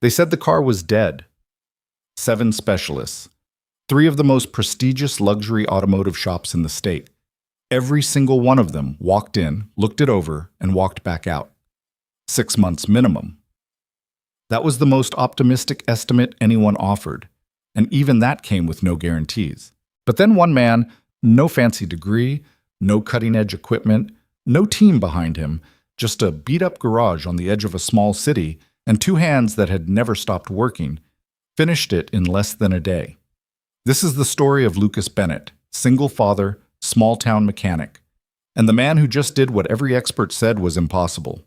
They said the car was dead. 7 specialists. 3 of the most prestigious luxury automotive shops in the state. Every single one of them walked in, looked it over, and walked back out. 6 months minimum. That was the most optimistic estimate anyone offered, and even that came with no guarantees. But then one man, no fancy degree, no cutting-edge equipment, no team behind him, just a beat-up garage on the edge of a small city and 2 hands that had never stopped working, finished it in less than a day. This is the story of Lucas Bennett, single father, small-town mechanic, and the man who just did what every expert said was impossible.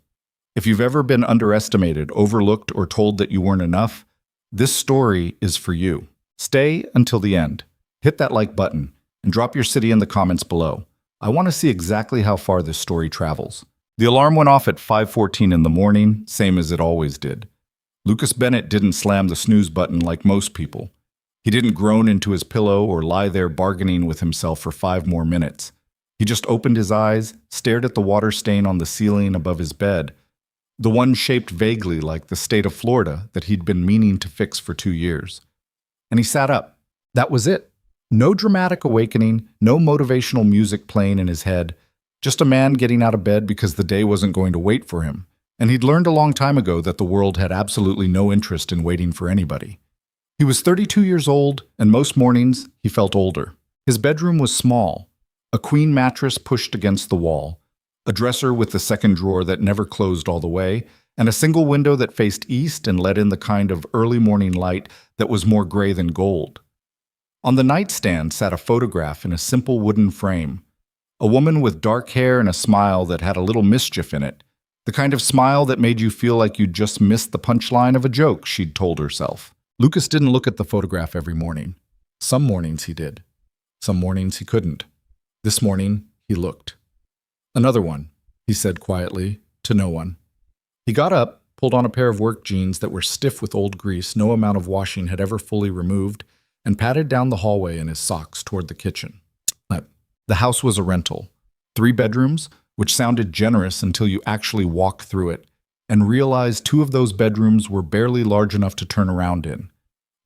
If you've ever been underestimated, overlooked, or told that you weren't enough, this story is for you. Stay until the end. Hit that like button and drop your city in the comments below. I want to see exactly how far this story travels. The alarm went off at 5:14 in the morning, same as it always did. Lucas Bennett didn't slam the snooze button like most people. He didn't groan into his pillow or lie there bargaining with himself for 5 more minutes. He just opened his eyes, stared at the water stain on the ceiling above his bed, the one shaped vaguely like the state of Florida that he'd been meaning to fix for 2 years. And he sat up. That was it. No dramatic awakening, no motivational music playing in his head, just a man getting out of bed because the day wasn't going to wait for him. And he'd learned a long time ago that the world had absolutely no interest in waiting for anybody. He was 32 years old, and most mornings he felt older. His bedroom was small, a queen mattress pushed against the wall, a dresser with the second drawer that never closed all the way, and a single window that faced east and let in the kind of early morning light that was more gray than gold. On the nightstand sat a photograph in a simple wooden frame, a woman with dark hair and a smile that had a little mischief in it, the kind of smile that made you feel like you'd just missed the punchline of a joke she'd told herself. Lucas didn't look at the photograph every morning. Some mornings he did. Some mornings he couldn't. This morning, he looked. "Another one," he said quietly, to no one. He got up, pulled on a pair of work jeans that were stiff with old grease no amount of washing had ever fully removed, and padded down the hallway in his socks toward the kitchen. The house was a rental. 3 bedrooms, which sounded generous until you actually walked through it, and realized 2 of those bedrooms were barely large enough to turn around in.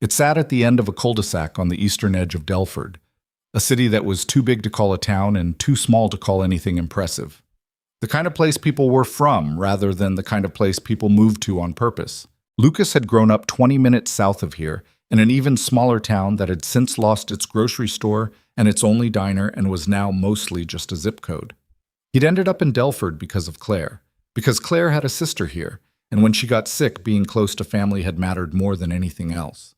It sat at the end of a cul-de-sac on the eastern edge of Delford, a city that was too big to call a town and too small to call anything impressive. The kind of place people were from rather than the kind of place people moved to on purpose. Lucas had grown up 20 minutes south of here, in an even smaller town that had since lost its grocery store and its only diner and was now mostly just a zip code. He'd ended up in Delford because of Claire, because Claire had a sister here, and when she got sick, being close to family had mattered more than anything else.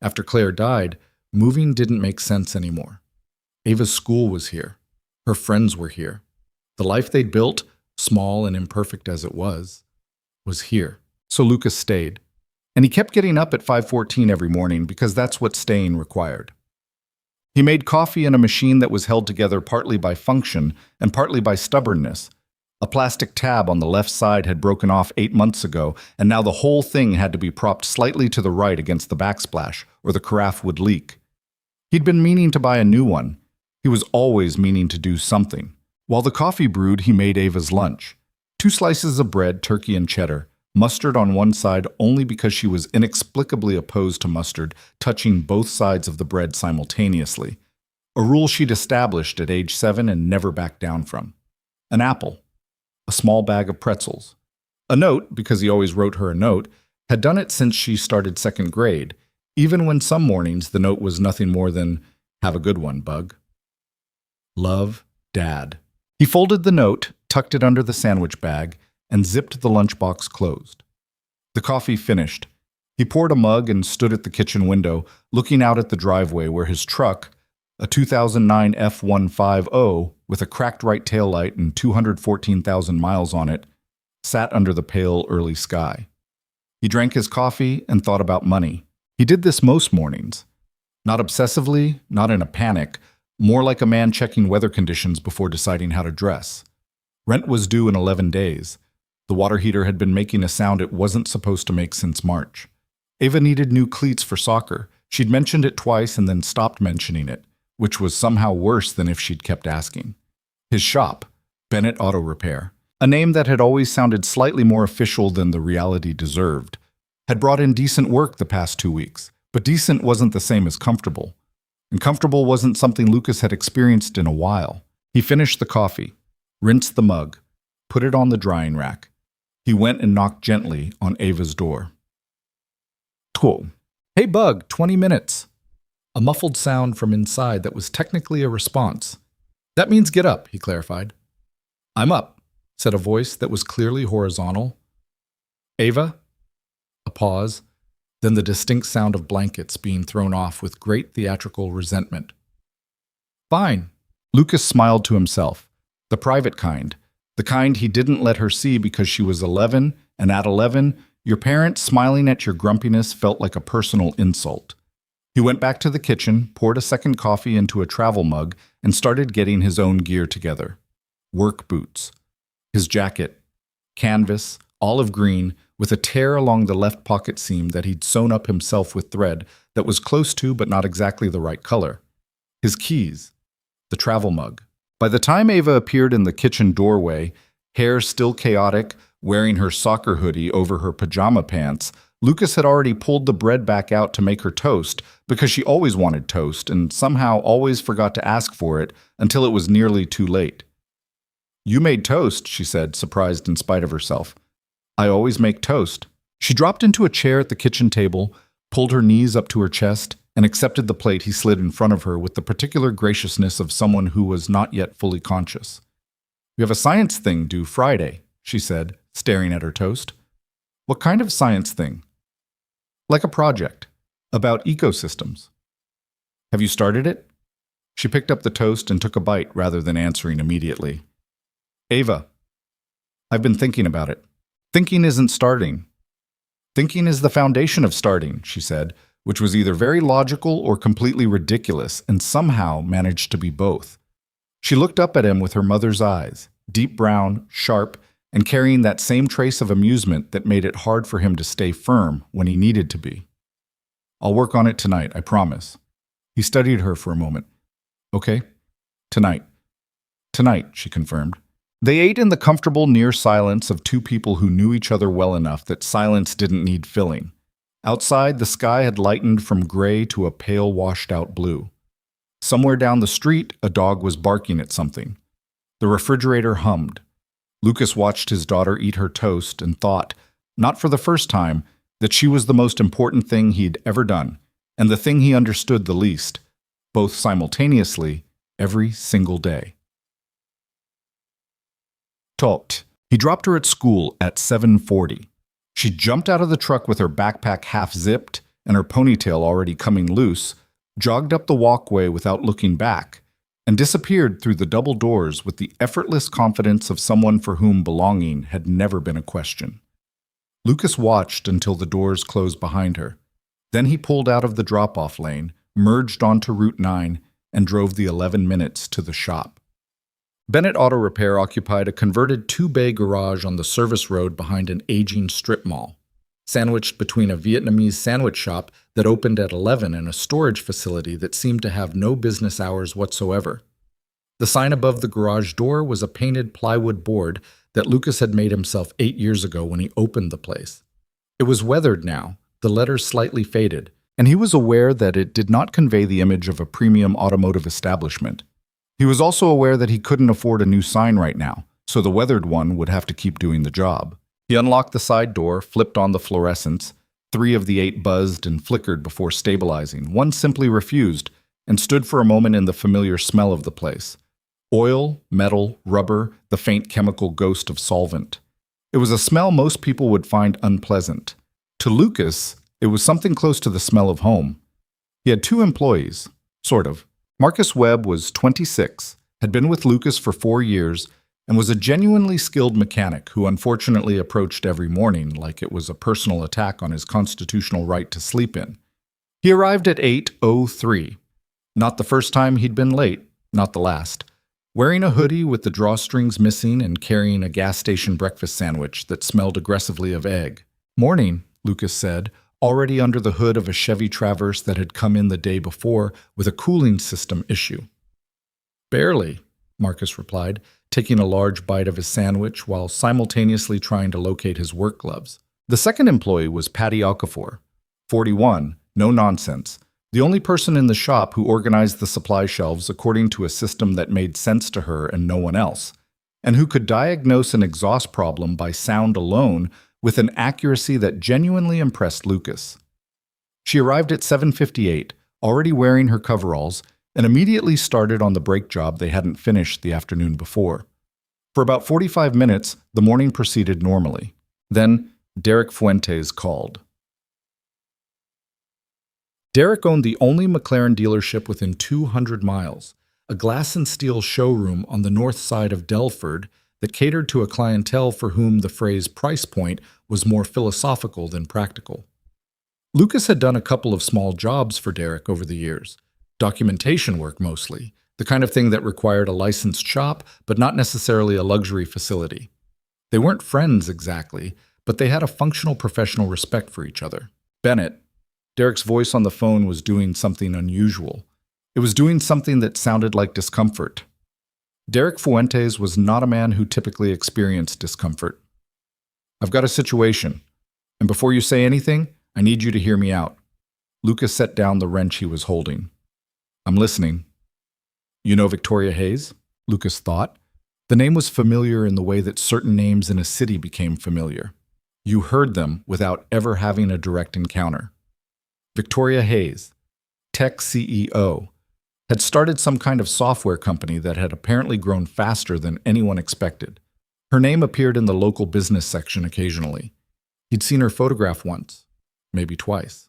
After Claire died, moving didn't make sense anymore. Ava's school was here. Her friends were here. The life they'd built, small and imperfect as it was here. So Lucas stayed. And he kept getting up at 5:14 every morning because that's what staying required. He made coffee in a machine that was held together partly by function and partly by stubbornness. A plastic tab on the left side had broken off 8 months ago, and now the whole thing had to be propped slightly to the right against the backsplash, or the carafe would leak. He'd been meaning to buy a new one. He was always meaning to do something. While the coffee brewed, he made Ava's lunch. 2 slices of bread, turkey and cheddar, mustard on one side only because she was inexplicably opposed to mustard touching both sides of the bread simultaneously, a rule she'd established at age 7 and never backed down from. An apple. A small bag of pretzels. A note, because he always wrote her a note, had done it since she started 2nd grade, even when some mornings the note was nothing more than, "Have a good one, bug." Love, Dad. He folded the note, tucked it under the sandwich bag, and zipped the lunchbox closed. The coffee finished. He poured a mug and stood at the kitchen window, looking out at the driveway where his truck, a 2009 F150 with a cracked right taillight and 214,000 miles on it, sat under the pale early sky. He drank his coffee and thought about money. He did this most mornings. Not obsessively, not in a panic, more like a man checking weather conditions before deciding how to dress. Rent was due in 11 days. The water heater had been making a sound it wasn't supposed to make since March. Ava needed new cleats for soccer. She'd mentioned it twice and then stopped mentioning it, which was somehow worse than if she'd kept asking. His shop, Bennett Auto Repair, a name that had always sounded slightly more official than the reality deserved, had brought in decent work the past 2 weeks, but decent wasn't the same as comfortable. And comfortable wasn't something Lucas had experienced in a while. He finished the coffee, rinsed the mug, put it on the drying rack. He went and knocked gently on Ava's door. Cool. Hey, Bug, 20 minutes. A muffled sound from inside that was technically a response. That means get up, he clarified. I'm up, said a voice that was clearly horizontal. Ava? A pause, then the distinct sound of blankets being thrown off with great theatrical resentment. Fine. Lucas smiled to himself. The private kind. The kind he didn't let her see because she was 11, and at 11, your parents smiling at your grumpiness felt like a personal insult. He went back to the kitchen, poured a second coffee into a travel mug, and started getting his own gear together. Work boots. His jacket. Canvas, olive green, with a tear along the left pocket seam that he'd sewn up himself with thread that was close to but not exactly the right color. His keys. The travel mug. By the time Ava appeared in the kitchen doorway, hair still chaotic, wearing her soccer hoodie over her pajama pants, Lucas had already pulled the bread back out to make her toast because she always wanted toast and somehow always forgot to ask for it until it was nearly too late. You made toast, she said, surprised in spite of herself. I always make toast. She dropped into a chair at the kitchen table, pulled her knees up to her chest, and accepted the plate he slid in front of her with the particular graciousness of someone who was not yet fully conscious. We have a science thing due Friday, she said, staring at her toast. What kind of science thing? Like a project. About ecosystems. Have you started it? She picked up the toast and took a bite rather than answering immediately. Ava, I've been thinking about it. Thinking isn't starting. Thinking is the foundation of starting, she said, which was either very logical or completely ridiculous and somehow managed to be both. She looked up at him with her mother's eyes, deep brown, sharp, and carrying that same trace of amusement that made it hard for him to stay firm when he needed to be. I'll work on it tonight, I promise. He studied her for a moment. Okay? Tonight. Tonight, she confirmed. They ate in the comfortable near silence of two people who knew each other well enough that silence didn't need filling. Outside, the sky had lightened from gray to a pale washed-out blue. Somewhere down the street, a dog was barking at something. The refrigerator hummed. Lucas watched his daughter eat her toast and thought, not for the first time, that she was the most important thing he'd ever done, and the thing he understood the least, both simultaneously, every single day. Talked. He dropped her at school at 7:40. She jumped out of the truck with her backpack half-zipped and her ponytail already coming loose, jogged up the walkway without looking back, and disappeared through the double doors with the effortless confidence of someone for whom belonging had never been a question. Lucas watched until the doors closed behind her. Then he pulled out of the drop-off lane, merged onto Route 9, and drove the 11 minutes to the shop. Bennett Auto Repair occupied a converted two-bay garage on the service road behind an aging strip mall, sandwiched between a Vietnamese sandwich shop that opened at 11 and a storage facility that seemed to have no business hours whatsoever. The sign above the garage door was a painted plywood board that Lucas had made himself 8 years ago when he opened the place. It was weathered now, the letters slightly faded, and he was aware that it did not convey the image of a premium automotive establishment. He was also aware that he couldn't afford a new sign right now, so the weathered one would have to keep doing the job. He unlocked the side door, flipped on the fluorescents. 3 of the 8 buzzed and flickered before stabilizing. One simply refused, and stood for a moment in the familiar smell of the place. Oil, metal, rubber, the faint chemical ghost of solvent. It was a smell most people would find unpleasant. To Lucas, it was something close to the smell of home. He had 2 employees, sort of. Marcus Webb was 26, had been with Lucas for 4 years, and was a genuinely skilled mechanic who unfortunately approached every morning like it was a personal attack on his constitutional right to sleep in. He arrived at 8:03. Not the first time he'd been late, not the last. Wearing a hoodie with the drawstrings missing and carrying a gas station breakfast sandwich that smelled aggressively of egg. Morning, Lucas said, already under the hood of a Chevy Traverse that had come in the day before with a cooling system issue. Barely, Marcus replied, taking a large bite of his sandwich while simultaneously trying to locate his work gloves. The second employee was Patty Okafor, 41, no nonsense, the only person in the shop who organized the supply shelves according to a system that made sense to her and no one else, and who could diagnose an exhaust problem by sound alone with an accuracy that genuinely impressed Lucas. She arrived at 7:58, already wearing her coveralls, and immediately started on the brake job they hadn't finished the afternoon before. For about 45 minutes, the morning proceeded normally. Then, Derek Fuentes called. Derek owned the only McLaren dealership within 200 miles, a glass and steel showroom on the north side of Delford that catered to a clientele for whom the phrase price point was more philosophical than practical. Lucas had done a couple of small jobs for Derek over the years, documentation work mostly, the kind of thing that required a licensed shop, but not necessarily a luxury facility. They weren't friends exactly, but they had a functional professional respect for each other. Bennett, Derek's voice on the phone was doing something unusual. It was doing something that sounded like discomfort. Derek Fuentes was not a man who typically experienced discomfort. "I've got a situation, and before you say anything, I need you to hear me out." Lucas set down the wrench he was holding. "I'm listening." "You know Victoria Hayes?" Lucas thought. The name was familiar in the way that certain names in a city became familiar. You heard them without ever having a direct encounter. Victoria Hayes, tech CEO, had started some kind of software company that had apparently grown faster than anyone expected. Her name appeared in the local business section occasionally. He'd seen her photograph once, maybe twice.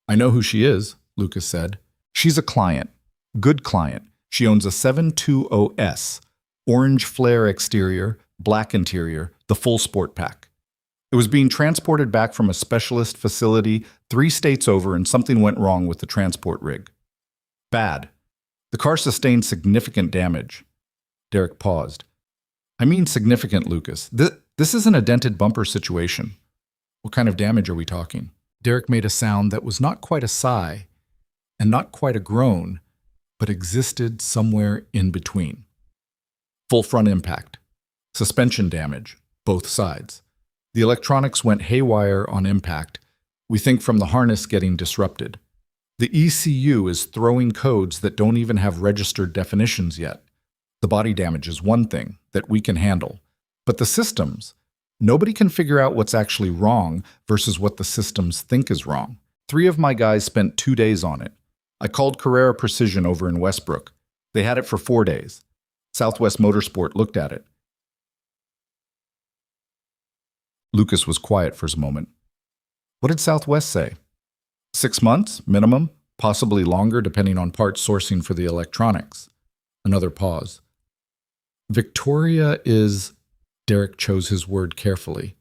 "I know who she is," Lucas said. "She's a client. Good client. She owns a 720S, orange flare exterior, black interior, the full sport pack. It was being transported back from a specialist facility 3 states over, and something went wrong with the transport rig. Bad. The car sustained significant damage." Derek paused. "I mean significant, Lucas. This isn't a dented bumper situation. What kind of damage are we talking?" Derek made a sound that was not quite a sigh and not quite a groan, but existed somewhere in between. "Full front impact. Suspension damage, both sides. The electronics went haywire on impact. We think from the harness getting disrupted. The ECU is throwing codes that don't even have registered definitions yet. The body damage is one thing that we can handle. But the systems, nobody can figure out what's actually wrong versus what the systems think is wrong. 3 of my guys spent 2 days on it. I called Carrera Precision over in Westbrook. They had it for 4 days. Southwest Motorsport looked at it." Lucas was quiet for a moment. "What did Southwest say?" 6 months, minimum, possibly longer depending on parts sourcing for the electronics." Another pause. "Victoria is," Derek chose his word carefully.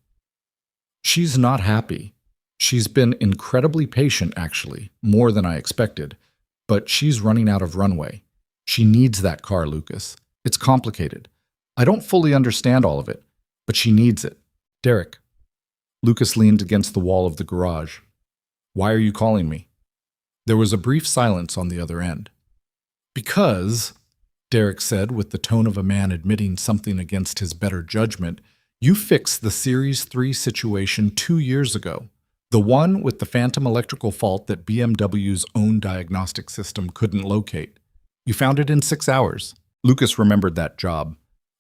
"She's not happy. She's been incredibly patient, actually, more than I expected, but she's running out of runway. She needs that car, Lucas. It's complicated. I don't fully understand all of it, but she needs it." "Derek." Lucas leaned against the wall of the garage. "Why are you calling me?" There was a brief silence on the other end. "Because," Derek said with the tone of a man admitting something against his better judgment, "you fixed the Series 3 situation 2 years ago. The one with the phantom electrical fault that BMW's own diagnostic system couldn't locate. You found it in 6 hours. Lucas remembered that job.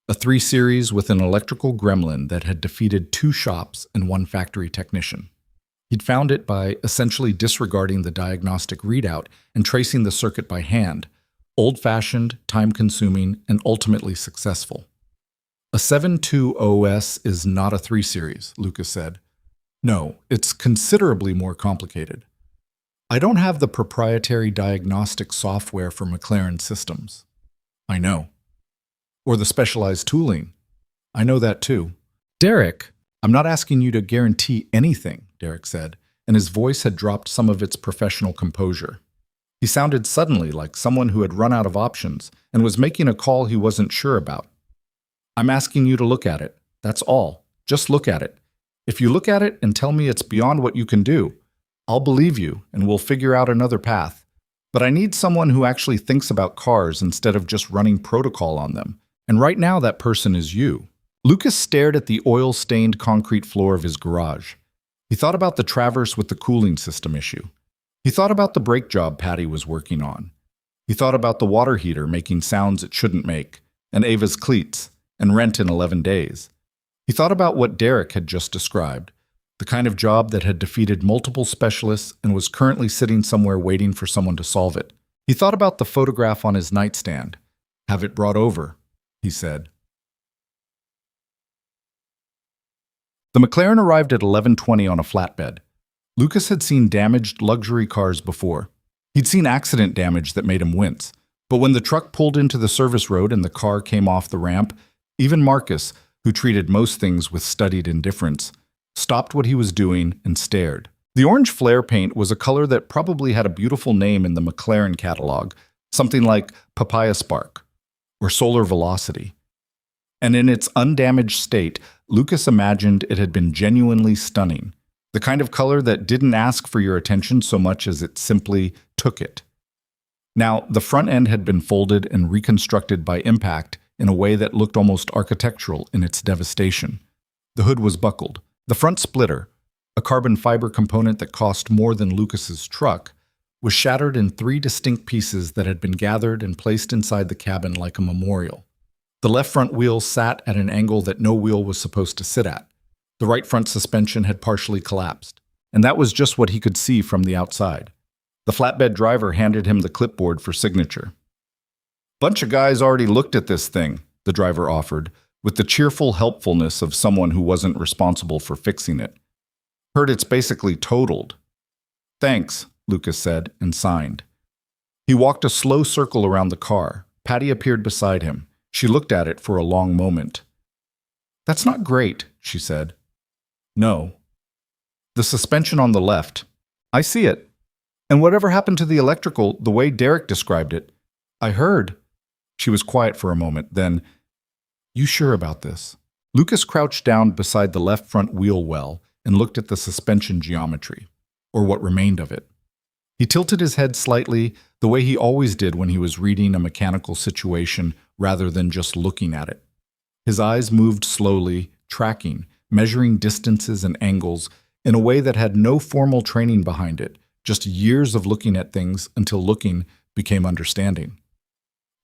A 3 Series with an electrical gremlin that had defeated 2 shops and 1 factory technician. He'd found it by essentially disregarding the diagnostic readout and tracing the circuit by hand, old-fashioned, time-consuming, and ultimately successful. A 720S is not a 3 Series, Lucas said. No, it's considerably more complicated. I don't have the proprietary diagnostic software for McLaren systems. I know. Or the specialized tooling. I know that too. Derek, I'm not asking you to guarantee anything, Derek said, and his voice had dropped some of its professional composure. He sounded suddenly like someone who had run out of options and was making a call he wasn't sure about. I'm asking you to look at it. That's all. Just look at it. If you look at it and tell me it's beyond what you can do, I'll believe you and we'll figure out another path. But I need someone who actually thinks about cars instead of just running protocol on them. And right now that person is you. Lucas stared at the oil-stained concrete floor of his garage. He thought about the Traverse with the cooling system issue. He thought about the brake job Patty was working on. He thought about the water heater making sounds it shouldn't make, and Ava's cleats, and rent in 11 days. He thought about what Derek had just described, the kind of job that had defeated multiple specialists and was currently sitting somewhere waiting for someone to solve it. He thought about the photograph on his nightstand. "Have it brought over," he said. The McLaren arrived at 11:20 on a flatbed. Lucas had seen damaged luxury cars before. He'd seen accident damage that made him wince. But when the truck pulled into the service road and the car came off the ramp, even Marcus, who treated most things with studied indifference, stopped what he was doing and stared. The orange flare paint was a color that probably had a beautiful name in the McLaren catalog, something like Papaya Spark or Solar Velocity. And in its undamaged state, Lucas imagined it had been genuinely stunning, the kind of color that didn't ask for your attention so much as it simply took it. Now, the front end had been folded and reconstructed by impact in a way that looked almost architectural in its devastation. The hood was buckled. The front splitter, a carbon fiber component that cost more than Lucas's truck, was shattered in 3 distinct pieces that had been gathered and placed inside the cabin like a memorial. The left front wheel sat at an angle that no wheel was supposed to sit at. The right front suspension had partially collapsed, and that was just what he could see from the outside. The flatbed driver handed him the clipboard for signature. "Bunch of guys already looked at this thing," the driver offered, with the cheerful helpfulness of someone who wasn't responsible for fixing it. "Heard it's basically totaled." "Thanks," Lucas said, and signed. He walked a slow circle around the car. Patty appeared beside him. She looked at it for a long moment. "That's not great," she said. "No." "The suspension on the left. I see it. And whatever happened to the electrical, the way Derek described it?" "I heard." She was quiet for a moment, then, "You sure about this?" Lucas crouched down beside the left front wheel well and looked at the suspension geometry, or what remained of it. He tilted his head slightly, the way he always did when he was reading a mechanical situation rather than just looking at it. His eyes moved slowly, tracking, measuring distances and angles in a way that had no formal training behind it, just years of looking at things until looking became understanding.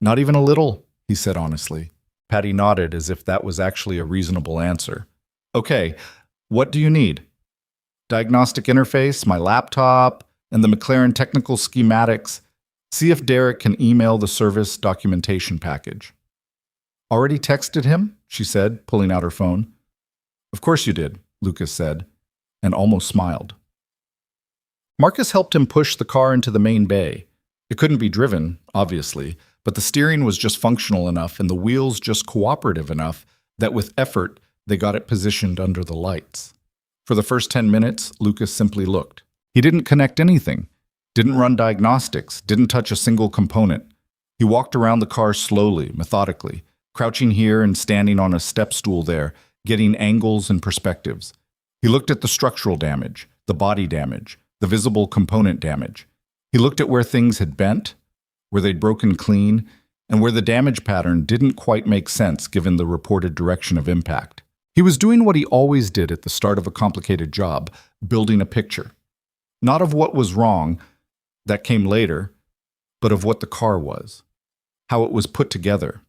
"Not even a little," he said honestly. Patty nodded as if that was actually a reasonable answer. "Okay, what do you need?" "Diagnostic interface, my laptop, and the McLaren technical schematics. See if Derek can email the service documentation package." "Already texted him?" she said, pulling out her phone. "Of course you did," Lucas said, and almost smiled. Marcus helped him push the car into the main bay. It couldn't be driven, obviously, but the steering was just functional enough and the wheels just cooperative enough that with effort, they got it positioned under the lights. For the first 10 minutes, Lucas simply looked. He didn't connect anything, didn't run diagnostics, didn't touch a single component. He walked around the car slowly, methodically, crouching here and standing on a step stool there, getting angles and perspectives. He looked at the structural damage, the body damage, the visible component damage. He looked at where things had bent, where they'd broken clean, and where the damage pattern didn't quite make sense given the reported direction of impact. He was doing what he always did at the start of a complicated job, building a picture. Not of what was wrong, that came later, but of what the car was, how it was put together,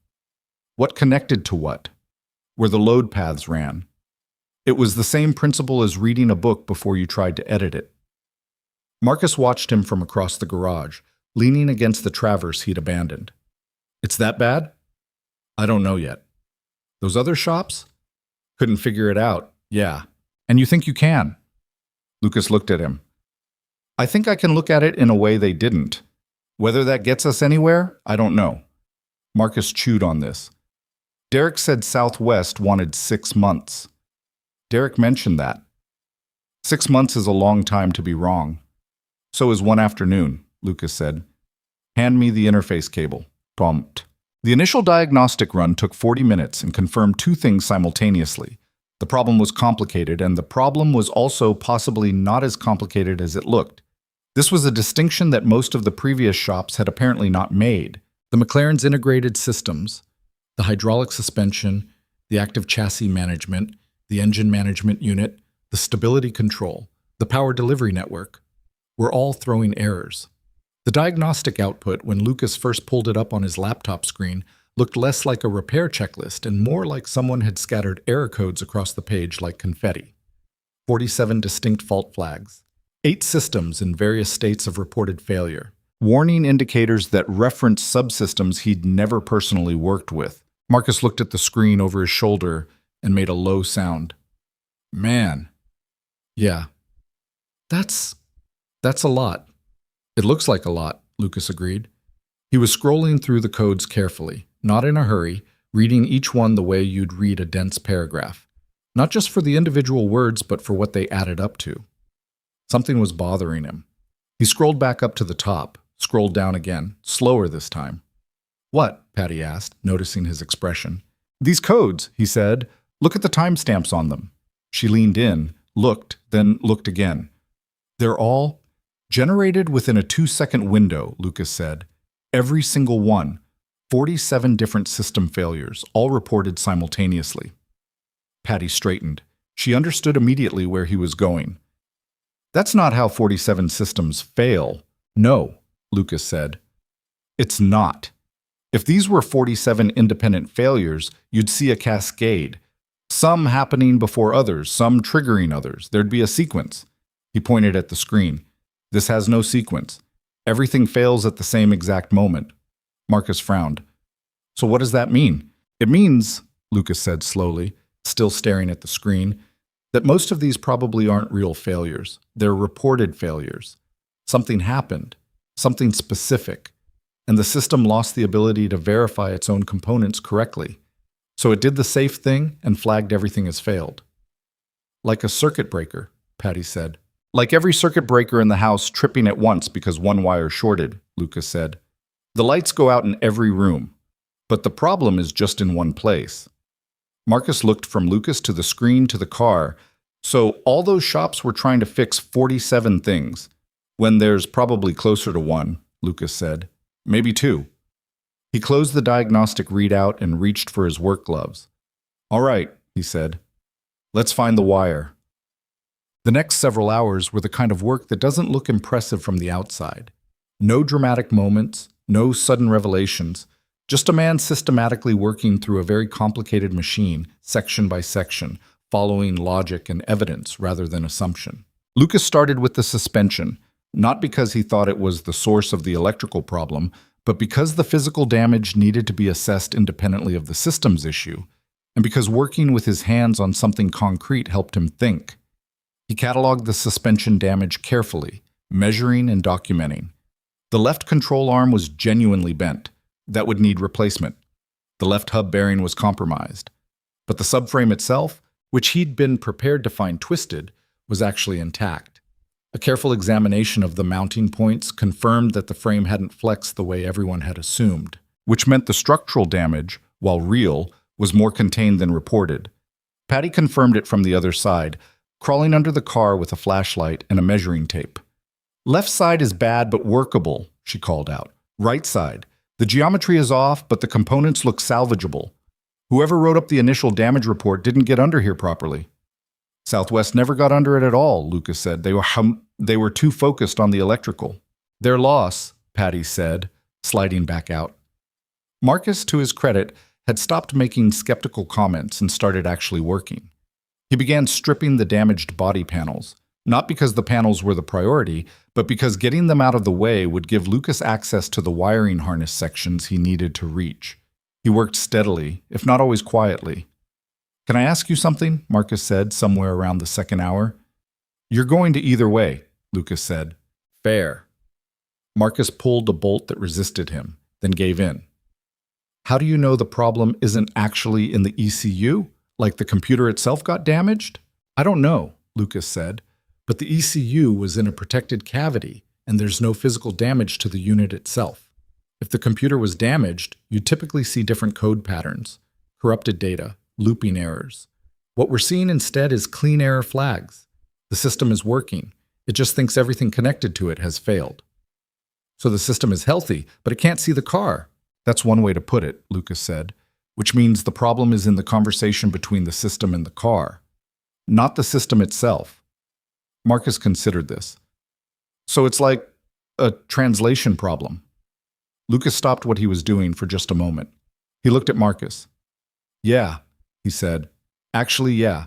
what connected to what, where the load paths ran. It was the same principle as reading a book before you tried to edit it. Marcus watched him from across the garage, leaning against the Traverse he'd abandoned. "It's that bad?" "I don't know yet." "Those other shops?" "Couldn't figure it out, yeah. And you think you can?" Lucas looked at him. "I think I can look at it in a way they didn't. Whether that gets us anywhere, I don't know." Marcus chewed on this. "Derek said Southwest wanted 6 months. Derek mentioned that. 6 months is a long time to be wrong. So is one afternoon," Lucas said. "Hand me the interface cable." Prompt. The initial diagnostic run took 40 minutes and confirmed 2 things simultaneously. The problem was complicated, and the problem was also possibly not as complicated as it looked. This was a distinction that most of the previous shops had apparently not made. The McLaren's integrated systems, the hydraulic suspension, the active chassis management, the engine management unit, the stability control, the power delivery network, were all throwing errors. The diagnostic output, when Lucas first pulled it up on his laptop screen, looked less like a repair checklist and more like someone had scattered error codes across the page like confetti. 47 distinct fault flags. 8 systems in various states of reported failure. Warning indicators that reference subsystems he'd never personally worked with. Marcus looked at the screen over his shoulder and made a low sound. Man. Yeah. That's a lot. It looks like a lot, Lucas agreed. He was scrolling through the codes carefully, not in a hurry, reading each one the way you'd read a dense paragraph. Not just for the individual words, but for what they added up to. Something was bothering him. He scrolled back up to the top, scrolled down again, slower this time. What? Patty asked, noticing his expression. These codes, he said. Look at the timestamps on them. She leaned in, looked, then looked again. They're all generated within a 2-second window, Lucas said. Every single one. 47 different system failures, all reported simultaneously. Patty straightened. She understood immediately where he was going. That's not how 47 systems fail. No, Lucas said. It's not. If these were 47 independent failures, you'd see a cascade. Some happening before others, some triggering others. There'd be a sequence. He pointed at the screen. This has no sequence. Everything fails at the same exact moment. Marcus frowned. So what does that mean? It means, Lucas said slowly, still staring at the screen, that most of these probably aren't real failures. They're reported failures. Something happened, something specific, and the system lost the ability to verify its own components correctly. So it did the safe thing and flagged everything as failed. Like a circuit breaker, Patty said. Like every circuit breaker in the house tripping at once because one wire shorted, Lucas said. The lights go out in every room, but the problem is just in one place. Marcus looked from Lucas to the screen to the car. So all those shops were trying to fix 47 things, when there's probably closer to one, Lucas said. Maybe 2. He closed the diagnostic readout and reached for his work gloves. All right, he said. Let's find the wire. The next several hours were the kind of work that doesn't look impressive from the outside. No dramatic moments, no sudden revelations, just a man systematically working through a very complicated machine, section by section, following logic and evidence rather than assumption. Lucas started with the suspension, not because he thought it was the source of the electrical problem, but because the physical damage needed to be assessed independently of the systems issue, and because working with his hands on something concrete helped him think. He cataloged the suspension damage carefully, measuring and documenting. The left control arm was genuinely bent. That would need replacement. The left hub bearing was compromised. But the subframe itself, which he'd been prepared to find twisted, was actually intact. A careful examination of the mounting points confirmed that the frame hadn't flexed the way everyone had assumed, which meant the structural damage, while real, was more contained than reported. Patty confirmed it from the other side, crawling under the car with a flashlight and a measuring tape. Left side is bad but workable, she called out. Right side. The geometry is off, but the components look salvageable. Whoever wrote up the initial damage report didn't get under here properly. Southwest never got under it at all, Lucas said. They were too focused on the electrical. Their loss, Patty said, sliding back out. Marcus, to his credit, had stopped making skeptical comments and started actually working. He began stripping the damaged body panels, not because the panels were the priority, but because getting them out of the way would give Lucas access to the wiring harness sections he needed to reach. He worked steadily, if not always quietly. Can I ask you something? Marcus said somewhere around the second hour. You're going to either way, Lucas said. Fair. Marcus pulled a bolt that resisted him, then gave in. How do you know the problem isn't actually in the ECU? Like the computer itself got damaged? I don't know, Lucas said, but the ECU was in a protected cavity and there's no physical damage to the unit itself. If the computer was damaged, you'd typically see different code patterns, corrupted data, looping errors. What we're seeing instead is clean error flags. The system is working. It just thinks everything connected to it has failed. So the system is healthy, but it can't see the car. That's one way to put it, Lucas said, which means the problem is in the conversation between the system and the car. not the system itself. Marcus considered this. So it's like a translation problem. Lucas stopped what he was doing for just a moment. He looked at Marcus. Yeah, he said. Actually, yeah.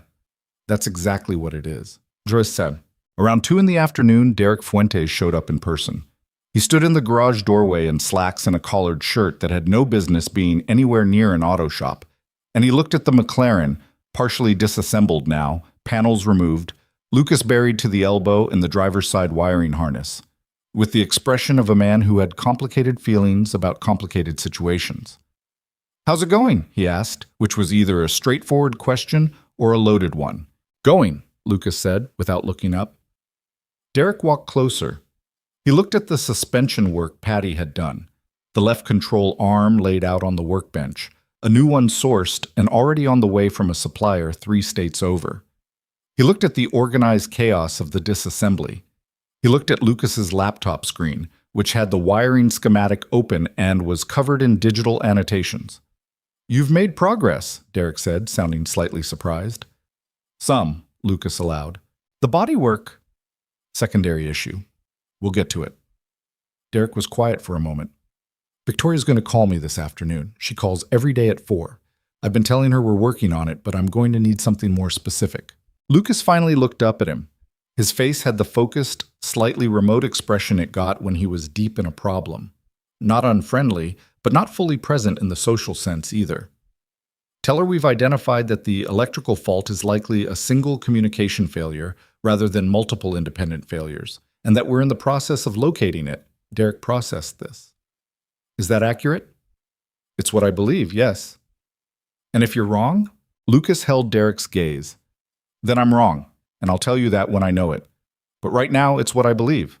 That's exactly what it is. Joyce said. Around 2 in the afternoon, Derek Fuentes showed up in person. He stood in the garage doorway in slacks and a collared shirt that had no business being anywhere near an auto shop. And he looked at the McLaren, partially disassembled now, panels removed, Lucas buried to the elbow in the driver's side wiring harness, with the expression of a man who had complicated feelings about complicated situations. How's it going? He asked, which was either a straightforward question or a loaded one. Going, Lucas said, without looking up. Derek walked closer. He looked at the suspension work Patty had done, the left control arm laid out on the workbench, a new one sourced and already on the way from a supplier 3 states over. He looked at the organized chaos of the disassembly. He looked at Lucas's laptop screen, which had the wiring schematic open and was covered in digital annotations. You've made progress, Derek said, sounding slightly surprised. Some, Lucas allowed. The bodywork, secondary issue. We'll get to it. Derek was quiet for a moment. Victoria's going to call me this afternoon. She calls every day at 4. I've been telling her we're working on it, but I'm going to need something more specific. Lucas finally looked up at him. His face had the focused, slightly remote expression it got when he was deep in a problem. Not unfriendly, but not fully present in the social sense either. Tell her we've identified that the electrical fault is likely a single communication failure rather than multiple independent failures, and that we're in the process of locating it. Derek processed this. Is that accurate? It's what I believe, yes. And if you're wrong? Lucas held Derek's gaze. Then I'm wrong, and I'll tell you that when I know it. But right now, it's what I believe.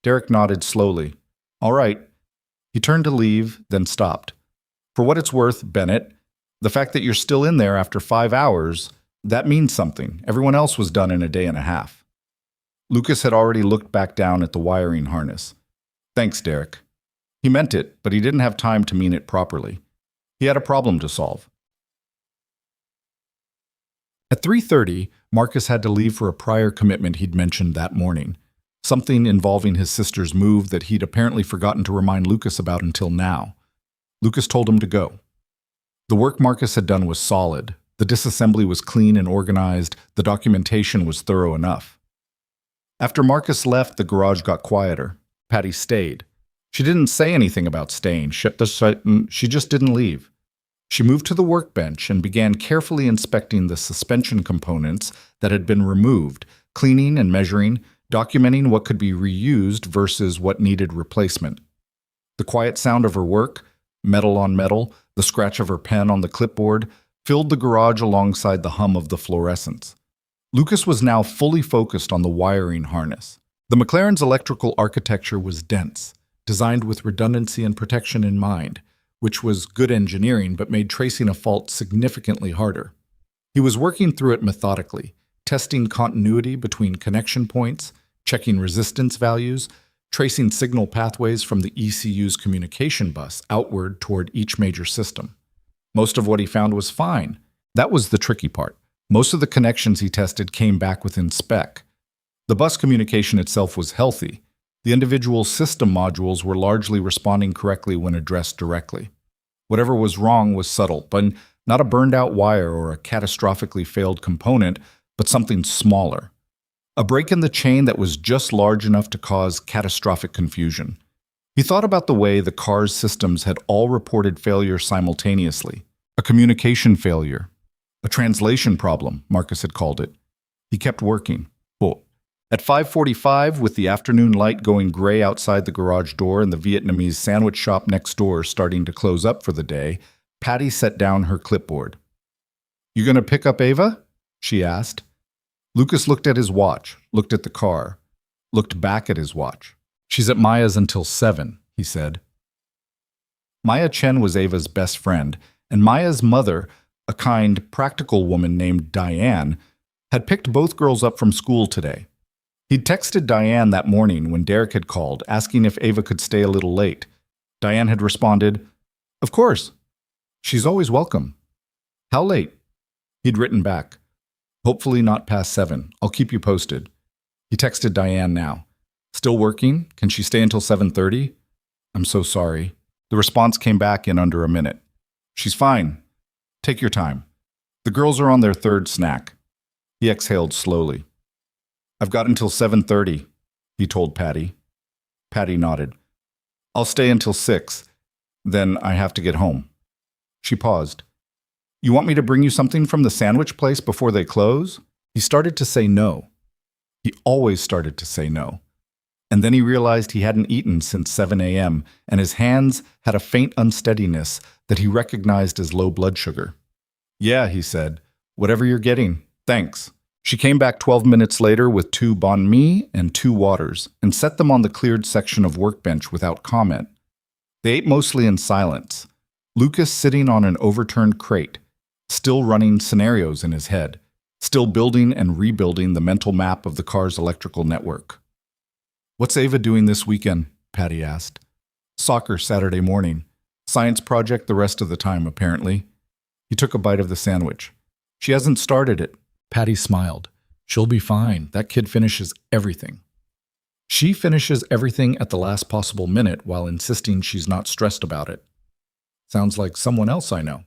Derek nodded slowly. All right. He turned to leave, then stopped. For what it's worth, Bennett, the fact that you're still in there after 5 hours, that means something. Everyone else was done in a day and a half. Lucas had already looked back down at the wiring harness. Thanks, Derek. He meant it, but he didn't have time to mean it properly. He had a problem to solve. At 3:30, Marcus had to leave for a prior commitment he'd mentioned that morning, something involving his sister's move that he'd apparently forgotten to remind Lucas about until now. Lucas told him to go. The work Marcus had done was solid. The disassembly was clean and organized. The documentation was thorough enough. After Marcus left, the garage got quieter. Patty stayed. She didn't say anything about staying. She just didn't leave. She moved to the workbench and began carefully inspecting the suspension components that had been removed, cleaning and measuring, documenting what could be reused versus what needed replacement. The quiet sound of her work, metal on metal, the scratch of her pen on the clipboard, filled the garage alongside the hum of the fluorescents. Lucas was now fully focused on the wiring harness. The McLaren's electrical architecture was dense, designed with redundancy and protection in mind, which was good engineering but made tracing a fault significantly harder. He was working through it methodically, testing continuity between connection points, checking resistance values, tracing signal pathways from the ECU's communication bus outward toward each major system. Most of what he found was fine. That was the tricky part. Most of the connections he tested came back within spec. The bus communication itself was healthy. The individual system modules were largely responding correctly when addressed directly. Whatever was wrong was subtle, but not a burned-out wire or a catastrophically failed component, but something smaller. A break in the chain that was just large enough to cause catastrophic confusion. He thought about the way the car's systems had all reported failure simultaneously. A communication failure. A translation problem, Marcus had called it. He kept working. At 5:45, with the afternoon light going gray outside the garage door and the Vietnamese sandwich shop next door starting to close up for the day, Patty set down her clipboard. You going to pick up Ava? She asked. Lucas looked at his watch, looked at the car, looked back at his watch. She's at Maya's until 7, he said. Maya Chen was Ava's best friend, and Maya's mother, a kind, practical woman named Diane, had picked both girls up from school today. He'd texted Diane that morning when Derek had called, asking if Ava could stay a little late. Diane had responded, Of course. She's always welcome. How late? He'd written back, Hopefully not past 7. I'll keep you posted. He texted Diane now. Still working? Can she stay until 7:30? I'm so sorry. The response came back in under a minute. She's fine. Take your time. The girls are on their third snack. He exhaled slowly. I've got until 7:30, he told Patty. Patty nodded. I'll stay until 6. Then I have to get home. She paused. You want me to bring you something from the sandwich place before they close? He started to say no. He always started to say no. And then he realized he hadn't eaten since 7 a.m., and his hands had a faint unsteadiness that he recognized as low blood sugar. Yeah, he said, whatever you're getting, thanks. She came back 12 minutes later with 2 banh mi and 2 waters and set them on the cleared section of workbench without comment. They ate mostly in silence, Lucas sitting on an overturned crate, still running scenarios in his head, still building and rebuilding the mental map of the car's electrical network. What's Ava doing this weekend? Patty asked. Soccer Saturday morning. Science project the rest of the time, apparently. He took a bite of the sandwich. She hasn't started it. Patty smiled. She'll be fine. That kid finishes everything. She finishes everything at the last possible minute while insisting she's not stressed about it. Sounds like someone else I know.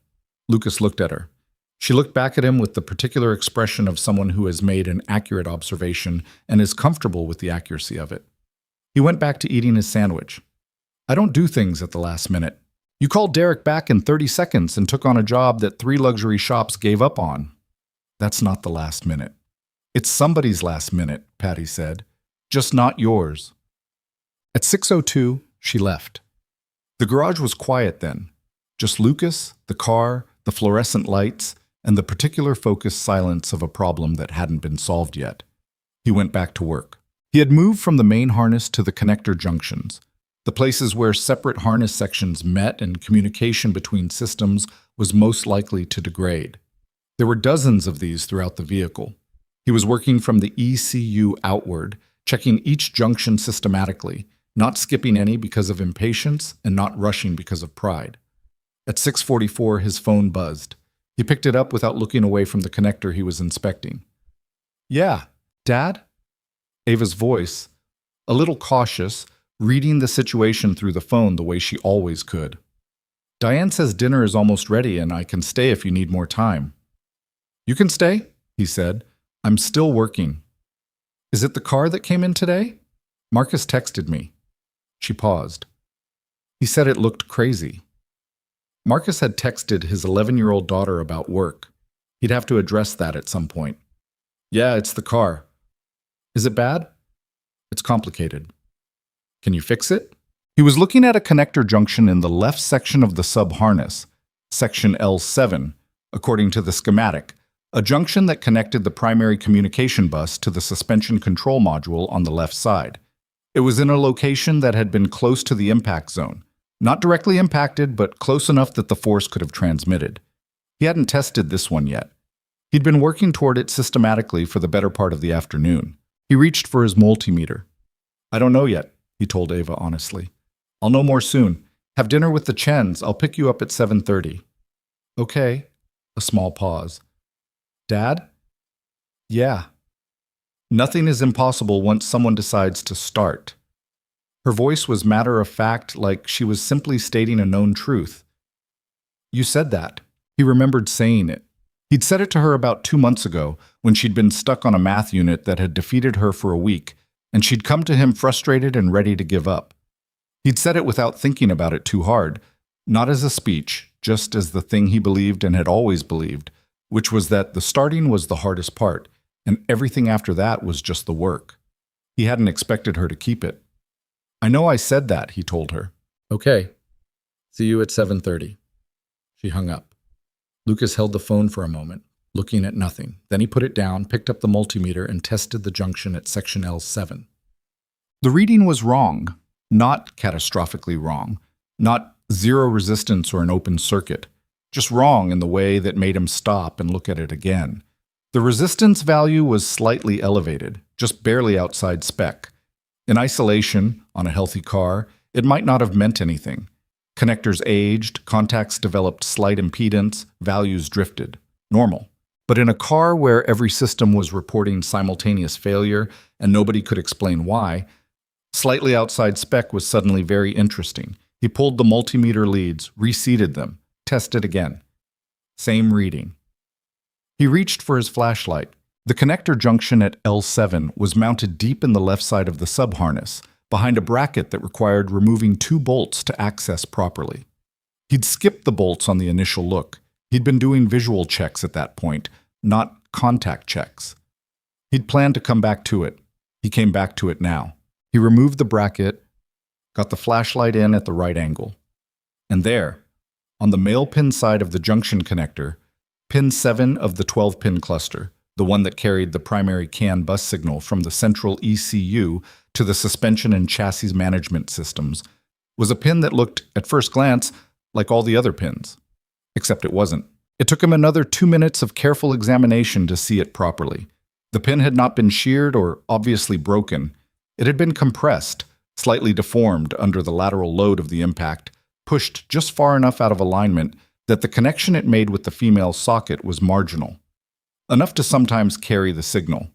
Lucas looked at her. She looked back at him with the particular expression of someone who has made an accurate observation and is comfortable with the accuracy of it. He went back to eating his sandwich. I don't do things at the last minute. You called Derek back in 30 seconds and took on a job that 3 luxury shops gave up on. That's not the last minute. It's somebody's last minute, Patty said. Just not yours. At 6:02, she left. The garage was quiet then. Just Lucas, the car, the fluorescent lights, and the particular focused silence of a problem that hadn't been solved yet. He went back to work. He had moved from the main harness to the connector junctions, the places where separate harness sections met and communication between systems was most likely to degrade. There were dozens of these throughout the vehicle. He was working from the ECU outward, checking each junction systematically, not skipping any because of impatience and not rushing because of pride. At 6:44, his phone buzzed. He picked it up without looking away from the connector he was inspecting. Yeah, Dad? Ava's voice, a little cautious, reading the situation through the phone the way she always could. Diane says dinner is almost ready and I can stay if you need more time. You can stay, he said. I'm still working. Is it the car that came in today? Marcus texted me. She paused. He said it looked crazy. Marcus had texted his 11-year-old daughter about work. He'd have to address that at some point. Yeah, it's the car. Is it bad? It's complicated. Can you fix it? He was looking at a connector junction in the left section of the sub-harness, section L7, according to the schematic, a junction that connected the primary communication bus to the suspension control module on the left side. It was in a location that had been close to the impact zone, not directly impacted, but close enough that the force could have transmitted. He hadn't tested this one yet. He'd been working toward it systematically for the better part of the afternoon. He reached for his multimeter. I don't know yet, he told Ava honestly. I'll know more soon. Have dinner with the Chens. I'll pick you up at 7:30. Okay. A small pause. Dad? Yeah. Nothing is impossible once someone decides to start. Her voice was matter-of-fact, like she was simply stating a known truth. You said that. He remembered saying it. He'd said it to her about 2 months ago, when she'd been stuck on a math unit that had defeated her for a week, and she'd come to him frustrated and ready to give up. He'd said it without thinking about it too hard, not as a speech, just as the thing he believed and had always believed, which was that the starting was the hardest part, and everything after that was just the work. He hadn't expected her to keep it. I know I said that, he told her. Okay. See you at 7:30. She hung up. Lucas held the phone for a moment, looking at nothing. Then he put it down, picked up the multimeter, and tested the junction at section L7. The reading was wrong, not catastrophically wrong, not zero resistance or an open circuit, just wrong in the way that made him stop and look at it again. The resistance value was slightly elevated, just barely outside spec. In isolation, on a healthy car, it might not have meant anything. Connectors aged, contacts developed slight impedance, values drifted. Normal. But in a car where every system was reporting simultaneous failure and nobody could explain why, slightly outside spec was suddenly very interesting. He pulled the multimeter leads, reseated them, tested again. Same reading. He reached for his flashlight. The connector junction at L7 was mounted deep in the left side of the sub-harness, behind a bracket that required removing 2 bolts to access properly. He'd skipped the bolts on the initial look. He'd been doing visual checks at that point, not contact checks. He'd planned to come back to it. He came back to it now. He removed the bracket, got the flashlight in at the right angle. And there, on the male pin side of the junction connector, pin 7 of the 12-pin cluster, the one that carried the primary CAN bus signal from the central ECU to the suspension and chassis management systems, was a pin that looked, at first glance, like all the other pins. Except it wasn't. It took him another 2 minutes of careful examination to see it properly. The pin had not been sheared or obviously broken. It had been compressed, slightly deformed under the lateral load of the impact, pushed just far enough out of alignment that the connection it made with the female socket was marginal. Enough to sometimes carry the signal.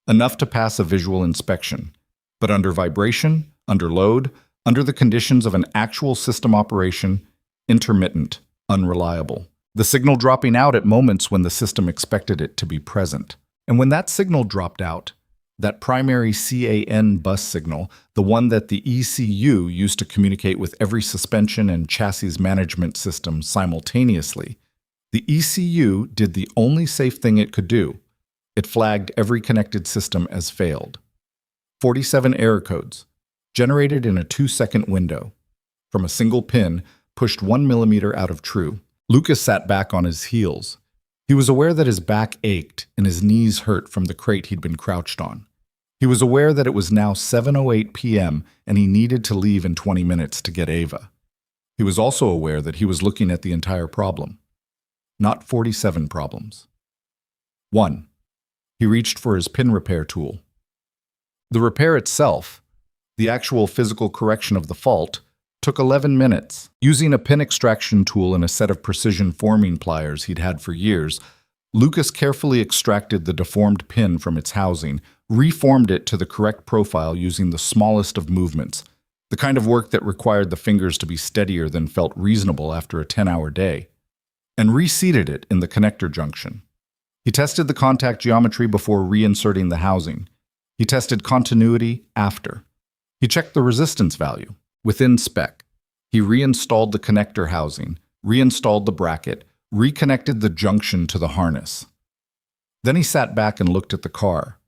Enough to pass a visual inspection. But under vibration, under load, under the conditions of an actual system operation, intermittent, unreliable. The signal dropping out at moments when the system expected it to be present. And when that signal dropped out, that primary CAN bus signal, the one that the ECU used to communicate with every suspension and chassis management system simultaneously, the ECU did the only safe thing it could do. It flagged every connected system as failed. 47 error codes, generated in a 2-second window, from a single pin pushed 1 millimeter out of true. Lucas sat back on his heels. He was aware that his back ached and his knees hurt from the crate he'd been crouched on. He was aware that it was now 7:08 p.m. and he needed to leave in 20 minutes to get Ava. He was also aware that he was looking at the entire problem. Not 47 problems. 1. He reached for his pin repair tool. The repair itself, the actual physical correction of the fault, took 11 minutes. Using a pin extraction tool and a set of precision forming pliers he'd had for years, Lucas carefully extracted the deformed pin from its housing, reformed it to the correct profile using the smallest of movements, the kind of work that required the fingers to be steadier than felt reasonable after a 10-hour day, and reseated it in the connector junction. He tested the contact geometry before reinserting the housing. He tested continuity after. He checked the resistance value. Within spec, he reinstalled the connector housing, reinstalled the bracket, reconnected the junction to the harness. Then he sat back and looked at the car.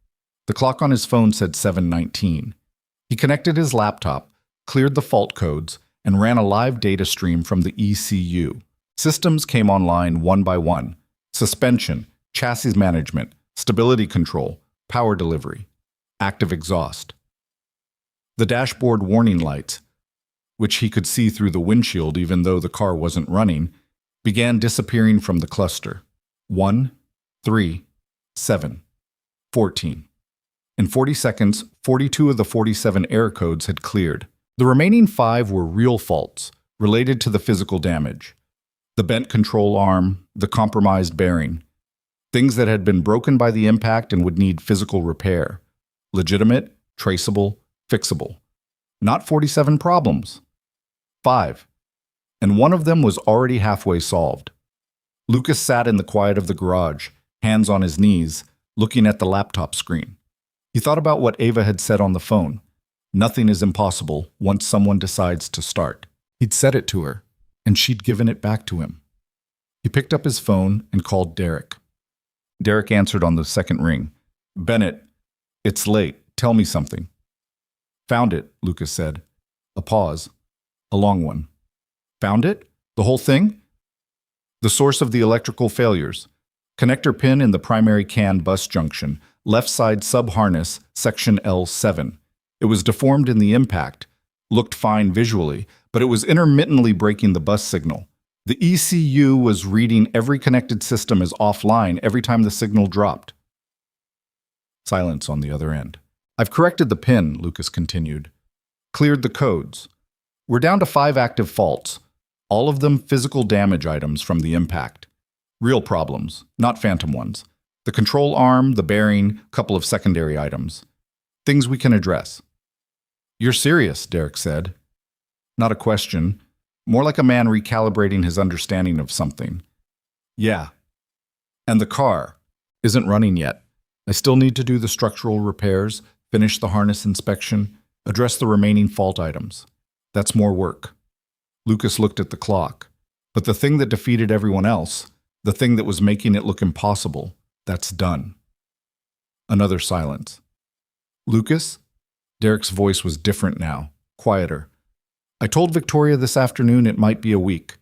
The clock on his phone said 7:19. He connected his laptop, cleared the fault codes, and ran a live data stream from the ECU. Systems came online one by one. Suspension, chassis management, stability control, power delivery, active exhaust. The dashboard warning lights, which he could see through the windshield even though the car wasn't running, began disappearing from the cluster. 1, 3, 7, 14. In 40 seconds, 42 of the 47 error codes had cleared. The remaining 5 were real faults, related to the physical damage. The bent control arm, the compromised bearing. Things that had been broken by the impact and would need physical repair. Legitimate, traceable, fixable. Not 47 problems. 5. And one of them was already halfway solved. Lucas sat in the quiet of the garage, hands on his knees, looking at the laptop screen. He thought about what Ava had said on the phone. Nothing is impossible once someone decides to start. He'd said it to her, and she'd given it back to him. He picked up his phone and called Derek. Derek answered on the second ring. "Bennett, it's late. Tell me something." "Found it," Lucas said. A pause. A long one. "Found it? The whole thing?" "The source of the electrical failures. Connector pin in the primary CAN bus junction, left side sub-harness, section L7. It was deformed in the impact, looked fine visually, but it was intermittently breaking the bus signal. The ECU was reading every connected system as offline every time the signal dropped." Silence on the other end. "I've corrected the pin," Lucas continued. "Cleared the codes. We're down to 5 active faults, all of them physical damage items from the impact. Real problems, not phantom ones. The control arm, the bearing, couple of secondary items. Things we can address. You're serious, Derek said. Not a question. More like a man recalibrating his understanding of something. Yeah. And the car isn't running yet. I still need to do the structural repairs, finish the harness inspection, address the remaining fault items. That's more work. Lucas looked at the clock. But the thing that defeated everyone else, the thing that was making it look impossible, that's done. Another silence. Lucas? Derek's voice was different now, quieter. I told Victoria this afternoon it might be a week.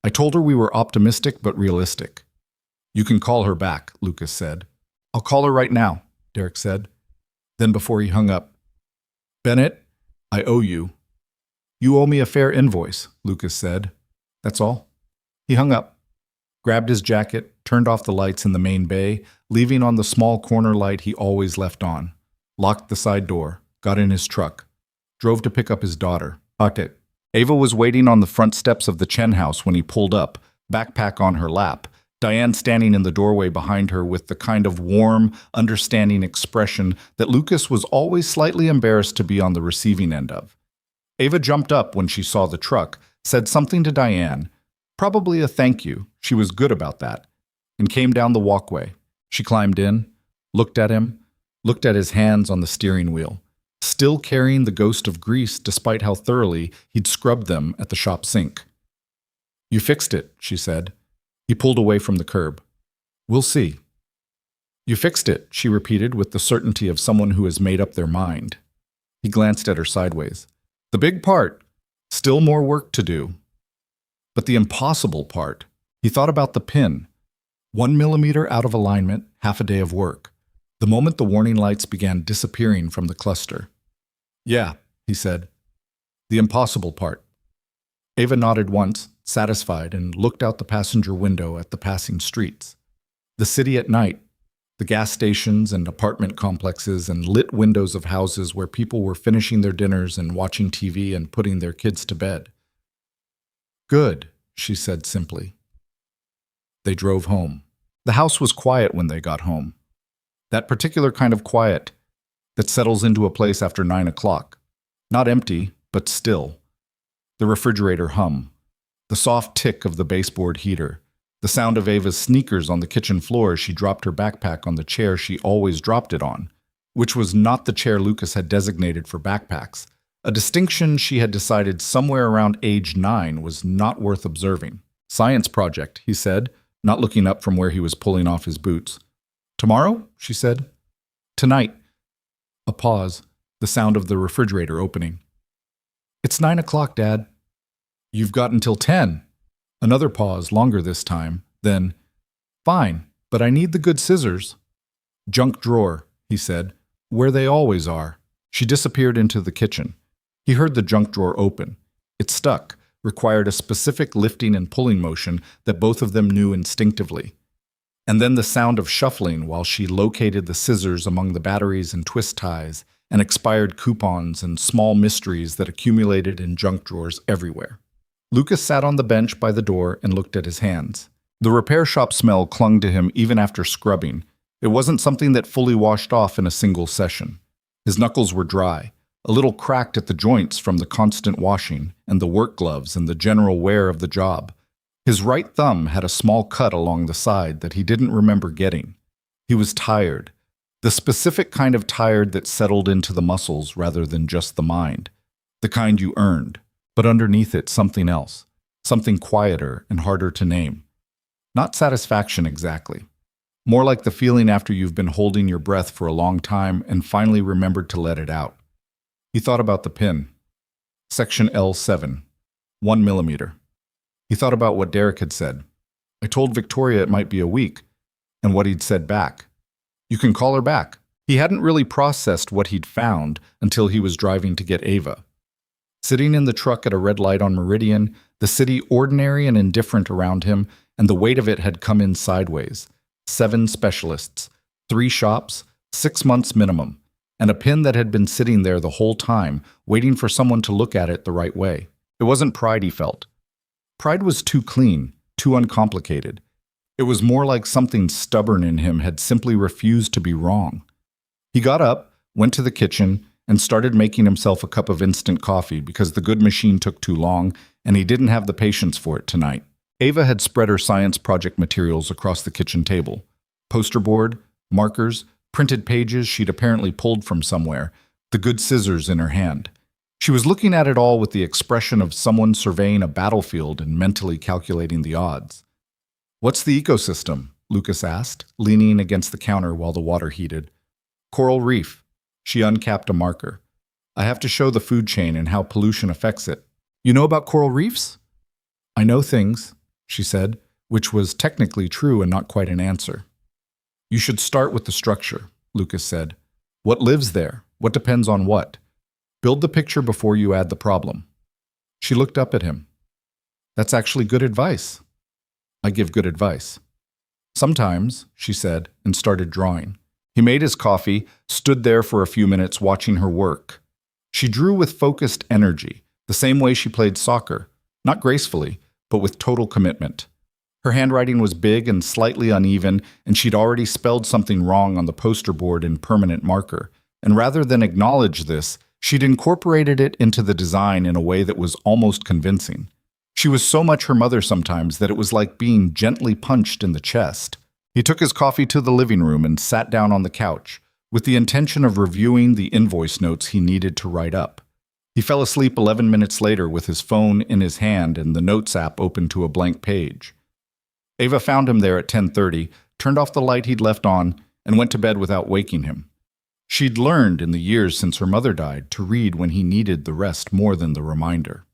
I told her we were optimistic but realistic. You can call her back, Lucas said. I'll call her right now, Derek said. Then before he hung up, Bennett, I owe you. You owe me a fair invoice, Lucas said. That's all. He hung up, grabbed his jacket, turned off the lights in the main bay, leaving on the small corner light he always left on, locked the side door, got in his truck, drove to pick up his daughter, Aket. Ava was waiting on the front steps of the Chen house when he pulled up, backpack on her lap, Diane standing in the doorway behind her with the kind of warm, understanding expression that Lucas was always slightly embarrassed to be on the receiving end of. Ava jumped up when she saw the truck, said something to Diane, probably a thank you, she was good about that, and came down the walkway. She climbed in, looked at him, looked at his hands on the steering wheel, still carrying the ghost of grease despite how thoroughly he'd scrubbed them at the shop sink. You fixed it, she said. He pulled away from the curb. We'll see. You fixed it, she repeated with the certainty of someone who has made up their mind. He glanced at her sideways. The big part, still more work to do. But the impossible part, he thought about the pin. 1 millimeter out of alignment, half a day of work. The moment the warning lights began disappearing from the cluster. Yeah, he said. The impossible part. Ava nodded once, satisfied, and looked out the passenger window at the passing streets. The city at night, the gas stations and apartment complexes and lit windows of houses where people were finishing their dinners and watching TV and putting their kids to bed. Good, she said simply. They drove home. The house was quiet when they got home. That particular kind of quiet that settles into a place after 9 o'clock. Not empty, but still. The refrigerator hum. The soft tick of the baseboard heater. The sound of Ava's sneakers on the kitchen floor as she dropped her backpack on the chair she always dropped it on, which was not the chair Lucas had designated for backpacks, a distinction she had decided somewhere around age 9 was not worth observing. Science project, he said, not looking up from where he was pulling off his boots. Tomorrow? She said. Tonight. A pause, the sound of the refrigerator opening. It's 9 o'clock, Dad. You've got until 10. Another pause, longer this time. Then, fine, but I need the good scissors. Junk drawer, he said, where they always are. She disappeared into the kitchen. He heard the junk drawer open. It stuck, required a specific lifting and pulling motion that both of them knew instinctively. And then the sound of shuffling while she located the scissors among the batteries and twist ties and expired coupons and small mysteries that accumulated in junk drawers everywhere. Lucas sat on the bench by the door and looked at his hands. The repair shop smell clung to him even after scrubbing. It wasn't something that fully washed off in a single session. His knuckles were dry, a little cracked at the joints from the constant washing and the work gloves and the general wear of the job. His right thumb had a small cut along the side that he didn't remember getting. He was tired, the specific kind of tired that settled into the muscles rather than just the mind, the kind you earned. But underneath it something else, something quieter and harder to name. Not satisfaction exactly. More like the feeling after you've been holding your breath for a long time and finally remembered to let it out. He thought about the pin. Section L7, 1 millimeter. He thought about what Derek had said. I told Victoria it might be a week, and what he'd said back. You can call her back. He hadn't really processed what he'd found until he was driving to get Ava. Sitting in the truck at a red light on Meridian, the city ordinary and indifferent around him, and the weight of it had come in sideways. 7 specialists, 3 shops, 6 months minimum, and a pin that had been sitting there the whole time, waiting for someone to look at it the right way. It wasn't pride he felt. Pride was too clean, too uncomplicated. It was more like something stubborn in him had simply refused to be wrong. He got up, went to the kitchen, and started making himself a cup of instant coffee because the good machine took too long and he didn't have the patience for it tonight. Ava had spread her science project materials across the kitchen table. Poster board, markers, printed pages she'd apparently pulled from somewhere, the good scissors in her hand. She was looking at it all with the expression of someone surveying a battlefield and mentally calculating the odds. "What's the ecosystem?" Lucas asked, leaning against the counter while the water heated. "Coral reef." She uncapped a marker. "I have to show the food chain and how pollution affects it." "You know about coral reefs?" "I know things," she said, which was technically true and not quite an answer. "You should start with the structure," Lucas said. "What lives there? What depends on what? Build the picture before you add the problem." She looked up at him. "That's actually good advice." "I give good advice." "Sometimes," she said, and started drawing. He made his coffee, stood there for a few minutes watching her work. She drew with focused energy, the same way she played soccer, not gracefully, but with total commitment. Her handwriting was big and slightly uneven, and she'd already spelled something wrong on the poster board in permanent marker. And rather than acknowledge this, she'd incorporated it into the design in a way that was almost convincing. She was so much her mother sometimes that it was like being gently punched in the chest. He took his coffee to the living room and sat down on the couch, with the intention of reviewing the invoice notes he needed to write up. He fell asleep 11 minutes later with his phone in his hand and the Notes app open to a blank page. Ava found him there at 10:30, turned off the light he'd left on, and went to bed without waking him. She'd learned in the years since her mother died to read when he needed the rest more than the reminder.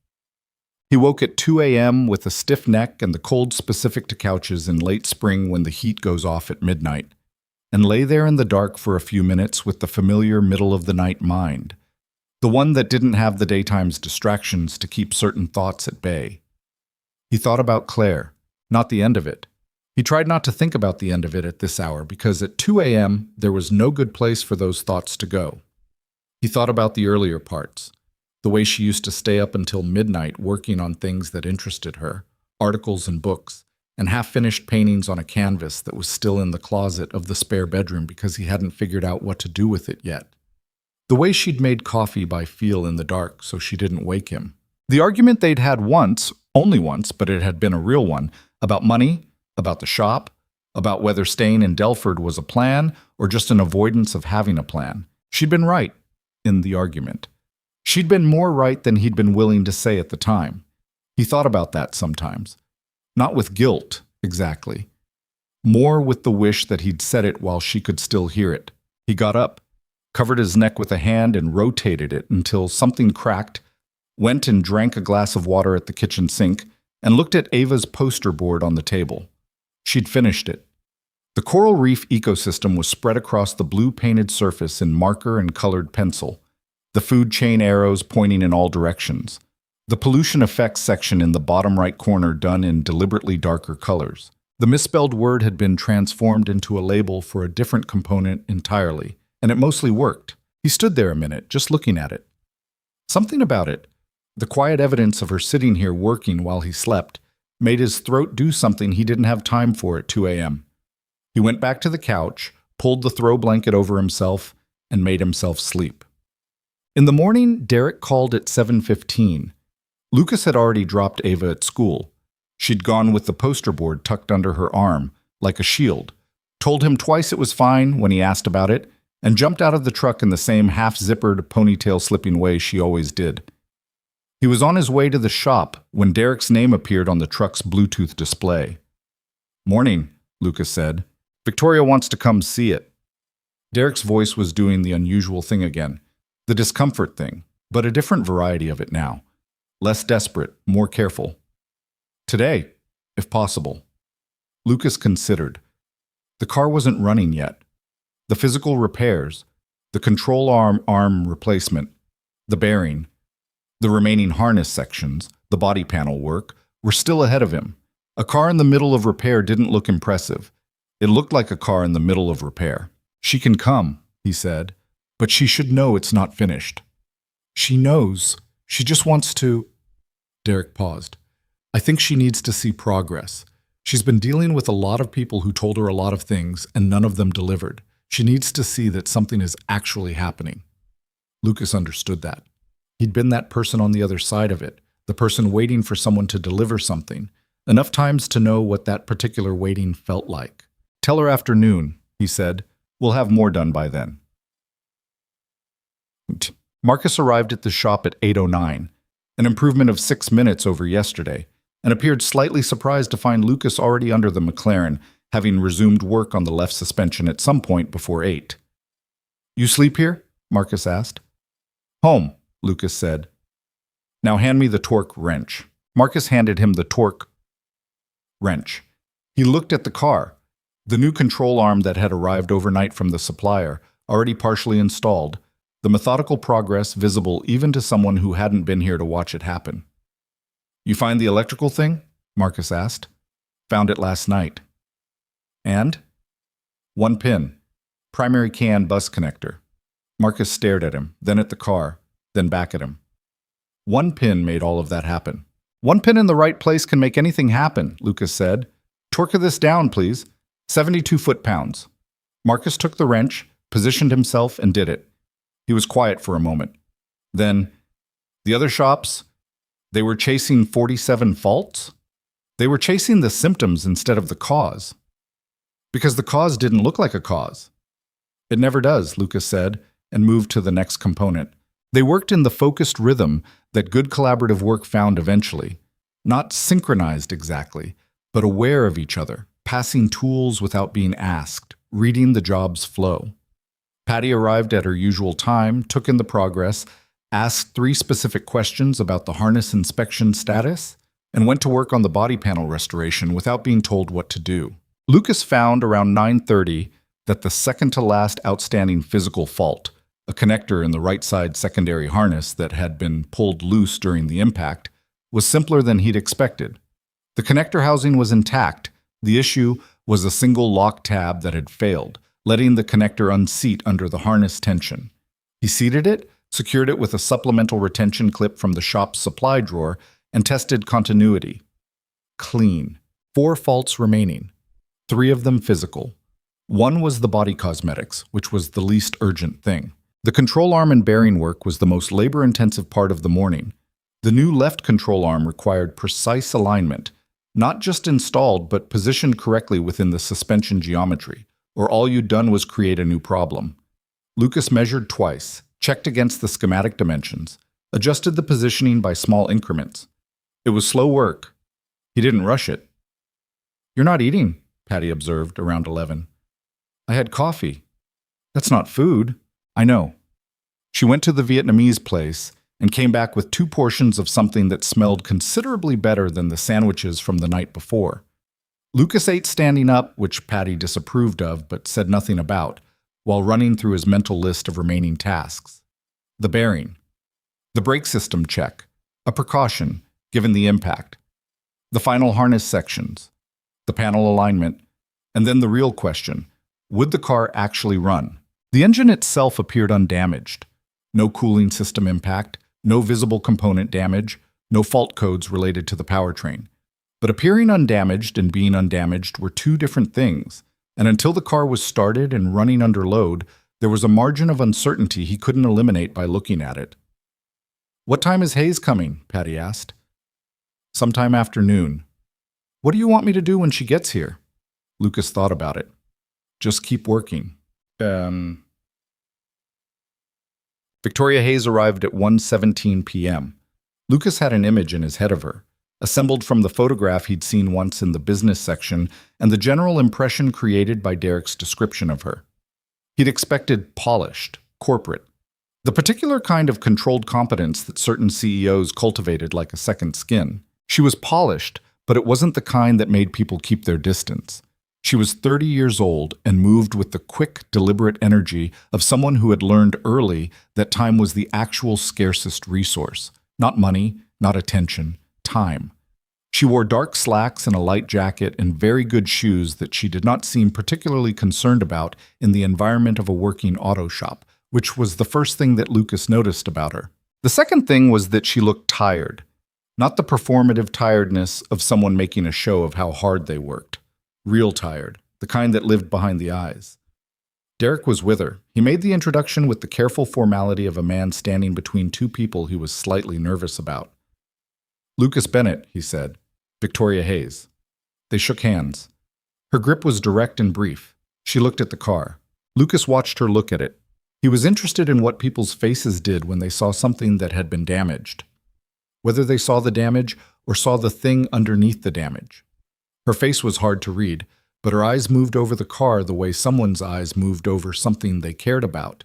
He woke at 2 a.m. with a stiff neck and the cold specific to couches in late spring when the heat goes off at midnight, and lay there in the dark for a few minutes with the familiar middle-of-the-night mind, the one that didn't have the daytime's distractions to keep certain thoughts at bay. He thought about Claire, not the end of it. He tried not to think about the end of it at this hour because at 2 a.m. there was no good place for those thoughts to go. He thought about the earlier parts, the way she used to stay up until midnight working on things that interested her, articles and books, and half-finished paintings on a canvas that was still in the closet of the spare bedroom because he hadn't figured out what to do with it yet. The way she'd made coffee by feel in the dark so she didn't wake him. The argument they'd had once, only once, but it had been a real one, about money, about the shop, about whether staying in Delford was a plan or just an avoidance of having a plan. She'd been right in the argument. She'd been more right than he'd been willing to say at the time. He thought about that sometimes. Not with guilt, exactly. More with the wish that he'd said it while she could still hear it. He got up, covered his neck with a hand and rotated it until something cracked, went and drank a glass of water at the kitchen sink, and looked at Ava's poster board on the table. She'd finished it. The coral reef ecosystem was spread across the blue-painted surface in marker and colored pencil, the food chain arrows pointing in all directions, the pollution effects section in the bottom right corner done in deliberately darker colors. The misspelled word had been transformed into a label for a different component entirely, and it mostly worked. He stood there a minute, just looking at it. Something about it, the quiet evidence of her sitting here working while he slept, made his throat do something he didn't have time for at 2 a.m. He went back to the couch, pulled the throw blanket over himself, and made himself sleep. In the morning, Derek called at 7:15. Lucas had already dropped Ava at school. She'd gone with the poster board tucked under her arm, like a shield, told him twice it was fine when he asked about it, and jumped out of the truck in the same half-zippered, ponytail-slipping way she always did. He was on his way to the shop when Derek's name appeared on the truck's Bluetooth display. "Morning," Lucas said. "Victoria wants to come see it." Derek's voice was doing the unusual thing again, the discomfort thing, but a different variety of it now. Less desperate, more careful. "Today, if possible." Lucas considered. The car wasn't running yet. The physical repairs, the control arm replacement, the bearing, the remaining harness sections, the body panel work, were still ahead of him. A car in the middle of repair didn't look impressive. It looked like a car in the middle of repair. "She can come," he said, "but she should know it's not finished." "She knows. She just wants to—" Derek paused. "I think she needs to see progress. She's been dealing with a lot of people who told her a lot of things, and none of them delivered. She needs to see that something is actually happening. Lucas understood that. He'd been that person on the other side of it, the person waiting for someone to deliver something, enough times to know what that particular waiting felt like. "Tell her after noon," he said. "We'll have more done by then." Marcus arrived at the shop at 8:09, an improvement of 6 minutes over yesterday, and appeared slightly surprised to find Lucas already under the McLaren, having resumed work on the left suspension at some point before 8. "You sleep here?" Marcus asked. "Home," Lucas said. "Now hand me the torque wrench." Marcus handed him the torque wrench. He looked at the car. The new control arm that had arrived overnight from the supplier, already partially installed, the methodical progress visible even to someone who hadn't been here to watch it happen. "You find the electrical thing?" Marcus asked. "Found it last night." "And?" "One pin. Primary CAN bus connector." Marcus stared at him, then at the car, then back at him. One pin made all of that happen. "One pin in the right place can make anything happen," Lucas said. "Torque this down, please. 72 foot-pounds." Marcus took the wrench, positioned himself, and did it. He was quiet for a moment. Then, "The other shops, they were chasing 47 faults? They were chasing the symptoms instead of the cause. Because the cause didn't look like a cause." "It never does," Lucas said, and moved to the next component. They worked in the focused rhythm that good collaborative work found eventually. Not synchronized exactly, but aware of each other, passing tools without being asked, reading the job's flow. Patty arrived at her usual time, took in the progress, asked 3 specific questions about the harness inspection status, and went to work on the body panel restoration without being told what to do. Lucas found around 9:30 that the second-to-last outstanding physical fault, a connector in the right side secondary harness that had been pulled loose during the impact, was simpler than he'd expected. The connector housing was intact. The issue was a single lock tab that had failed, letting the connector unseat under the harness tension. He seated it, secured it with a supplemental retention clip from the shop's supply drawer, and tested continuity. Clean. 4 faults remaining. 3 of them physical. 1 was the body cosmetics, which was the least urgent thing. The control arm and bearing work was the most labor-intensive part of the morning. The new left control arm required precise alignment, not just installed but positioned correctly within the suspension geometry, or all you'd done was create a new problem. Lucas measured twice, checked against the schematic dimensions, adjusted the positioning by small increments. It was slow work. He didn't rush it. "You're not eating," Patty observed around 11. "I had coffee." "That's not food." "I know." She went to the Vietnamese place and came back with 2 portions of something that smelled considerably better than the sandwiches from the night before. Lucas ate standing up, which Patty disapproved of but said nothing about, while running through his mental list of remaining tasks. The bearing. The brake system check. A precaution, given the impact. The final harness sections. The panel alignment. And then the real question, would the car actually run? The engine itself appeared undamaged. No cooling system impact, no visible component damage, no fault codes related to the powertrain. But appearing undamaged and being undamaged were 2 different things, and until the car was started and running under load, there was a margin of uncertainty he couldn't eliminate by looking at it. "What time is Hayes coming?" Patty asked. "Sometime after noon." "What do you want me to do when she gets here?" Lucas thought about it. "Just keep working." Victoria Hayes arrived at 1:17 p.m. Lucas had an image in his head of her, assembled from the photograph he'd seen once in the business section and the general impression created by Derek's description of her. He'd expected polished, corporate, the particular kind of controlled competence that certain CEOs cultivated like a second skin. She was polished, but it wasn't the kind that made people keep their distance. She was 30 years old and moved with the quick, deliberate energy of someone who had learned early that time was the actual scarcest resource. Not money, not attention, time. She wore dark slacks and a light jacket and very good shoes that she did not seem particularly concerned about in the environment of a working auto shop, which was the first thing that Lucas noticed about her. The second thing was that she looked tired. Not the performative tiredness of someone making a show of how hard they worked. Real tired, the kind that lived behind the eyes. Derek was with her. He made the introduction with the careful formality of a man standing between two people he was slightly nervous about. Lucas Bennett, he said. Victoria Hayes. They shook hands. Her grip was direct and brief. She looked at the car. Lucas watched her look at it. He was interested in what people's faces did when they saw something that had been damaged. Whether they saw the damage or saw the thing underneath the damage. Her face was hard to read, but her eyes moved over the car the way someone's eyes moved over something they cared about.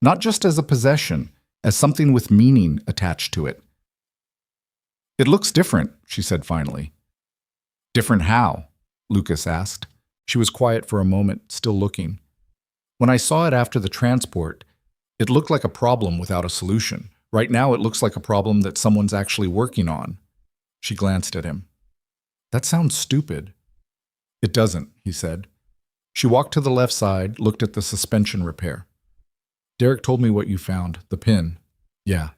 Not just as a possession, as something with meaning attached to it. It looks different, she said finally. Different how? Lucas asked. She was quiet for a moment, still looking. When I saw it after the transport, it looked like a problem without a solution. Right now it looks like a problem that someone's actually working on. She glanced at him. That sounds stupid. It doesn't, he said. She walked to the left side, looked at the suspension repair. Derek told me what you found, the pin. Yeah,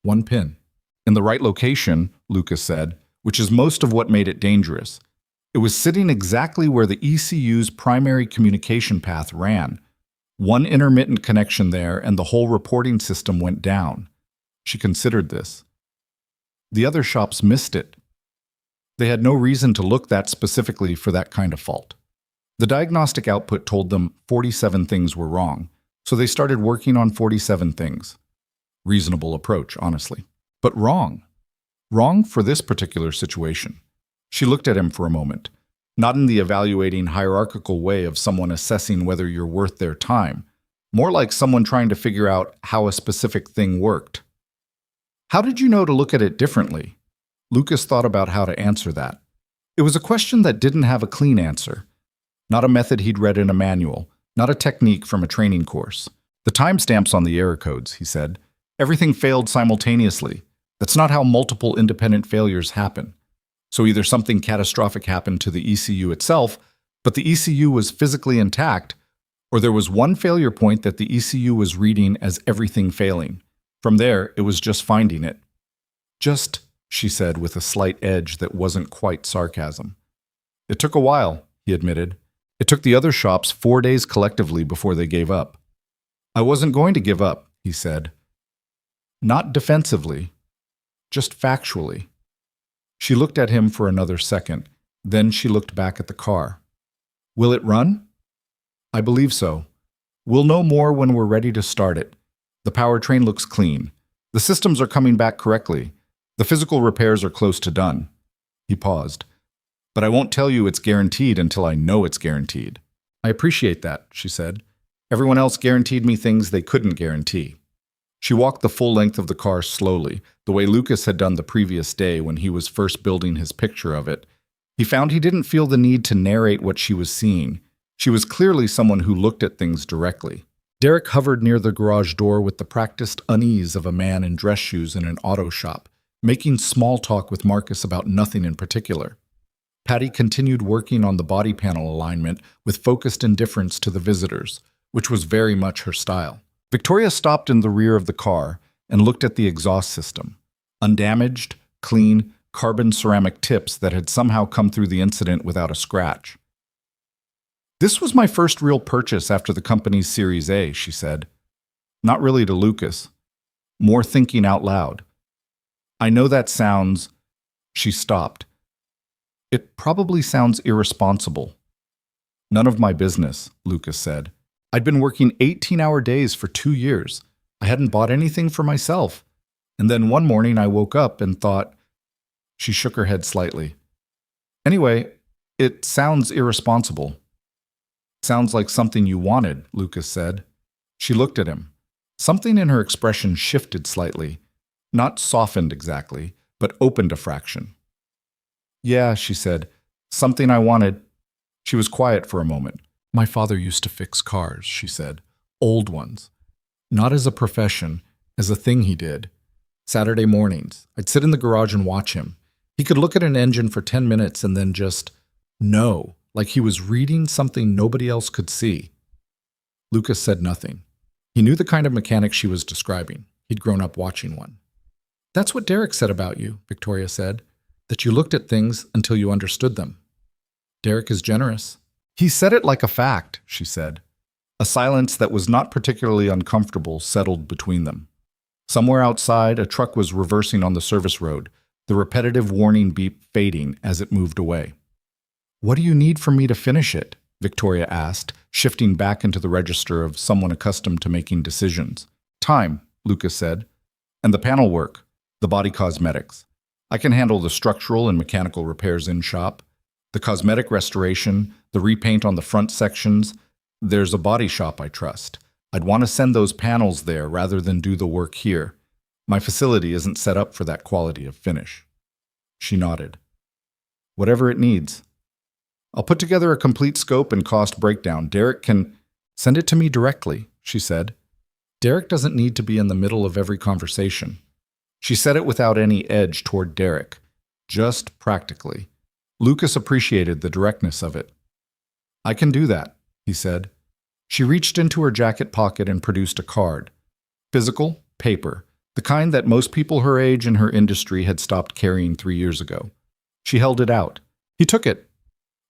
one pin. In the right location, Lucas said, which is most of what made it dangerous. It was sitting exactly where the ECU's primary communication path ran. One intermittent connection there, and the whole reporting system went down. She considered this. The other shops missed it. They had no reason to look that specifically for that kind of fault. The diagnostic output told them 47 things were wrong, so they started working on 47 things. Reasonable approach, honestly. But wrong. Wrong for this particular situation. She looked at him for a moment, not in the evaluating hierarchical way of someone assessing whether you're worth their time, more like someone trying to figure out how a specific thing worked. How did you know to look at it differently? Lucas thought about how to answer that. It was a question that didn't have a clean answer. Not a method he'd read in a manual, not a technique from a training course. The timestamps on the error codes, he said. Everything failed simultaneously. That's not how multiple independent failures happen. So either something catastrophic happened to the ECU itself, but the ECU was physically intact, or there was one failure point that the ECU was reading as everything failing. From there, it was just finding it. Just, she said with a slight edge that wasn't quite sarcasm. It took a while, he admitted. It took the other shops 4 days collectively before they gave up. I wasn't going to give up, he said. Not defensively, just factually. She looked at him for another second. Then she looked back at the car. Will it run? I believe so. We'll know more when we're ready to start it. The powertrain looks clean. The systems are coming back correctly. The physical repairs are close to done. He paused. But I won't tell you it's guaranteed until I know it's guaranteed. I appreciate that, she said. Everyone else guaranteed me things they couldn't guarantee. She walked the full length of the car slowly, the way Lucas had done the previous day when he was first building his picture of it. He found he didn't feel the need to narrate what she was seeing. She was clearly someone who looked at things directly. Derek hovered near the garage door with the practiced unease of a man in dress shoes in an auto shop, making small talk with Marcus about nothing in particular. Patty continued working on the body panel alignment with focused indifference to the visitors, which was very much her style. Victoria stopped in the rear of the car and looked at the exhaust system. Undamaged, clean, carbon ceramic tips that had somehow come through the incident without a scratch. This was my first real purchase after the company's Series A, she said. Not really to Lucas. More thinking out loud. I know that sounds... She stopped. It probably sounds irresponsible. None of my business, Lucas said. I'd been working 18-hour days for 2 years. I hadn't bought anything for myself. And then one morning I woke up and thought... She shook her head slightly. Anyway, it sounds irresponsible. Sounds like something you wanted, Lucas said. She looked at him. Something in her expression shifted slightly. Not softened exactly, but opened a fraction. Yeah, she said. Something I wanted. She was quiet for a moment. My father used to fix cars, she said. Old ones. Not as a profession, as a thing he did. Saturday mornings, I'd sit in the garage and watch him. He could look at an engine for 10 minutes and then just know, like he was reading something nobody else could see. Lucas said nothing. He knew the kind of mechanic she was describing. He'd grown up watching one. That's what Derek said about you, Victoria said, that you looked at things until you understood them. Derek is generous. He said it like a fact, she said. A silence that was not particularly uncomfortable settled between them. Somewhere outside, a truck was reversing on the service road, the repetitive warning beep fading as it moved away. What do you need from me to finish it? Victoria asked, shifting back into the register of someone accustomed to making decisions. Time, Lucas said. And the panel work, the body cosmetics. I can handle the structural and mechanical repairs in shop, the cosmetic restoration, the repaint on the front sections. There's a body shop I trust. I'd want to send those panels there rather than do the work here. My facility isn't set up for that quality of finish. She nodded. Whatever it needs. I'll put together a complete scope and cost breakdown. Derek can send it to me directly, she said. Derek doesn't need to be in the middle of every conversation. She said it without any edge toward Derek, just practically. Lucas appreciated the directness of it. I can do that, he said. She reached into her jacket pocket and produced a card. Physical, paper, the kind that most people her age in her industry had stopped carrying 3 years ago. She held it out. He took it.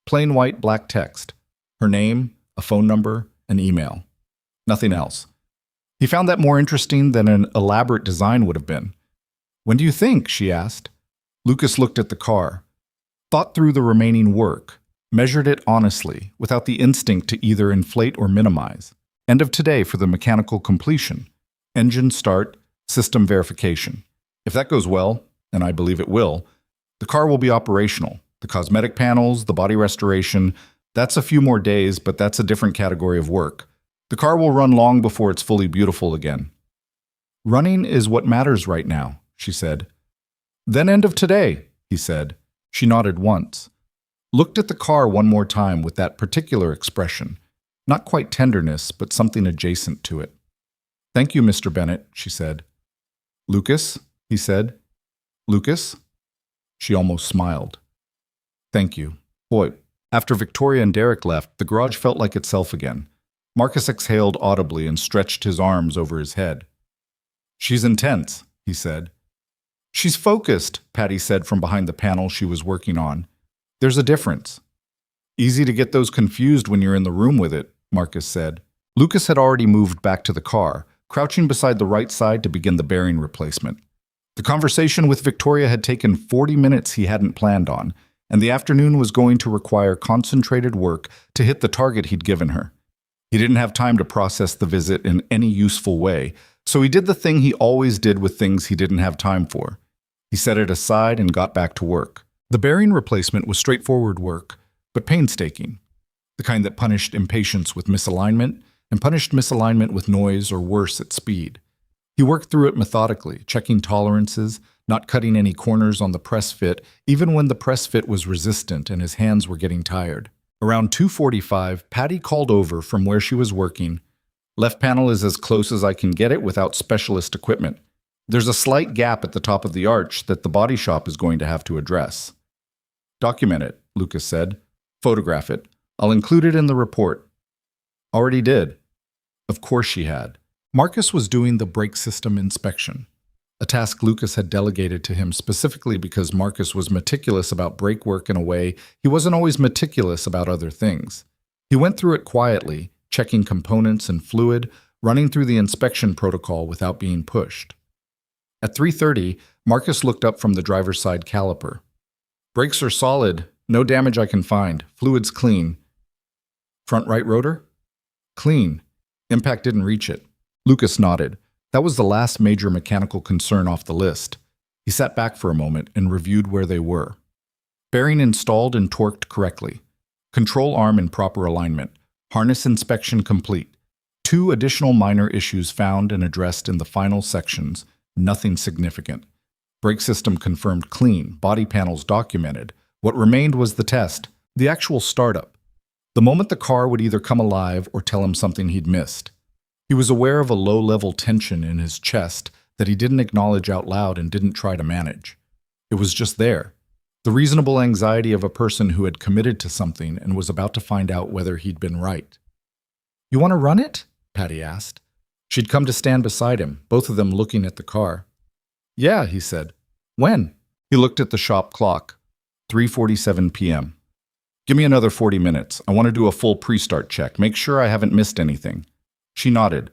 Plain white black text. Her name, a phone number, an email. Nothing else. He found that more interesting than an elaborate design would have been. When do you think? She asked. Lucas looked at the car, thought through the remaining work, measured it honestly, without the instinct to either inflate or minimize. End of today for the mechanical completion. Engine start, system verification. If that goes well, and I believe it will, the car will be operational. The cosmetic panels, the body restoration, that's a few more days, but that's a different category of work. The car will run long before it's fully beautiful again. Running is what matters right now, she said. Then end of today, he said. She nodded once. Looked at the car one more time with that particular expression. Not quite tenderness, but something adjacent to it. Thank you, Mr. Bennett, she said. Lucas, he said. Lucas? She almost smiled. Thank you. Boy, after Victoria and Derek left, the garage felt like itself again. Marcus exhaled audibly and stretched his arms over his head. She's intense, he said. She's focused, Patty said from behind the panel she was working on. There's a difference. Easy to get those confused when you're in the room with it, Marcus said. Lucas had already moved back to the car, crouching beside the right side to begin the bearing replacement. The conversation with Victoria had taken 40 minutes he hadn't planned on, and the afternoon was going to require concentrated work to hit the target he'd given her. He didn't have time to process the visit in any useful way, so he did the thing he always did with things he didn't have time for. He set it aside and got back to work. The bearing replacement was straightforward work, but painstaking. The kind that punished impatience with misalignment and punished misalignment with noise or worse at speed. He worked through it methodically, checking tolerances, not cutting any corners on the press fit, even when the press fit was resistant and his hands were getting tired. Around 2:45, Patty called over from where she was working. Left panel is as close as I can get it without specialist equipment. There's a slight gap at the top of the arch that the body shop is going to have to address. Document it, Lucas said. Photograph it. I'll include it in the report. Already did. Of course she had. Marcus was doing the brake system inspection, a task Lucas had delegated to him specifically because Marcus was meticulous about brake work in a way he wasn't always meticulous about other things. He went through it quietly, checking components and fluid, running through the inspection protocol without being pushed. At 3:30, Marcus looked up from the driver's side caliper. Brakes are solid, no damage I can find, fluid's clean. Front right rotor? Clean. Impact didn't reach it. Lucas nodded. That was the last major mechanical concern off the list. He sat back for a moment and reviewed where they were. Bearing installed and torqued correctly. Control arm in proper alignment. Harness inspection complete. 2 additional minor issues found and addressed in the final sections. Nothing significant. Brake system confirmed clean. Body panels documented. What remained was the test, the actual startup. The moment the car would either come alive or tell him something he'd missed. He was aware of a low-level tension in his chest that he didn't acknowledge out loud and didn't try to manage. It was just there, the reasonable anxiety of a person who had committed to something and was about to find out whether he'd been right. You want to run it? Patty asked. She'd come to stand beside him, both of them looking at the car. Yeah, he said. When? He looked at the shop clock. 3:47 p.m. Give me another 40 minutes. I want to do a full pre-start check. Make sure I haven't missed anything. She nodded.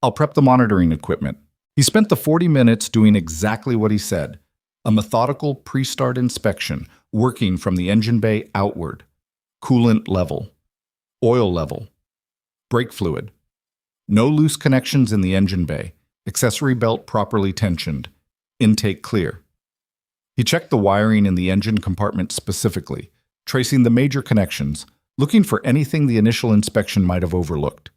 I'll prep the monitoring equipment. He spent the 40 minutes doing exactly what he said. A methodical pre-start inspection, working from the engine bay outward. Coolant level. Oil level. Brake fluid. No loose connections in the engine bay. Accessory belt properly tensioned. Intake clear. He checked the wiring in the engine compartment specifically, tracing the major connections, looking for anything the initial inspection might have overlooked.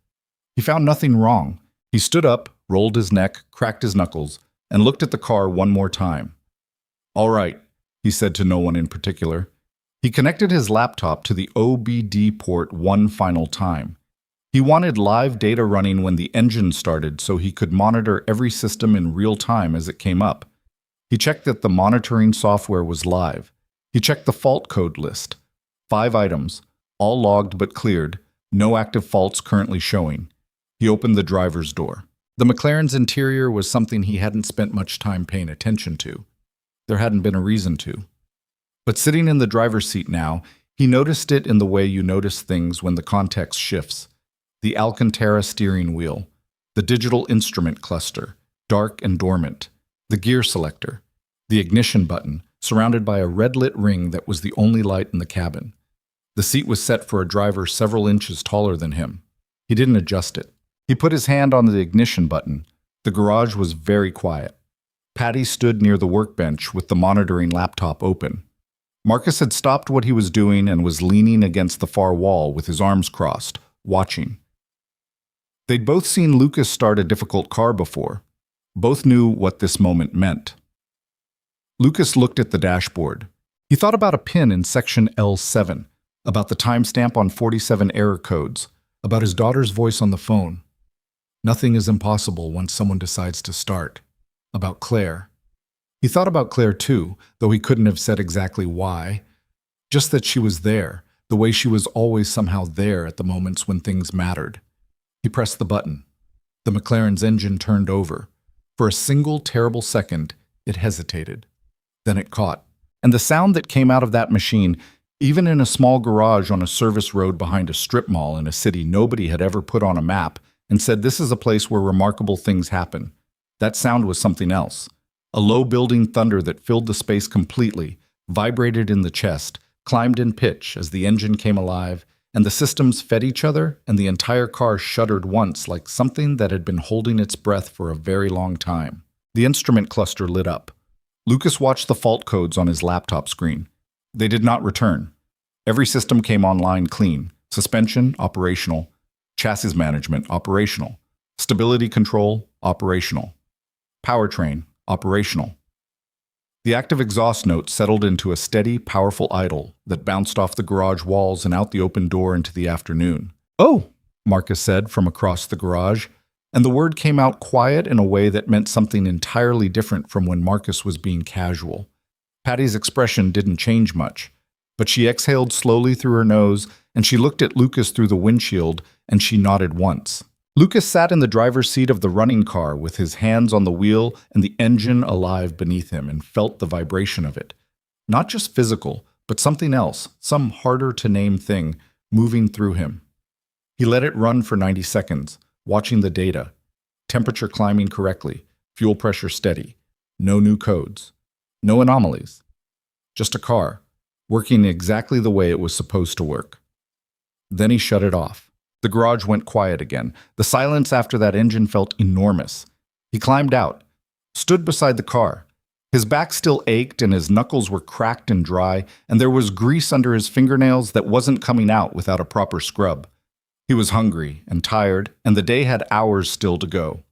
He found nothing wrong. He stood up, rolled his neck, cracked his knuckles, and looked at the car one more time. All right, he said to no one in particular. He connected his laptop to the OBD port one final time. He wanted live data running when the engine started so he could monitor every system in real time as it came up. He checked that the monitoring software was live. He checked the fault code list. 5 items, all logged but cleared, no active faults currently showing. He opened the driver's door. The McLaren's interior was something he hadn't spent much time paying attention to. There hadn't been a reason to. But sitting in the driver's seat now, he noticed it in the way you notice things when the context shifts. The Alcantara steering wheel, the digital instrument cluster, dark and dormant, the gear selector, the ignition button, surrounded by a red-lit ring that was the only light in the cabin. The seat was set for a driver several inches taller than him. He didn't adjust it. He put his hand on the ignition button. The garage was very quiet. Patty stood near the workbench with the monitoring laptop open. Marcus had stopped what he was doing and was leaning against the far wall with his arms crossed, watching. They'd both seen Lucas start a difficult car before. Both knew what this moment meant. Lucas looked at the dashboard. He thought about a pin in section L7, about the timestamp on 47 error codes, about his daughter's voice on the phone. Nothing is impossible once someone decides to start. About Claire. He thought about Claire too, though he couldn't have said exactly why. Just that she was there, the way she was always somehow there at the moments when things mattered. He pressed the button. The McLaren's engine turned over. For a single terrible second, it hesitated. Then it caught. And the sound that came out of that machine, even in a small garage on a service road behind a strip mall in a city nobody had ever put on a map and said this is a place where remarkable things happen. That sound was something else. A low building thunder that filled the space completely, vibrated in the chest, climbed in pitch as the engine came alive, and the systems fed each other, and the entire car shuddered once like something that had been holding its breath for a very long time. The instrument cluster lit up. Lucas watched the fault codes on his laptop screen. They did not return. Every system came online clean. Suspension, operational. Chassis management, operational. Stability control, operational. Powertrain, operational. The active exhaust note settled into a steady, powerful idle that bounced off the garage walls and out the open door into the afternoon. "Oh," Marcus said from across the garage, and the word came out quiet in a way that meant something entirely different from when Marcus was being casual. Patty's expression didn't change much, but she exhaled slowly through her nose, and she looked at Lucas through the windshield, and she nodded once. Lucas sat in the driver's seat of the running car with his hands on the wheel and the engine alive beneath him and felt the vibration of it. Not just physical, but something else, some harder-to-name thing, moving through him. He let it run for 90 seconds, watching the data. Temperature climbing correctly, fuel pressure steady, no new codes, no anomalies. Just a car, working exactly the way it was supposed to work. Then he shut it off. The garage went quiet again. The silence after that engine felt enormous. He climbed out, stood beside the car. His back still ached and his knuckles were cracked and dry, and there was grease under his fingernails that wasn't coming out without a proper scrub. He was hungry and tired, and the day had hours still to go.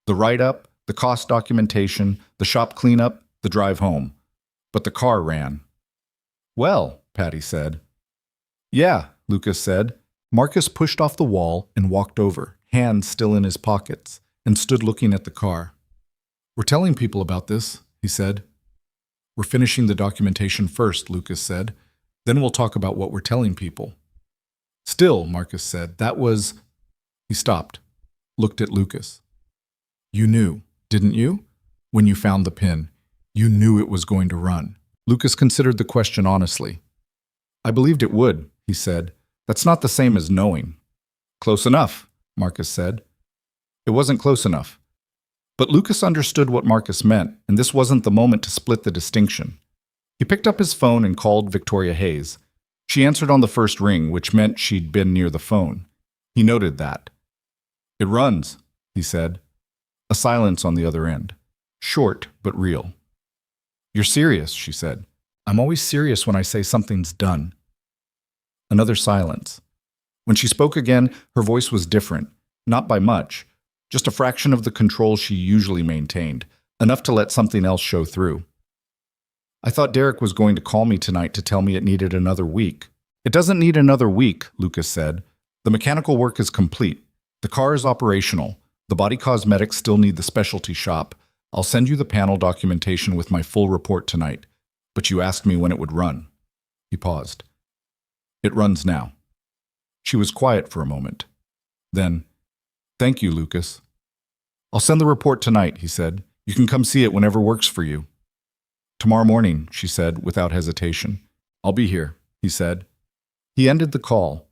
The write-up, the cost documentation, the shop cleanup, the drive home. But the car ran. "Well," Patty said. "Yeah," Lucas said. Marcus pushed off the wall and walked over, hands still in his pockets, and stood looking at the car. "We're telling people about this," he said. "We're finishing the documentation first," Lucas said. "Then we'll talk about what we're telling people." "Still," Marcus said, "that was—" He stopped, looked at Lucas. "You knew, didn't you?" When you found the pin, you knew it was going to run. Lucas considered the question honestly. I believed it would, he said. That's not the same as knowing. Close enough, Marcus said. It wasn't close enough. But Lucas understood what Marcus meant, and this wasn't the moment to split the distinction. He picked up his phone and called Victoria Hayes. She answered on the first ring, which meant she'd been near the phone. He noted that. It runs, he said. A silence on the other end. Short, but real. You're serious, she said. I'm always serious when I say something's done. Another silence. When she spoke again, her voice was different, not by much, just a fraction of the control she usually maintained, enough to let something else show through. I thought Derek was going to call me tonight to tell me it needed another week. It doesn't need another week, Lucas said. The mechanical work is complete. The car is operational. The body cosmetics still need the specialty shop. I'll send you the panel documentation with my full report tonight. But you asked me when it would run. He paused. It runs now. She was quiet for a moment. Then, thank you, Lucas. I'll send the report tonight, he said. You can come see it whenever works for you. Tomorrow morning, she said without hesitation. I'll be here, he said. He ended the call,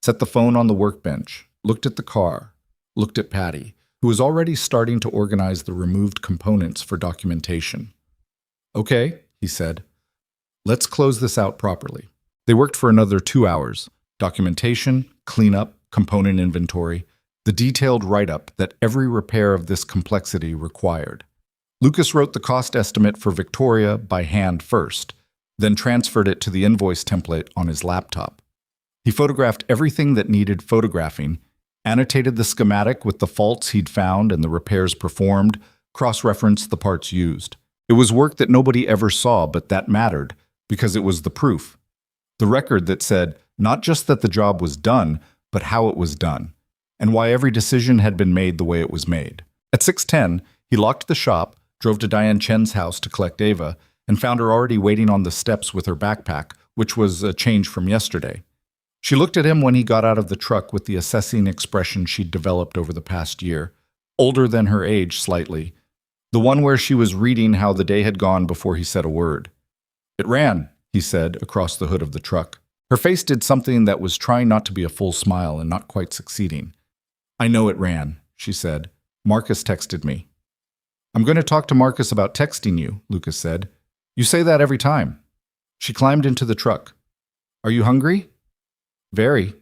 set the phone on the workbench, looked at the car, looked at Patty, who was already starting to organize the removed components for documentation. Okay, he said. Let's close this out properly. They worked for another 2 hours. Documentation, cleanup, component inventory, the detailed write-up that every repair of this complexity required. Lucas wrote the cost estimate for Victoria by hand first, then transferred it to the invoice template on his laptop. He photographed everything that needed photographing, annotated the schematic with the faults he'd found and the repairs performed, cross-referenced the parts used. It was work that nobody ever saw, but that mattered, because it was the proof. The record that said not just that the job was done, but how it was done, and why every decision had been made the way it was made. At 6:10, he locked the shop, drove to Diane Chen's house to collect Ava, and found her already waiting on the steps with her backpack, which was a change from yesterday. She looked at him when he got out of the truck with the assessing expression she'd developed over the past year, older than her age slightly, the one where she was reading how the day had gone before he said a word. It ran, he said, across the hood of the truck. Her face did something that was trying not to be a full smile and not quite succeeding. I know it ran, she said. Marcus texted me. I'm going to talk to Marcus about texting you, Lucas said. You say that every time. She climbed into the truck. Are you hungry? Very.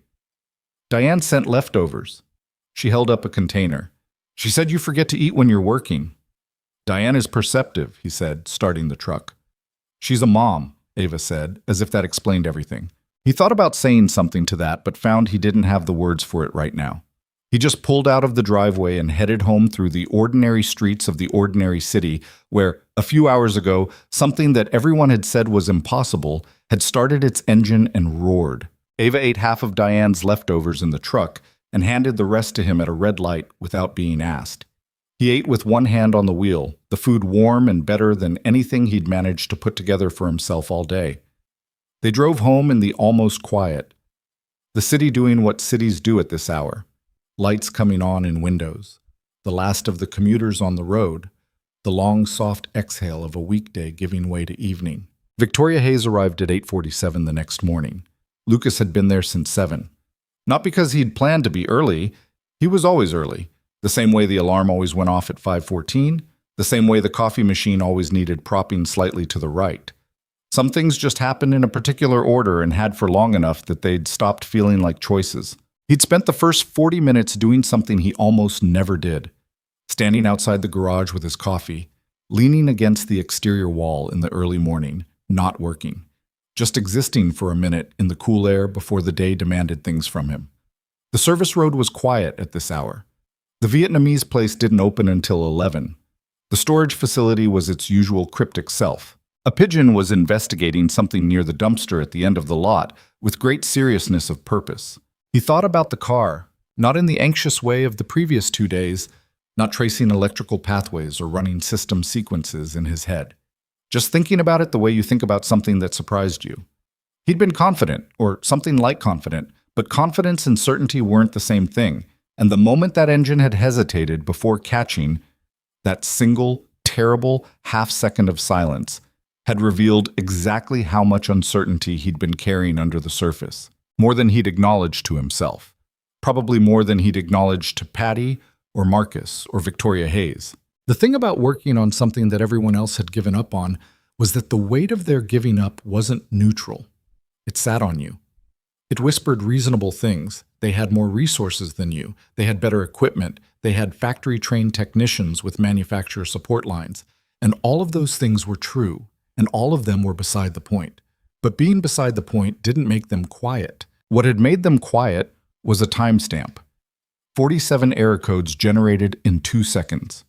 Diane sent leftovers. She held up a container. She said you forget to eat when you're working. Diane is perceptive, he said, starting the truck. She's a mom, Ava said, as if that explained everything. He thought about saying something to that, but found he didn't have the words for it right now. He just pulled out of the driveway and headed home through the ordinary streets of the ordinary city where, a few hours ago, something that everyone had said was impossible had started its engine and roared. Ava ate half of Diane's leftovers in the truck and handed the rest to him at a red light without being asked. He ate with one hand on the wheel, the food warm and better than anything he'd managed to put together for himself all day. They drove home in the almost quiet, the city doing what cities do at this hour. Lights coming on in windows, the last of the commuters on the road, the long, soft exhale of a weekday giving way to evening. Victoria Hayes arrived at 8:47 the next morning. Lucas had been there since 7. Not because he'd planned to be early. He was always early, the same way the alarm always went off at 5:14, the same way the coffee machine always needed propping slightly to the right. Some things just happened in a particular order and had for long enough that they'd stopped feeling like choices. He'd spent the first 40 minutes doing something he almost never did, standing outside the garage with his coffee, leaning against the exterior wall in the early morning, not working, just existing for a minute in the cool air before the day demanded things from him. The service road was quiet at this hour. The Vietnamese place didn't open until 11. The storage facility was its usual cryptic self. A pigeon was investigating something near the dumpster at the end of the lot with great seriousness of purpose. He thought about the car, not in the anxious way of the previous 2 days, not tracing electrical pathways or running system sequences in his head. Just thinking about it the way you think about something that surprised you. He'd been confident, or something like confident, but confidence and certainty weren't the same thing, and the moment that engine had hesitated before catching, that single, terrible half-second of silence had revealed exactly how much uncertainty he'd been carrying under the surface. More than he'd acknowledged to himself. Probably more than he'd acknowledged to Patty or Marcus or Victoria Hayes. The thing about working on something that everyone else had given up on was that the weight of their giving up wasn't neutral. It sat on you. It whispered reasonable things. They had more resources than you. They had better equipment. They had factory-trained technicians with manufacturer support lines. And all of those things were true, and all of them were beside the point. But being beside the point didn't make them quiet. What had made them quiet was a timestamp. 47 error codes generated in 2 seconds.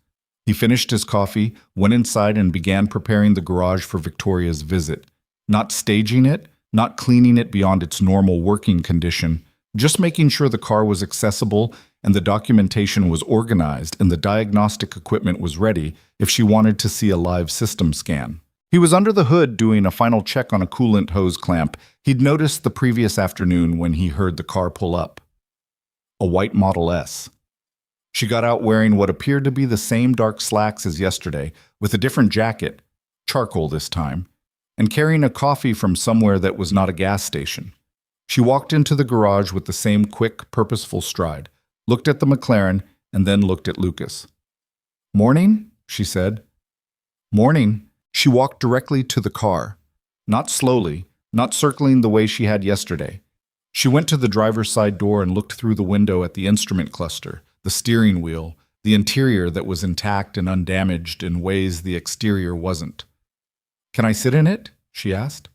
He finished his coffee, went inside, and began preparing the garage for Victoria's visit. Not staging it, not cleaning it beyond its normal working condition, just making sure the car was accessible and the documentation was organized and the diagnostic equipment was ready if she wanted to see a live system scan. He was under the hood doing a final check on a coolant hose clamp he'd noticed the previous afternoon when he heard the car pull up. A white Model S. She got out wearing what appeared to be the same dark slacks as yesterday, with a different jacket, charcoal this time, and carrying a coffee from somewhere that was not a gas station. She walked into the garage with the same quick, purposeful stride, looked at the McLaren, and then looked at Lucas. "Morning?" she said. "Morning." She walked directly to the car, not slowly, not circling the way she had yesterday. She went to the driver's side door and looked through the window at the instrument cluster, the steering wheel, the interior that was intact and undamaged in ways the exterior wasn't. "Can I sit in it?" she asked.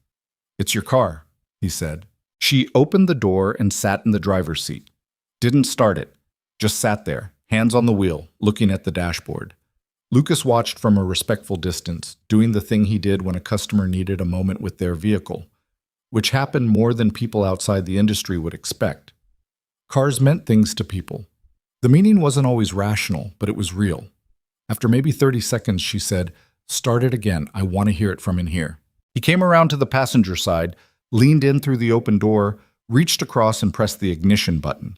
"It's your car," he said. She opened the door and sat in the driver's seat. Didn't start it, just sat there, hands on the wheel, looking at the dashboard. Lucas watched from a respectful distance, doing the thing he did when a customer needed a moment with their vehicle, which happened more than people outside the industry would expect. Cars meant things to people. The meaning wasn't always rational, but it was real. After maybe 30 seconds, she said, "Start it again. I want to hear it from in here." He came around to the passenger side, leaned in through the open door, reached across and pressed the ignition button.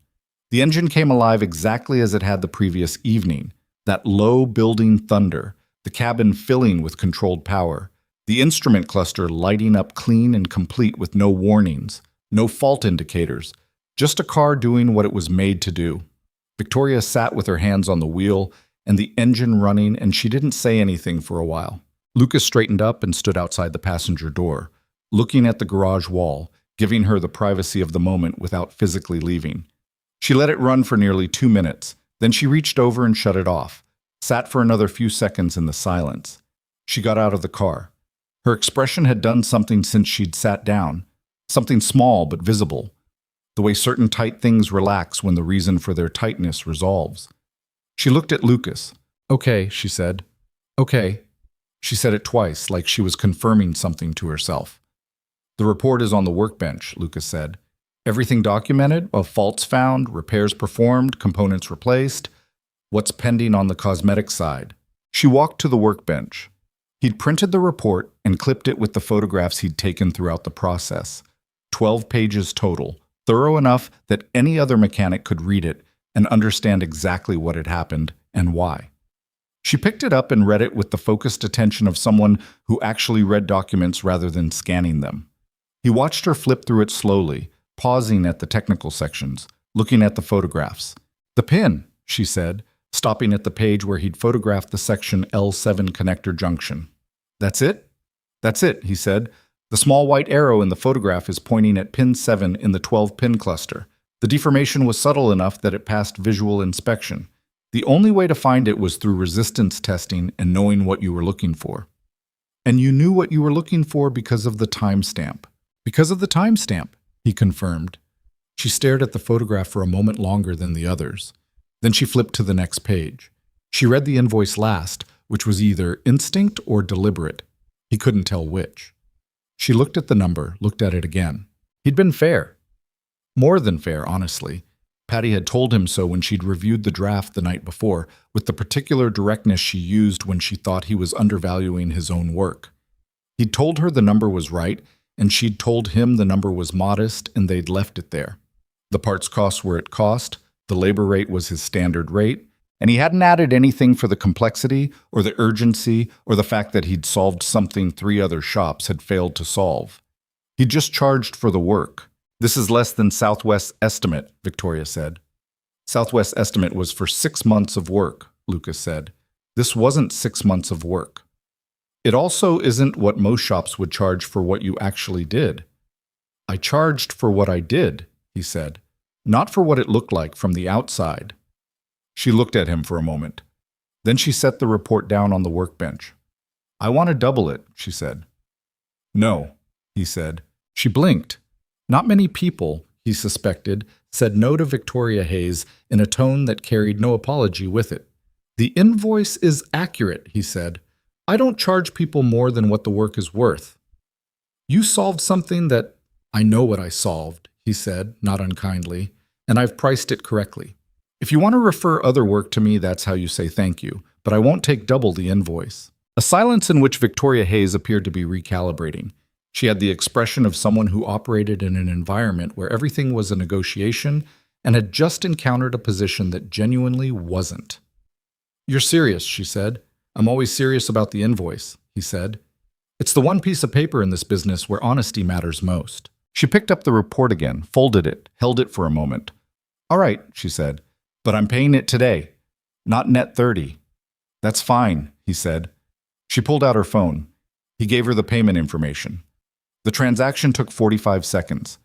The engine came alive exactly as it had the previous evening. That low building thunder, the cabin filling with controlled power, the instrument cluster lighting up clean and complete with no warnings, no fault indicators, just a car doing what it was made to do. Victoria sat with her hands on the wheel and the engine running, and she didn't say anything for a while. Lucas straightened up and stood outside the passenger door, looking at the garage wall, giving her the privacy of the moment without physically leaving. She let it run for nearly 2 minutes. Then she reached over and shut it off, sat for another few seconds in the silence. She got out of the car. Her expression had done something since she'd sat down, something small but visible, the way certain tight things relax when the reason for their tightness resolves. She looked at Lucas. "Okay," she said. "Okay." She said it twice, like she was confirming something to herself. "The report is on the workbench," Lucas said. "Everything documented, of faults found, repairs performed, components replaced. What's pending on the cosmetic side?" She walked to the workbench. He'd printed the report and clipped it with the photographs he'd taken throughout the process. 12 pages total, thorough enough that any other mechanic could read it and understand exactly what had happened and why. She picked it up and read it with the focused attention of someone who actually read documents rather than scanning them. He watched her flip through it slowly, pausing at the technical sections, looking at the photographs. "The pin," she said, stopping at the page where he'd photographed the section L7 connector junction. "That's it?" "That's it," he said. "The small white arrow in the photograph is pointing at pin 7 in the 12-pin cluster. The deformation was subtle enough that it passed visual inspection. The only way to find it was through resistance testing and knowing what you were looking for. And you knew what you were looking for because of the timestamp." "Because of the timestamp," he confirmed. She stared at the photograph for a moment longer than the others. Then she flipped to the next page. She read the invoice last, which was either instinct or deliberate. He couldn't tell which. She looked at the number, looked at it again. He'd been fair. More than fair, honestly. Patty had told him so when she'd reviewed the draft the night before, with the particular directness she used when she thought he was undervaluing his own work. He'd told her the number was right, and she'd told him the number was modest, and they'd left it there. The parts costs were at cost, the labor rate was his standard rate, And he hadn't added anything for the complexity or the urgency or the fact that he'd solved something 3 other shops had failed to solve. He just charged for the work. This is less than Southwest's estimate, Victoria said. Southwest's estimate was for 6 months of work, Lucas said. This wasn't 6 months of work. It also isn't what most shops would charge for what you actually did. I charged for what I did, he said, not for what it looked like from the outside. She looked at him for a moment. Then she set the report down on the workbench. I want to double it, she said. No, he said. She blinked. Not many people, he suspected, said no to Victoria Hayes in a tone that carried no apology with it. The invoice is accurate, he said. I don't charge people more than what the work is worth. You solved something that I know what I solved, he said, not unkindly, and I've priced it correctly. If you want to refer other work to me, that's how you say thank you, but I won't take double the invoice. A silence in which Victoria Hayes appeared to be recalibrating. She had the expression of someone who operated in an environment where everything was a negotiation and had just encountered a position that genuinely wasn't. You're serious, she said. I'm always serious about the invoice, he said. It's the one piece of paper in this business where honesty matters most. She picked up the report again, folded it, held it for a moment. All right, she said, but I'm paying it today, not net 30. That's fine, he said. She pulled out her phone. He gave her the payment information. The transaction took 45 seconds.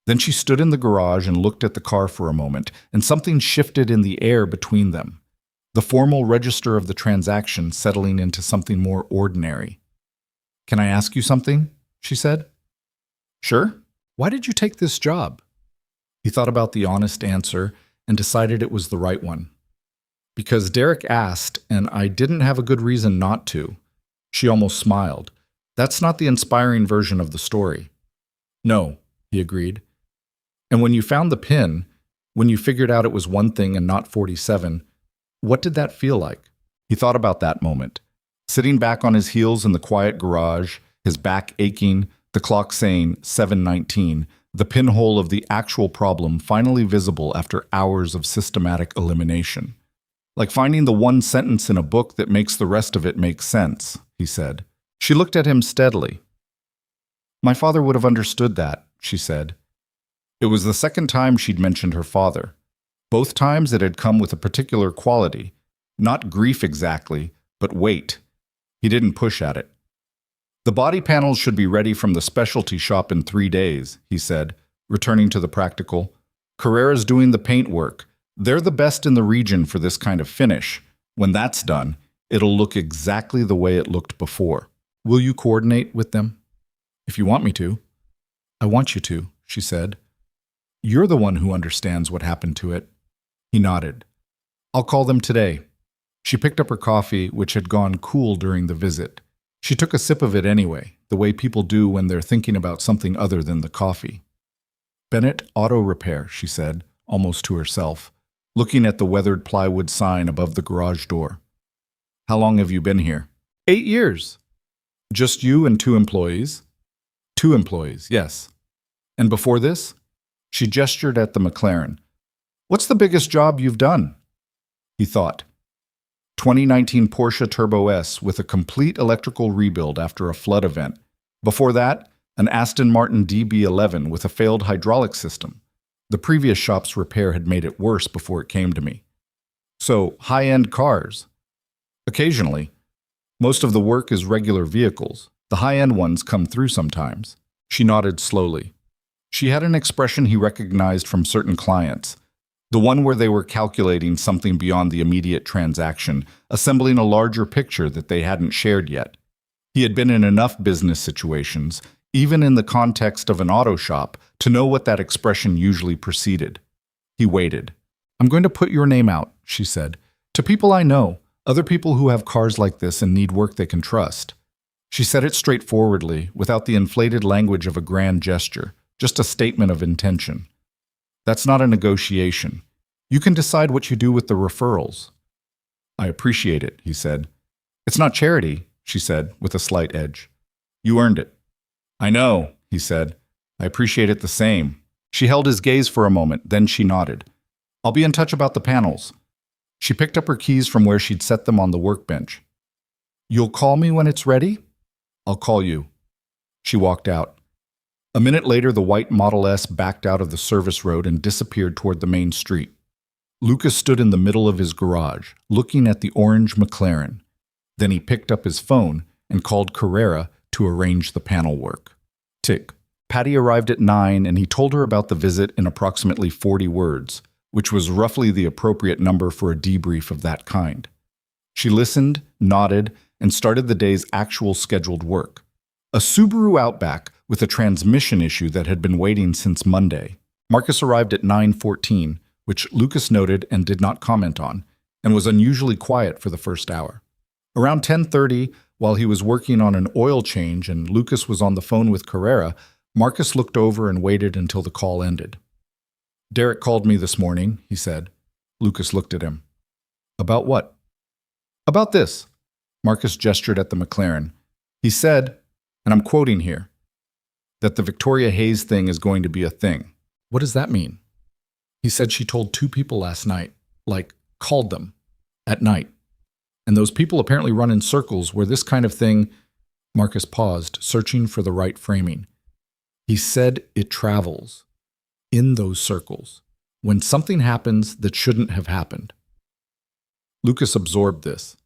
Then she stood in the garage and looked at the car for a moment, and something shifted in the air between them. The formal register of the transaction settling into something more ordinary. Can I ask you something? She said. Sure. Why did you take this job? He thought about the honest answer and decided it was the right one. Because Derek asked, and I didn't have a good reason not to. She almost smiled. That's not the inspiring version of the story. No, he agreed. And when you found the pin, when you figured out it was one thing and not 47, what did that feel like? He thought about that moment. Sitting back on his heels in the quiet garage, his back aching, the clock saying 7:19, the pinhole of the actual problem finally visible after hours of systematic elimination. Like finding the one sentence in a book that makes the rest of it make sense, he said. She looked at him steadily. My father would have understood that, she said. It was the second time she'd mentioned her father. Both times it had come with a particular quality, not grief exactly, but weight. He didn't push at it. The body panels should be ready from the specialty shop in 3 days, he said, returning to the practical. Carrera's doing the paint work. They're the best in the region for this kind of finish. When that's done, it'll look exactly the way it looked before. Will you coordinate with them? If you want me to. I want you to, she said. You're the one who understands what happened to it. He nodded. I'll call them today. She picked up her coffee, which had gone cool during the visit. She took a sip of it anyway, the way people do when they're thinking about something other than the coffee. Bennett Auto Repair, she said, almost to herself, looking at the weathered plywood sign above the garage door. How long have you been here? 8 years. Just you and 2 employees? 2 employees, yes. And before this? She gestured at the McLaren. What's the biggest job you've done? He thought. 2019 Porsche Turbo S with a complete electrical rebuild after a flood event. Before that, an Aston Martin DB11 with a failed hydraulic system. The previous shop's repair had made it worse before it came to me. So, high-end cars. Occasionally. Most of the work is regular vehicles. The high-end ones come through sometimes. She nodded slowly. She had an expression he recognized from certain clients. The one where they were calculating something beyond the immediate transaction, assembling a larger picture that they hadn't shared yet. He had been in enough business situations, even in the context of an auto shop, to know what that expression usually preceded. He waited. I'm going to put your name out, she said, to people I know, other people who have cars like this and need work they can trust. She said it straightforwardly, without the inflated language of a grand gesture, just a statement of intention. That's not a negotiation. You can decide what you do with the referrals. I appreciate it, he said. It's not charity, she said, with a slight edge. You earned it. I know, he said. I appreciate it the same. She held his gaze for a moment, then she nodded. I'll be in touch about the panels. She picked up her keys from where she'd set them on the workbench. "You'll call me when it's ready?" "I'll call you." She walked out. A minute later, the white Model S backed out of the service road and disappeared toward the main street. Lucas stood in the middle of his garage, looking at the orange McLaren. Then he picked up his phone and called Carrera to arrange the panel work. Tick. Patty arrived at 9 and he told her about the visit in approximately 40 words, which was roughly the appropriate number for a debrief of that kind. She listened, nodded, and started the day's actual scheduled work. A Subaru Outback with a transmission issue that had been waiting since Monday. Marcus arrived at 9:14, which Lucas noted and did not comment on, and was unusually quiet for the first hour. Around 10:30, while he was working on an oil change and Lucas was on the phone with Carrera, Marcus looked over and waited until the call ended. "Derek called me this morning," he said. Lucas looked at him. "About what?" "About this." Marcus gestured at the McLaren. "He said, and I'm quoting here, that the Victoria Hayes thing is going to be a thing." "What does that mean?" "He said she told 2 people last night, called them, at night. And those people apparently run in circles where this kind of thing—" Marcus paused, searching for the right framing. "He said it travels in those circles when something happens that shouldn't have happened." Lucas absorbed this.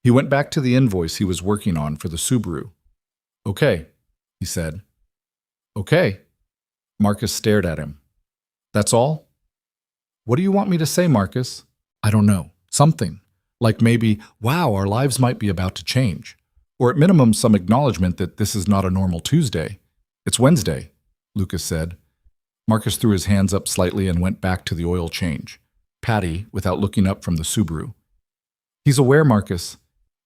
He went back to the invoice he was working on for the Subaru. "Okay," he said. "Okay." Marcus stared at him. "That's all?" "What do you want me to say, Marcus?" "I don't know. Something. Like maybe, wow, our lives might be about to change. Or at minimum, some acknowledgement that this is not a normal Tuesday. It's Wednesday," Lucas said. Marcus threw his hands up slightly and went back to the oil change. Patty, without looking up from the Subaru. "He's aware, Marcus.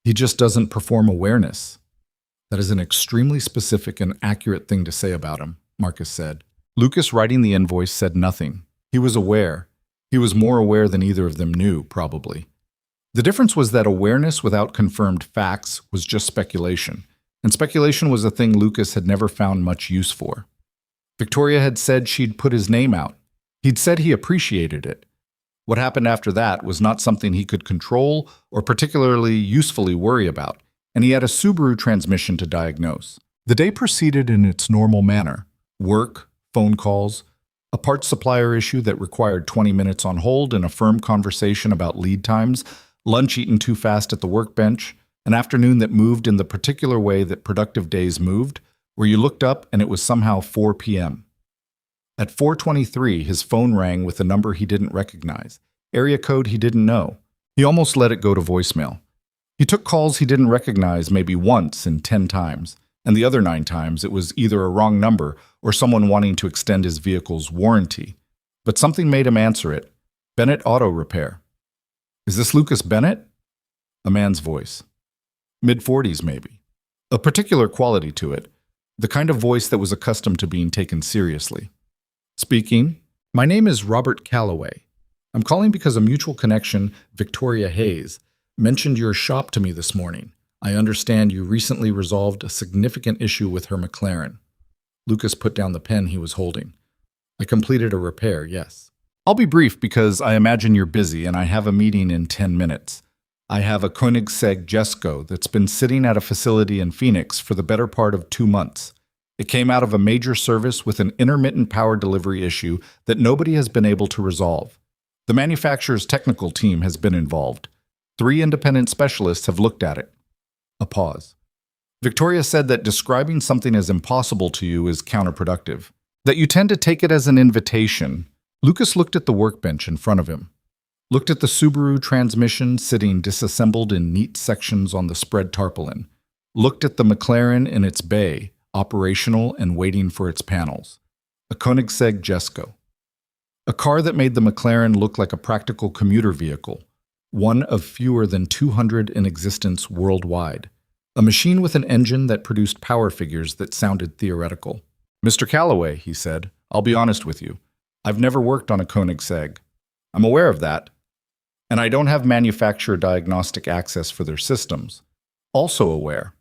He just doesn't perform awareness." "That is an extremely specific and accurate thing to say about him," Marcus said. Lucas, writing the invoice, said nothing. He was aware. He was more aware than either of them knew, probably. The difference was that awareness without confirmed facts was just speculation, and speculation was a thing Lucas had never found much use for. Victoria had said she'd put his name out. He'd said he appreciated it. What happened after that was not something he could control or particularly usefully worry about, and he had a Subaru transmission to diagnose. The day proceeded in its normal manner. Work, phone calls, a parts supplier issue that required 20 minutes on hold and a firm conversation about lead times, lunch eaten too fast at the workbench, an afternoon that moved in the particular way that productive days moved, where you looked up and it was somehow 4 p.m. At 4:23, his phone rang with a number he didn't recognize, area code he didn't know. He almost let it go to voicemail. He took calls he didn't recognize maybe once in 10 times, and the other 9 times it was either a wrong number or someone wanting to extend his vehicle's warranty. But something made him answer it. Bennett Auto Repair. "Is this Lucas Bennett?" A man's voice. Mid-40s, maybe. A particular quality to it. The kind of voice that was accustomed to being taken seriously. "Speaking. My name is Robert Calloway. I'm calling because a mutual connection, Victoria Hayes, mentioned your shop to me this morning. I understand you recently resolved a significant issue with her McLaren." Lucas put down the pen he was holding. "I completed a repair, yes." "I'll be brief because I imagine you're busy and I have a meeting in 10 minutes. I have a Koenigsegg Jesko that's been sitting at a facility in Phoenix for the better part of 2 months. It came out of a major service with an intermittent power delivery issue that nobody has been able to resolve. The manufacturer's technical team has been involved. 3 independent specialists have looked at it." A pause. "Victoria said that describing something as impossible to you is counterproductive, that you tend to take it as an invitation." Lucas looked at the workbench in front of him, looked at the Subaru transmission sitting disassembled in neat sections on the spread tarpaulin, looked at the McLaren in its bay, operational and waiting for its panels. A Koenigsegg Jesko. A car that made the McLaren look like a practical commuter vehicle, one of fewer than 200 in existence worldwide. A machine with an engine that produced power figures that sounded theoretical. "Mr. Calloway," he said, "I'll be honest with you. I've never worked on a Koenigsegg. I'm aware of that. And I don't have manufacturer diagnostic access for their systems. Also aware.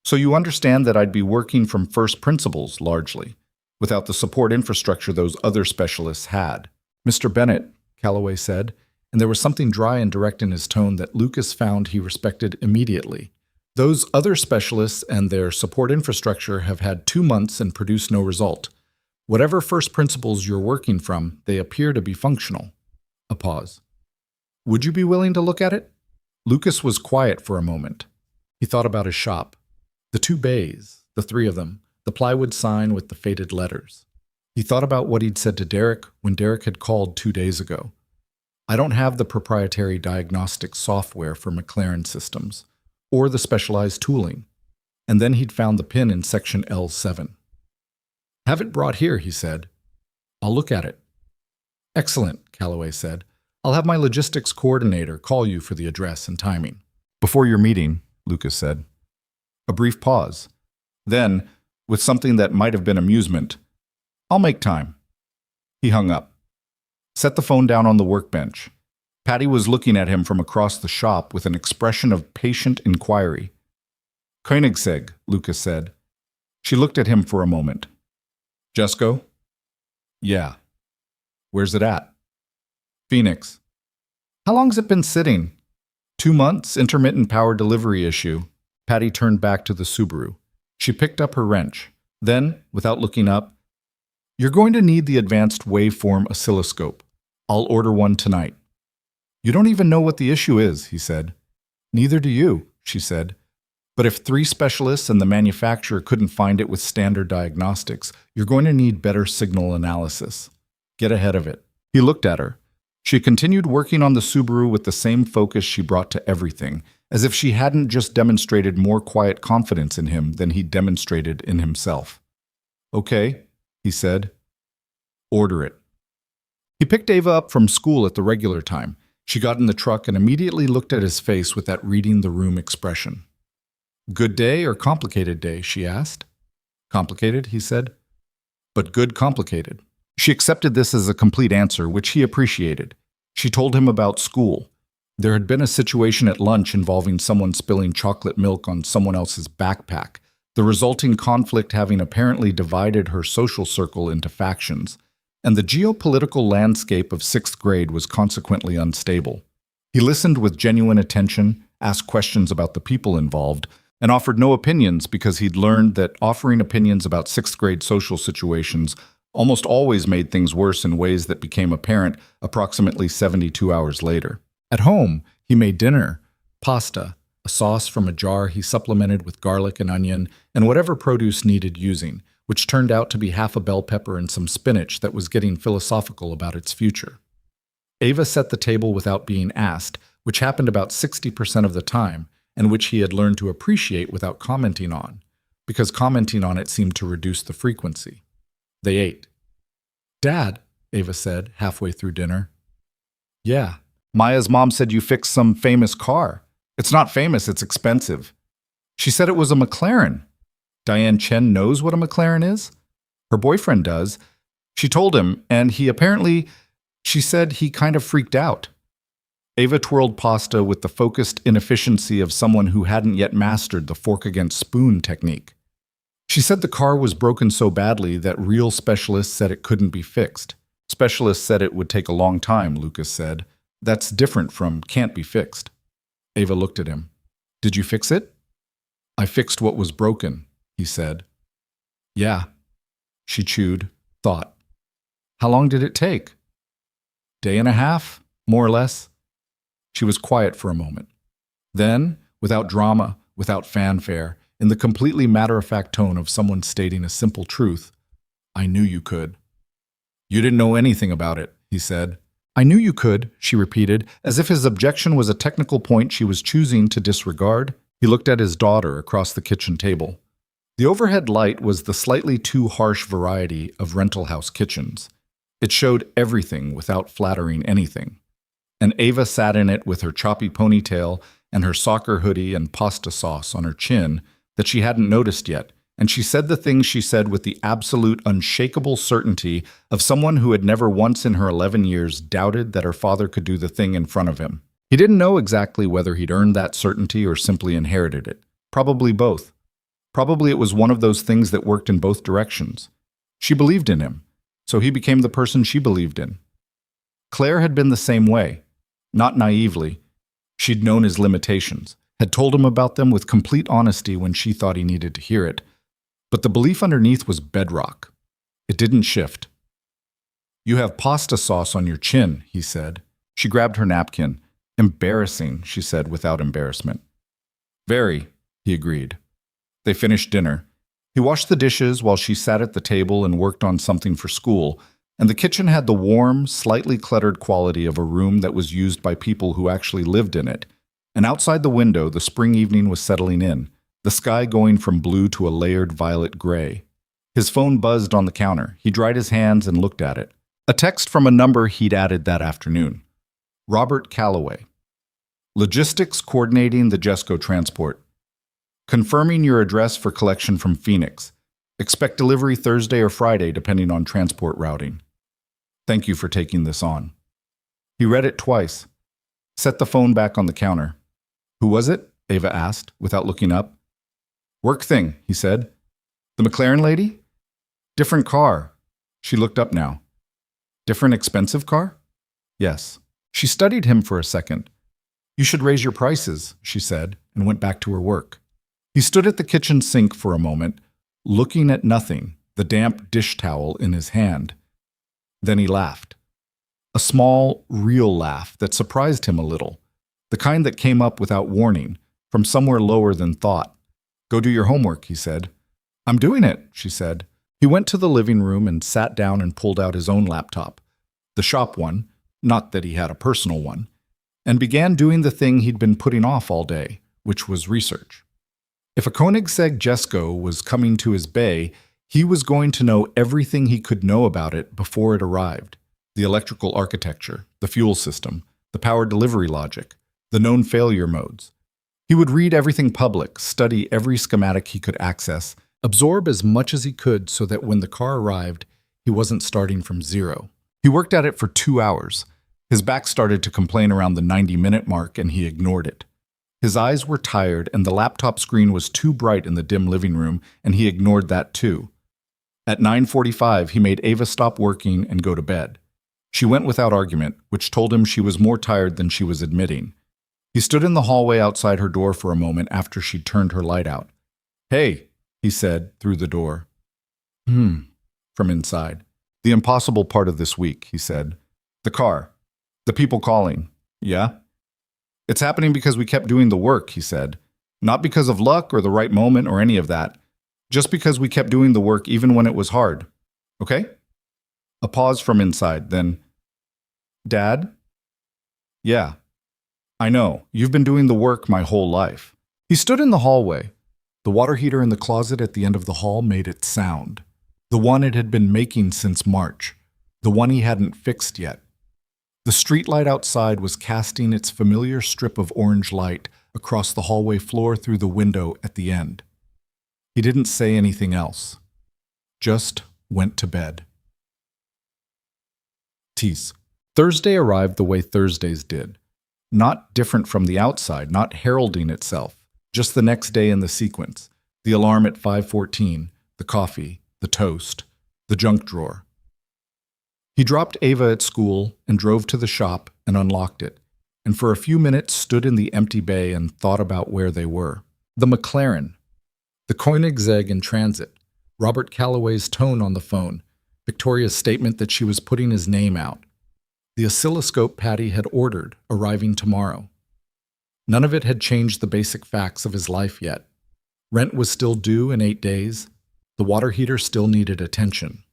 So you understand that I'd be working from first principles, largely, without the support infrastructure those other specialists had." "Mr. Bennett," Calloway said, and there was something dry and direct in his tone that Lucas found he respected immediately. Those other specialists and their support infrastructure have had 2 months and produced no result. Whatever first principles you're working from, they appear to be functional. A pause. Would you be willing to look at it? Lucas was quiet for a moment. He thought about his shop. The 2 bays, the 3 of them, the plywood sign with the faded letters. He thought about what he'd said to Derek when Derek had called 2 days ago. I don't have the proprietary diagnostic software for McLaren systems, or the specialized tooling. And then he'd found the pin in section L7. Have it brought here, he said. I'll look at it. Excellent, Calloway said. I'll have my logistics coordinator call you for the address and timing. Before your meeting, Lucas said. A brief pause. Then, with something that might have been amusement, I'll make time. He hung up. Set the phone down on the workbench. Patty was looking at him from across the shop with an expression of patient inquiry. Koenigsegg, Lucas said. She looked at him for a moment. Jesco? Yeah. Where's it at? Phoenix. How long's it been sitting? 2 months, intermittent power delivery issue. Patty turned back to the Subaru. She picked up her wrench. Then, without looking up, you're going to need the advanced waveform oscilloscope. I'll order one tonight. You don't even know what the issue is, he said. Neither do you, she said. But if 3 specialists and the manufacturer couldn't find it with standard diagnostics, you're going to need better signal analysis. Get ahead of it. He looked at her. She continued working on the Subaru with the same focus she brought to everything, as if she hadn't just demonstrated more quiet confidence in him than he demonstrated in himself. Okay, he said. Order it. He picked Ava up from school at the regular time. She got in the truck and immediately looked at his face with that reading the room expression. Good day or complicated day, she asked. Complicated, he said. But good complicated. She accepted this as a complete answer, which he appreciated. She told him about school. There had been a situation at lunch involving someone spilling chocolate milk on someone else's backpack, the resulting conflict having apparently divided her social circle into factions, and the geopolitical landscape of 6th grade was consequently unstable. He listened with genuine attention, asked questions about the people involved, and offered no opinions because he'd learned that offering opinions about 6th grade social situations almost always made things worse in ways that became apparent approximately 72 hours later. At home, he made dinner, pasta, a sauce from a jar he supplemented with garlic and onion, and whatever produce needed using, which turned out to be half a bell pepper and some spinach that was getting philosophical about its future. Ava set the table without being asked, which happened about 60% of the time, and which he had learned to appreciate without commenting on, because commenting on it seemed to reduce the frequency. They ate. Dad, Ava said, halfway through dinner. Yeah. Maya's mom said you fixed some famous car. It's not famous, it's expensive. She said it was a McLaren. Diane Chen knows what a McLaren is? Her boyfriend does. She told him, and he apparently, she said he kind of freaked out. Ava twirled pasta with the focused inefficiency of someone who hadn't yet mastered the fork against spoon technique. She said the car was broken so badly that real specialists said it couldn't be fixed. Specialists said it would take a long time, Lucas said. That's different from can't be fixed. Ava looked at him. Did you fix it? I fixed what was broken, he said. Yeah. She chewed, thought. How long did it take? Day and a half, more or less. She was quiet for a moment. Then, without drama, without fanfare, in the completely matter-of-fact tone of someone stating a simple truth, I knew you could. You didn't know anything about it, he said. I knew you could, she repeated, as if his objection was a technical point she was choosing to disregard. He looked at his daughter across the kitchen table. The overhead light was the slightly too harsh variety of rental house kitchens. It showed everything without flattering anything. And Ava sat in it with her choppy ponytail and her soccer hoodie and pasta sauce on her chin that she hadn't noticed yet, and she said the things she said with the absolute unshakable certainty of someone who had never once in her 11 years doubted that her father could do the thing in front of him. He didn't know exactly whether he'd earned that certainty or simply inherited it. Probably both. Probably it was one of those things that worked in both directions. She believed in him, so he became the person she believed in. Claire had been the same way. Not naively. She'd known his limitations, had told him about them with complete honesty when she thought he needed to hear it. But the belief underneath was bedrock. It didn't shift. "You have pasta sauce on your chin," he said. She grabbed her napkin. "Embarrassing," she said without embarrassment. "Very," he agreed. They finished dinner. He washed the dishes while she sat at the table and worked on something for school, and the kitchen had the warm, slightly cluttered quality of a room that was used by people who actually lived in it. And outside the window, the spring evening was settling in, the sky going from blue to a layered violet gray. His phone buzzed on the counter. He dried his hands and looked at it. A text from a number he'd added that afternoon. Robert Calloway. "Logistics coordinating the Jesco transport. Confirming your address for collection from Phoenix. Expect delivery Thursday or Friday depending on transport routing. Thank you for taking this on." He read it twice. Set the phone back on the counter. "Who was it?" Ava asked, without looking up. "Work thing," he said. "The McLaren lady?" "Different car." She looked up now. "Different expensive car?" "Yes." She studied him for a second. "You should raise your prices," she said, and went back to her work. He stood at the kitchen sink for a moment, looking at nothing, the damp dish towel in his hand. Then he laughed. A small, real laugh that surprised him a little, the kind that came up without warning, from somewhere lower than thought. "Go do your homework," he said. "I'm doing it," she said. He went to the living room and sat down and pulled out his own laptop, the shop one, not that he had a personal one, and began doing the thing he'd been putting off all day, which was research. If a Koenigsegg Jesco was coming to his bay, he was going to know everything he could know about it before it arrived. The electrical architecture, the fuel system, the power delivery logic, the known failure modes. He would read everything public, study every schematic he could access, absorb as much as he could so that when the car arrived, he wasn't starting from zero. He worked at it for 2 hours. His back started to complain around the 90-minute mark, and he ignored it. His eyes were tired, and the laptop screen was too bright in the dim living room, and he ignored that too. At 9:45, he made Ava stop working and go to bed. She went without argument, which told him she was more tired than she was admitting. He stood in the hallway outside her door for a moment after she'd turned her light out. "Hey," he said through the door. From inside. "The impossible part of this week," he said. "The car. The people calling. Yeah? It's happening because we kept doing the work," he said. "Not because of luck or the right moment or any of that. Just because we kept doing the work even when it was hard. Okay?" A pause from inside, then, "Dad?" "Yeah. I know. You've been doing the work my whole life." He stood in the hallway. The water heater in the closet at the end of the hall made its sound. The one it had been making since March. The one he hadn't fixed yet. The streetlight outside was casting its familiar strip of orange light across the hallway floor through the window at the end. He didn't say anything else. Just went to bed. Tease. Thursday arrived the way Thursdays did. Not different from the outside, not heralding itself. Just the next day in the sequence. The alarm at 5:14, the coffee, the toast, the junk drawer. He dropped Ava at school and drove to the shop and unlocked it, and for a few minutes stood in the empty bay and thought about where they were. The McLaren, the Koenigsegg in transit, Robert Calloway's tone on the phone, Victoria's statement that she was putting his name out, the oscilloscope Patty had ordered arriving tomorrow. None of it had changed the basic facts of his life yet. Rent was still due in 8 days. The water heater still needed attention.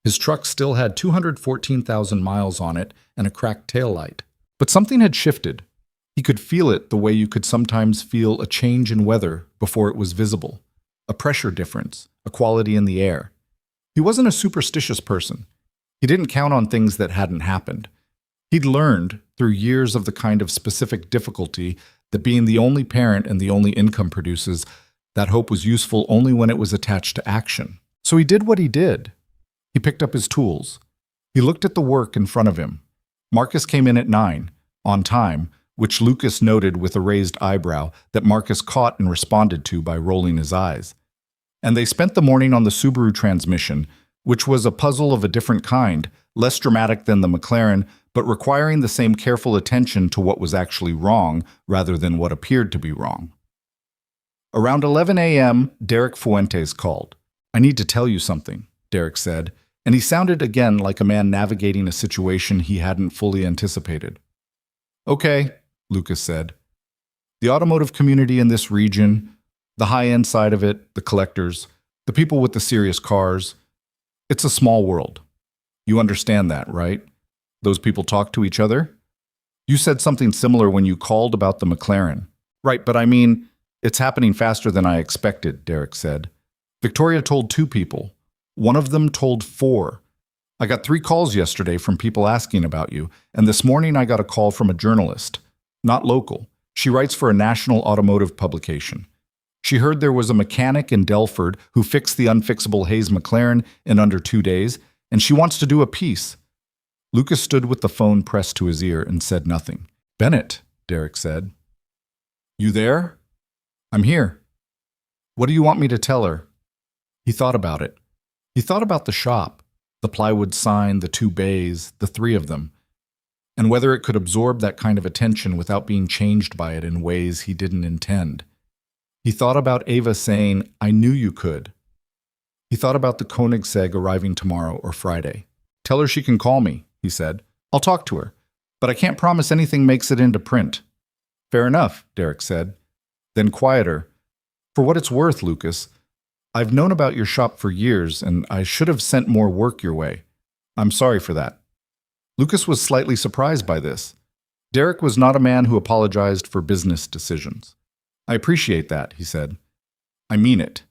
His truck still had 214,000 miles on it and a cracked taillight. But something had shifted. He could feel it the way you could sometimes feel a change in weather before it was visible. A pressure difference, a quality in the air. He wasn't a superstitious person. He didn't count on things that hadn't happened. He'd learned, through years of the kind of specific difficulty that being the only parent and the only income produces, that hope was useful only when it was attached to action. So he did what he did. He picked up his tools. He looked at the work in front of him. Marcus came in at 9, on time, which Lucas noted with a raised eyebrow that Marcus caught and responded to by rolling his eyes. And they spent the morning on the Subaru transmission, which was a puzzle of a different kind, less dramatic than the McLaren, but requiring the same careful attention to what was actually wrong rather than what appeared to be wrong. Around 11 a.m., Derek Fuentes called. "I need to tell you something," Derek said, and he sounded again like a man navigating a situation he hadn't fully anticipated. "Okay," Lucas said. "The automotive community in this region, the high-end side of it, the collectors, the people with the serious cars, it's a small world. You understand that, right? Those people talk to each other? You said something similar when you called about the McLaren." "Right, but I mean, it's happening faster than I expected," Derek said. "Victoria told 2 people. One of them told 4. I got 3 calls yesterday from people asking about you, and this morning I got a call from a journalist. Not local. She writes for a national automotive publication. She heard there was a mechanic in Delford who fixed the unfixable Hayes McLaren in under 2 days, and she wants to do a piece." Lucas stood with the phone pressed to his ear and said nothing. "Bennett," Derek said. "You there?" "I'm here." "What do you want me to tell her?" He thought about it. He thought about the shop, the plywood sign, the 2 bays, the 3 of them, and whether it could absorb that kind of attention without being changed by it in ways he didn't intend. He thought about Ava saying, "I knew you could." He thought about the Koenigsegg arriving tomorrow or Friday. "Tell her she can call me," he said. "I'll talk to her, but I can't promise anything makes it into print." "Fair enough," Derek said. Then quieter, "For what it's worth, Lucas, I've known about your shop for years, and I should have sent more work your way. I'm sorry for that." Lucas was slightly surprised by this. Derek was not a man who apologized for business decisions. "I appreciate that," he said. "I mean it.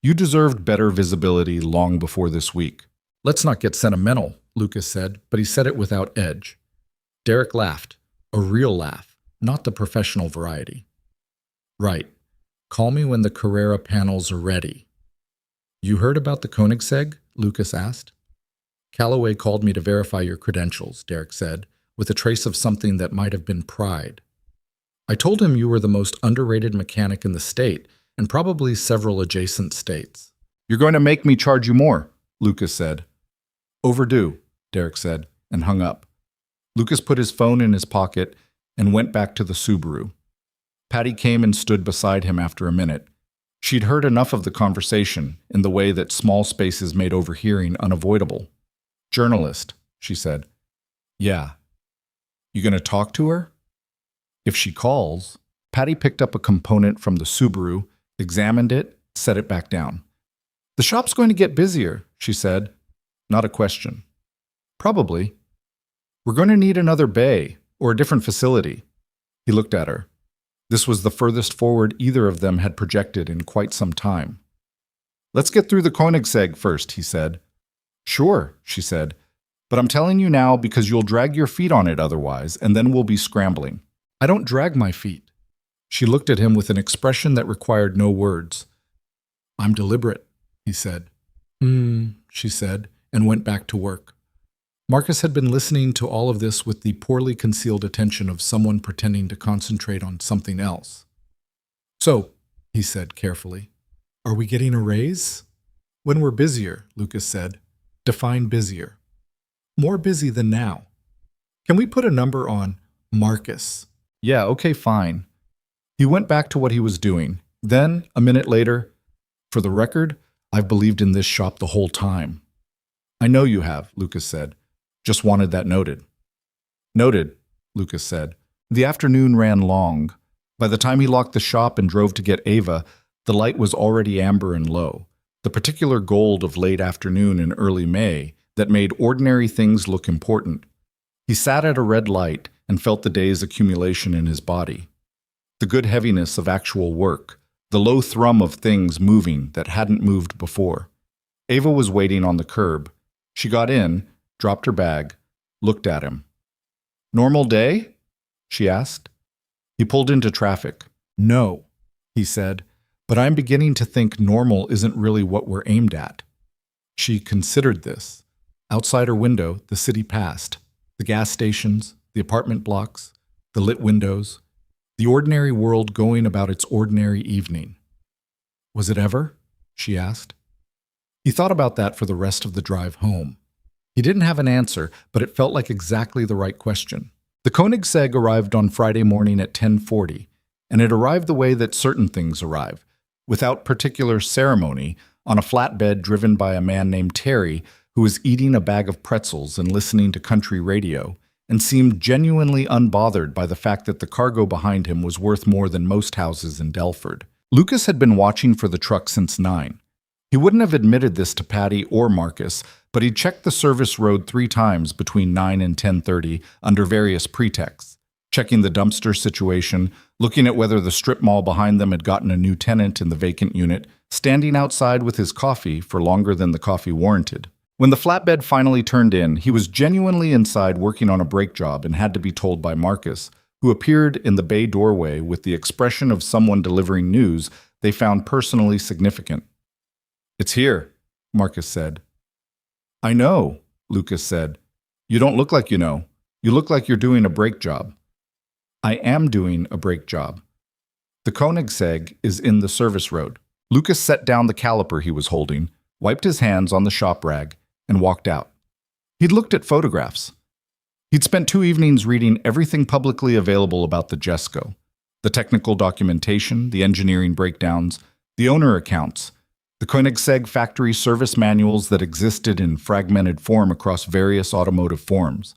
You deserved better visibility long before this week." "Let's not get sentimental," Lucas said, but he said it without edge. Derek laughed, a real laugh, not the professional variety. "Right. Call me when the Carrera panels are ready." "You heard about the Koenigsegg?" Lucas asked. "Callaway called me to verify your credentials," Derek said, with a trace of something that might have been pride. "I told him you were the most underrated mechanic in the state, and probably several adjacent states." "You're going to make me charge you more," Lucas said. "Overdue," Derek said, and hung up. Lucas put his phone in his pocket and went back to the Subaru. Patty came and stood beside him after a minute. She'd heard enough of the conversation in the way that small spaces made overhearing unavoidable. "Journalist," she said. "Yeah." "You going to talk to her?" "If she calls." Patty picked up a component from the Subaru, examined it, set it back down. "The shop's going to get busier," she said. Not a question. "Probably. We're going to need another bay or a different facility." He looked at her. This was the furthest forward either of them had projected in quite some time. "Let's get through the Koenigsegg first," he said. "Sure," she said, "but I'm telling you now because you'll drag your feet on it otherwise, and then we'll be scrambling." "I don't drag my feet." She looked at him with an expression that required no words. "I'm deliberate," he said. She said, and went back to work. Marcus had been listening to all of this with the poorly concealed attention of someone pretending to concentrate on something else. "So," he said carefully, "are we getting a raise?" "When we're busier," Lucas said. "Define busier." "More busy than now." "Can we put a number on Marcus?" "Yeah, okay, fine." He went back to what he was doing. Then, a minute later, "For the record, I've believed in this shop the whole time." "I know you have," Lucas said. "Just wanted that noted." "Noted," Lucas said. The afternoon ran long. By the time he locked the shop and drove to get Ava, the light was already amber and low, the particular gold of late afternoon in early May that made ordinary things look important. He sat at a red light and felt the day's accumulation in his body. The good heaviness of actual work, the low thrum of things moving that hadn't moved before. Ava was waiting on the curb. She got in, dropped her bag, looked at him. "Normal day?" she asked. He pulled into traffic. "No," he said, "but I'm beginning to think normal isn't really what we're aimed at." She considered this. Outside her window, the city passed. The gas stations, the apartment blocks, the lit windows, the ordinary world going about its ordinary evening. "Was it ever?" she asked. He thought about that for the rest of the drive home. He didn't have an answer, but it felt like exactly the right question. The Koenigsegg arrived on Friday morning at 10:40, and it arrived the way that certain things arrive, without particular ceremony, on a flatbed driven by a man named Terry, who was eating a bag of pretzels and listening to country radio, and seemed genuinely unbothered by the fact that the cargo behind him was worth more than most houses in Delford. Lucas had been watching for the truck since 9. He wouldn't have admitted this to Patty or Marcus, but he checked the service road 3 times between 9 and 10:30 under various pretexts, checking the dumpster situation, looking at whether the strip mall behind them had gotten a new tenant in the vacant unit, standing outside with his coffee for longer than the coffee warranted. When the flatbed finally turned in, he was genuinely inside working on a brake job and had to be told by Marcus, who appeared in the bay doorway with the expression of someone delivering news they found personally significant. "It's here," Marcus said. "I know," Lucas said. "You don't look like you know. You look like you're doing a brake job." "I am doing a brake job. The Koenigsegg is in the service road." Lucas set down the caliper he was holding, wiped his hands on the shop rag, and walked out. He'd looked at photographs. He'd spent 2 evenings reading everything publicly available about the Jesco, the technical documentation, the engineering breakdowns, the owner accounts, the Koenigsegg factory service manuals that existed in fragmented form across various automotive forms.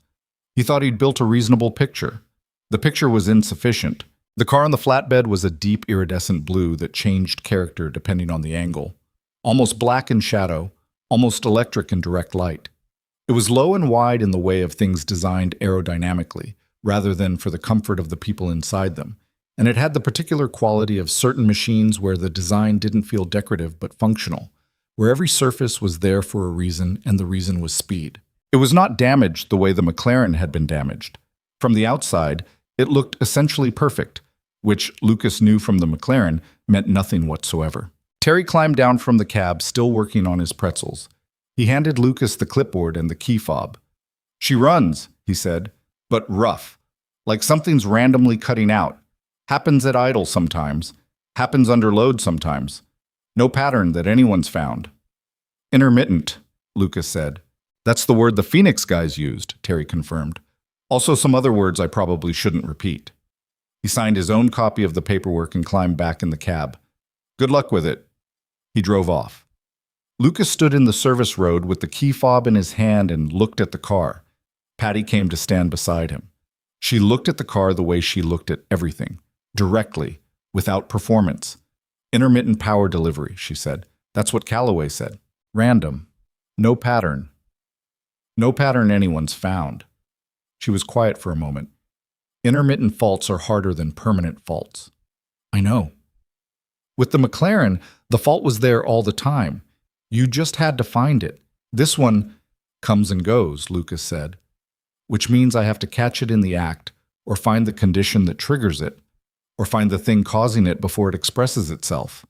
He thought he'd built a reasonable picture. The picture was insufficient. The car on the flatbed was a deep iridescent blue that changed character depending on the angle. Almost black in shadow, almost electric in direct light. It was low and wide in the way of things designed aerodynamically, rather than for the comfort of the people inside them, and it had the particular quality of certain machines where the design didn't feel decorative but functional, where every surface was there for a reason and the reason was speed. It was not damaged the way the McLaren had been damaged. From the outside, it looked essentially perfect, which Lucas knew from the McLaren meant nothing whatsoever. Terry climbed down from the cab, still working on his pretzels. He handed Lucas the clipboard and the key fob. "She runs," he said, "but rough, like something's randomly cutting out. Happens at idle sometimes, happens under load sometimes. No pattern that anyone's found." "Intermittent," Lucas said. "That's the word the Phoenix guys used," Terry confirmed. "Also some other words I probably shouldn't repeat." He signed his own copy of the paperwork and climbed back in the cab. "Good luck with it." He drove off. Lucas stood in the service road with the key fob in his hand and looked at the car. Patty came to stand beside him. She looked at the car the way she looked at everything, directly, without performance. "Intermittent power delivery," she said. "That's what Callaway said. Random. No pattern. No pattern anyone's found." She was quiet for a moment. "Intermittent faults are harder than permanent faults." "I know." With the McLaren, the fault was there all the time. You just had to find it. This one comes and goes, Lucas said, which means I have to catch it in the act, or find the condition that triggers it, or find the thing causing it before it expresses itself.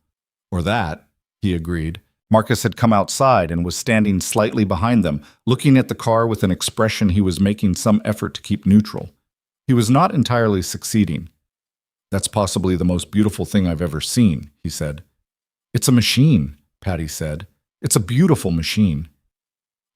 "Or that," he agreed. Marcus had come outside and was standing slightly behind them, looking at the car with an expression he was making some effort to keep neutral. He was not entirely succeeding. "That's possibly the most beautiful thing I've ever seen," he said. "It's a machine," Patty said. "It's a beautiful machine."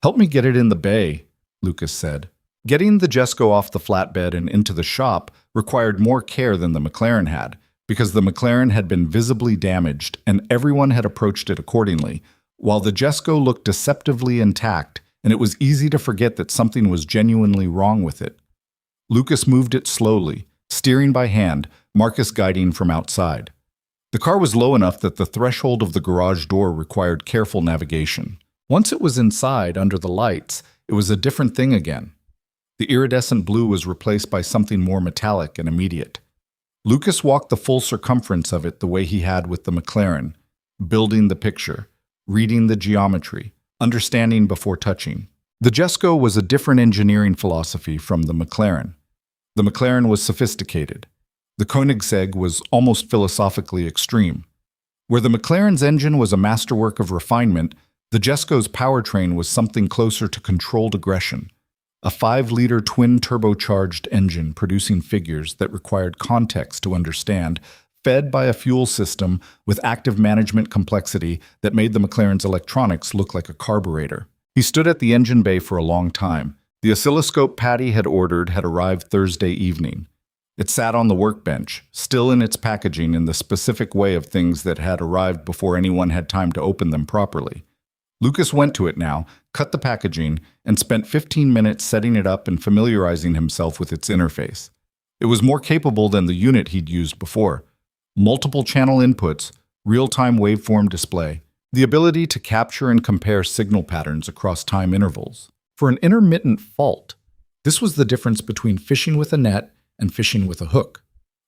"Help me get it in the bay," Lucas said. Getting the Jesco off the flatbed and into the shop required more care than the McLaren had, because the McLaren had been visibly damaged and everyone had approached it accordingly, while the Jesco looked deceptively intact, and it was easy to forget that something was genuinely wrong with it. Lucas moved it slowly, steering by hand, Marcus guiding from outside. The car was low enough that the threshold of the garage door required careful navigation. Once it was inside, under the lights, it was a different thing again. The iridescent blue was replaced by something more metallic and immediate. Lucas walked the full circumference of it the way he had with the McLaren, building the picture, reading the geometry, understanding before touching. The Jesco was a different engineering philosophy from the McLaren. The McLaren was sophisticated. The Koenigsegg was almost philosophically extreme. Where the McLaren's engine was a masterwork of refinement, the Jesco's powertrain was something closer to controlled aggression. A 5-liter twin-turbocharged engine producing figures that required context to understand, fed by a fuel system with active management complexity that made the McLaren's electronics look like a carburetor. He stood at the engine bay for a long time. The oscilloscope Patty had ordered had arrived Thursday evening. It sat on the workbench, still in its packaging in the specific way of things that had arrived before anyone had time to open them properly. Lucas went to it now, cut the packaging, and spent 15 minutes setting it up and familiarizing himself with its interface. It was more capable than the unit he'd used before. Multiple channel inputs, real-time waveform display, the ability to capture and compare signal patterns across time intervals. For an intermittent fault, this was the difference between fishing with a net and fishing with a hook.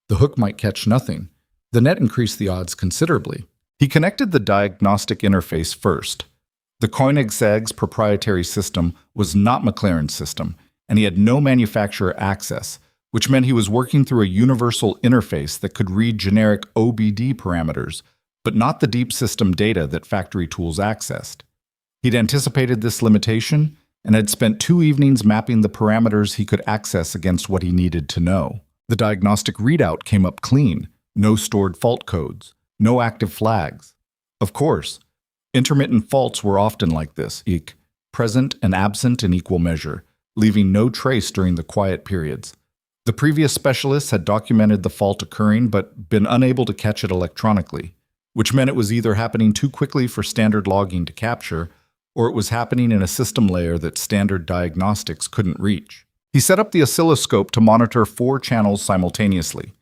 The hook might catch nothing. The net increased the odds considerably. He connected the diagnostic interface first. The Koenigsegg's proprietary system was not McLaren's system, and he had no manufacturer access, which meant he was working through a universal interface that could read generic OBD parameters, but not the deep system data that factory tools accessed. He'd anticipated this limitation and had spent 2 evenings mapping the parameters he could access against what he needed to know. The diagnostic readout came up clean, no stored fault codes, no active flags. Of course, intermittent faults were often like this, present and absent in equal measure, leaving no trace during the quiet periods. The previous specialists had documented the fault occurring but been unable to catch it electronically, which meant it was either happening too quickly for standard logging to capture, or it was happening in a system layer that standard diagnostics couldn't reach. He set up the oscilloscope to monitor 4 channels simultaneously: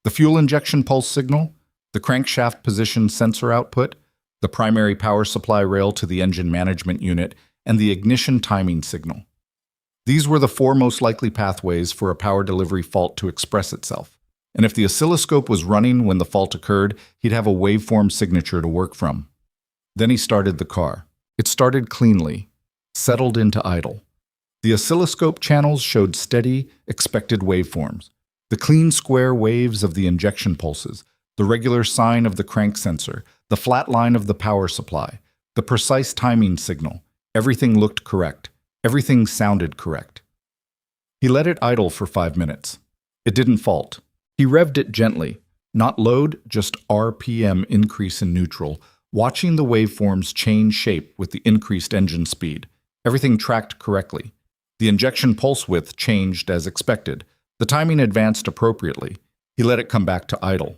the fuel injection pulse signal, the crankshaft position sensor output, the primary power supply rail to the engine management unit, and the ignition timing signal. These were the 4 most likely pathways for a power delivery fault to express itself. And if the oscilloscope was running when the fault occurred, he'd have a waveform signature to work from. Then he started the car. It started cleanly, settled into idle. The oscilloscope channels showed steady, expected waveforms. The clean square waves of the injection pulses, the regular sign of the crank sensor, the flat line of the power supply, the precise timing signal. Everything looked correct. Everything sounded correct. He let it idle for 5 minutes. It didn't fault. He revved it gently, not load, just RPM increase in neutral, watching the waveforms change shape with the increased engine speed. Everything tracked correctly. The injection pulse width changed as expected. The timing advanced appropriately. He let it come back to idle.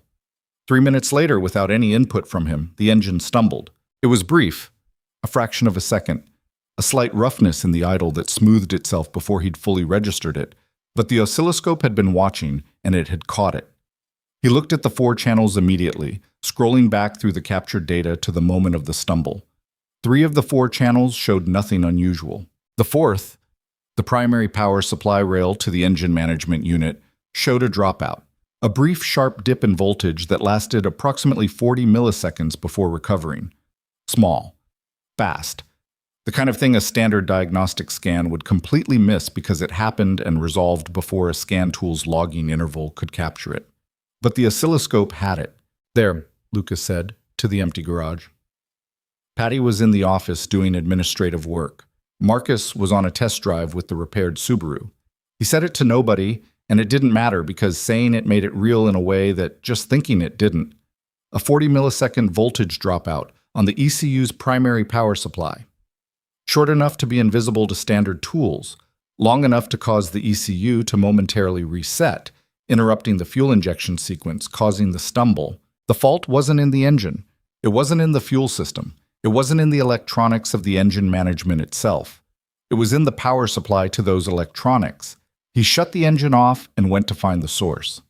3 minutes later, without any input from him, the engine stumbled. It was brief, a fraction of a second, a slight roughness in the idle that smoothed itself before he'd fully registered it, but the oscilloscope had been watching, and it had caught it. He looked at the 4 channels immediately, scrolling back through the captured data to the moment of the stumble. 3 of the 4 channels showed nothing unusual. The 4th, the primary power supply rail to the engine management unit, showed a dropout, a brief sharp dip in voltage that lasted approximately 40 milliseconds before recovering. Small. Fast. The kind of thing a standard diagnostic scan would completely miss because it happened and resolved before a scan tool's logging interval could capture it. But the oscilloscope had it. There, Lucas said, to the empty garage. Patty was in the office doing administrative work. Marcus was on a test drive with the repaired Subaru. He said it to nobody, and it didn't matter because saying it made it real in a way that just thinking it didn't. A 40 millisecond voltage dropout on the ECU's primary power supply. Short enough to be invisible to standard tools, long enough to cause the ECU to momentarily reset, interrupting the fuel injection sequence, causing the stumble. The fault wasn't in the engine. It wasn't in the fuel system. It wasn't in the electronics of the engine management itself. It was in the power supply to those electronics. He shut the engine off and went to find the source.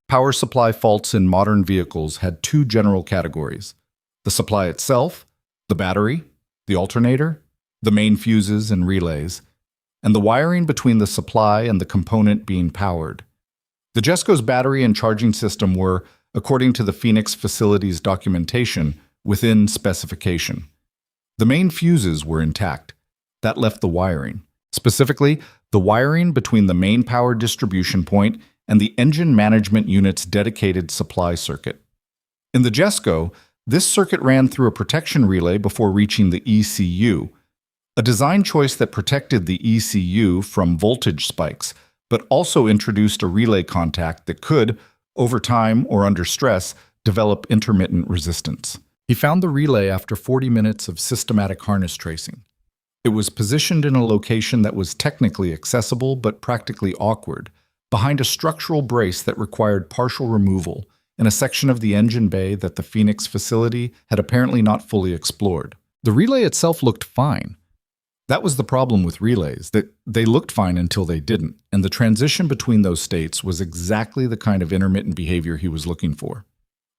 Power supply faults in modern vehicles had 2 general categories: the supply itself, the battery, the alternator, the main fuses and relays, and the wiring between the supply and the component being powered. The Jesco's battery and charging system were, according to the Phoenix facility's documentation, within specification. The main fuses were intact. That left the wiring. Specifically, the wiring between the main power distribution point and the engine management unit's dedicated supply circuit. In the Jesco, this circuit ran through a protection relay before reaching the ECU, a design choice that protected the ECU from voltage spikes, but also introduced a relay contact that could, over time or under stress, develop intermittent resistance. He found the relay after 40 minutes of systematic harness tracing. It was positioned in a location that was technically accessible but practically awkward, behind a structural brace that required partial removal in a section of the engine bay that the Phoenix facility had apparently not fully explored. The relay itself looked fine. That was the problem with relays, that they looked fine until they didn't, and the transition between those states was exactly the kind of intermittent behavior he was looking for.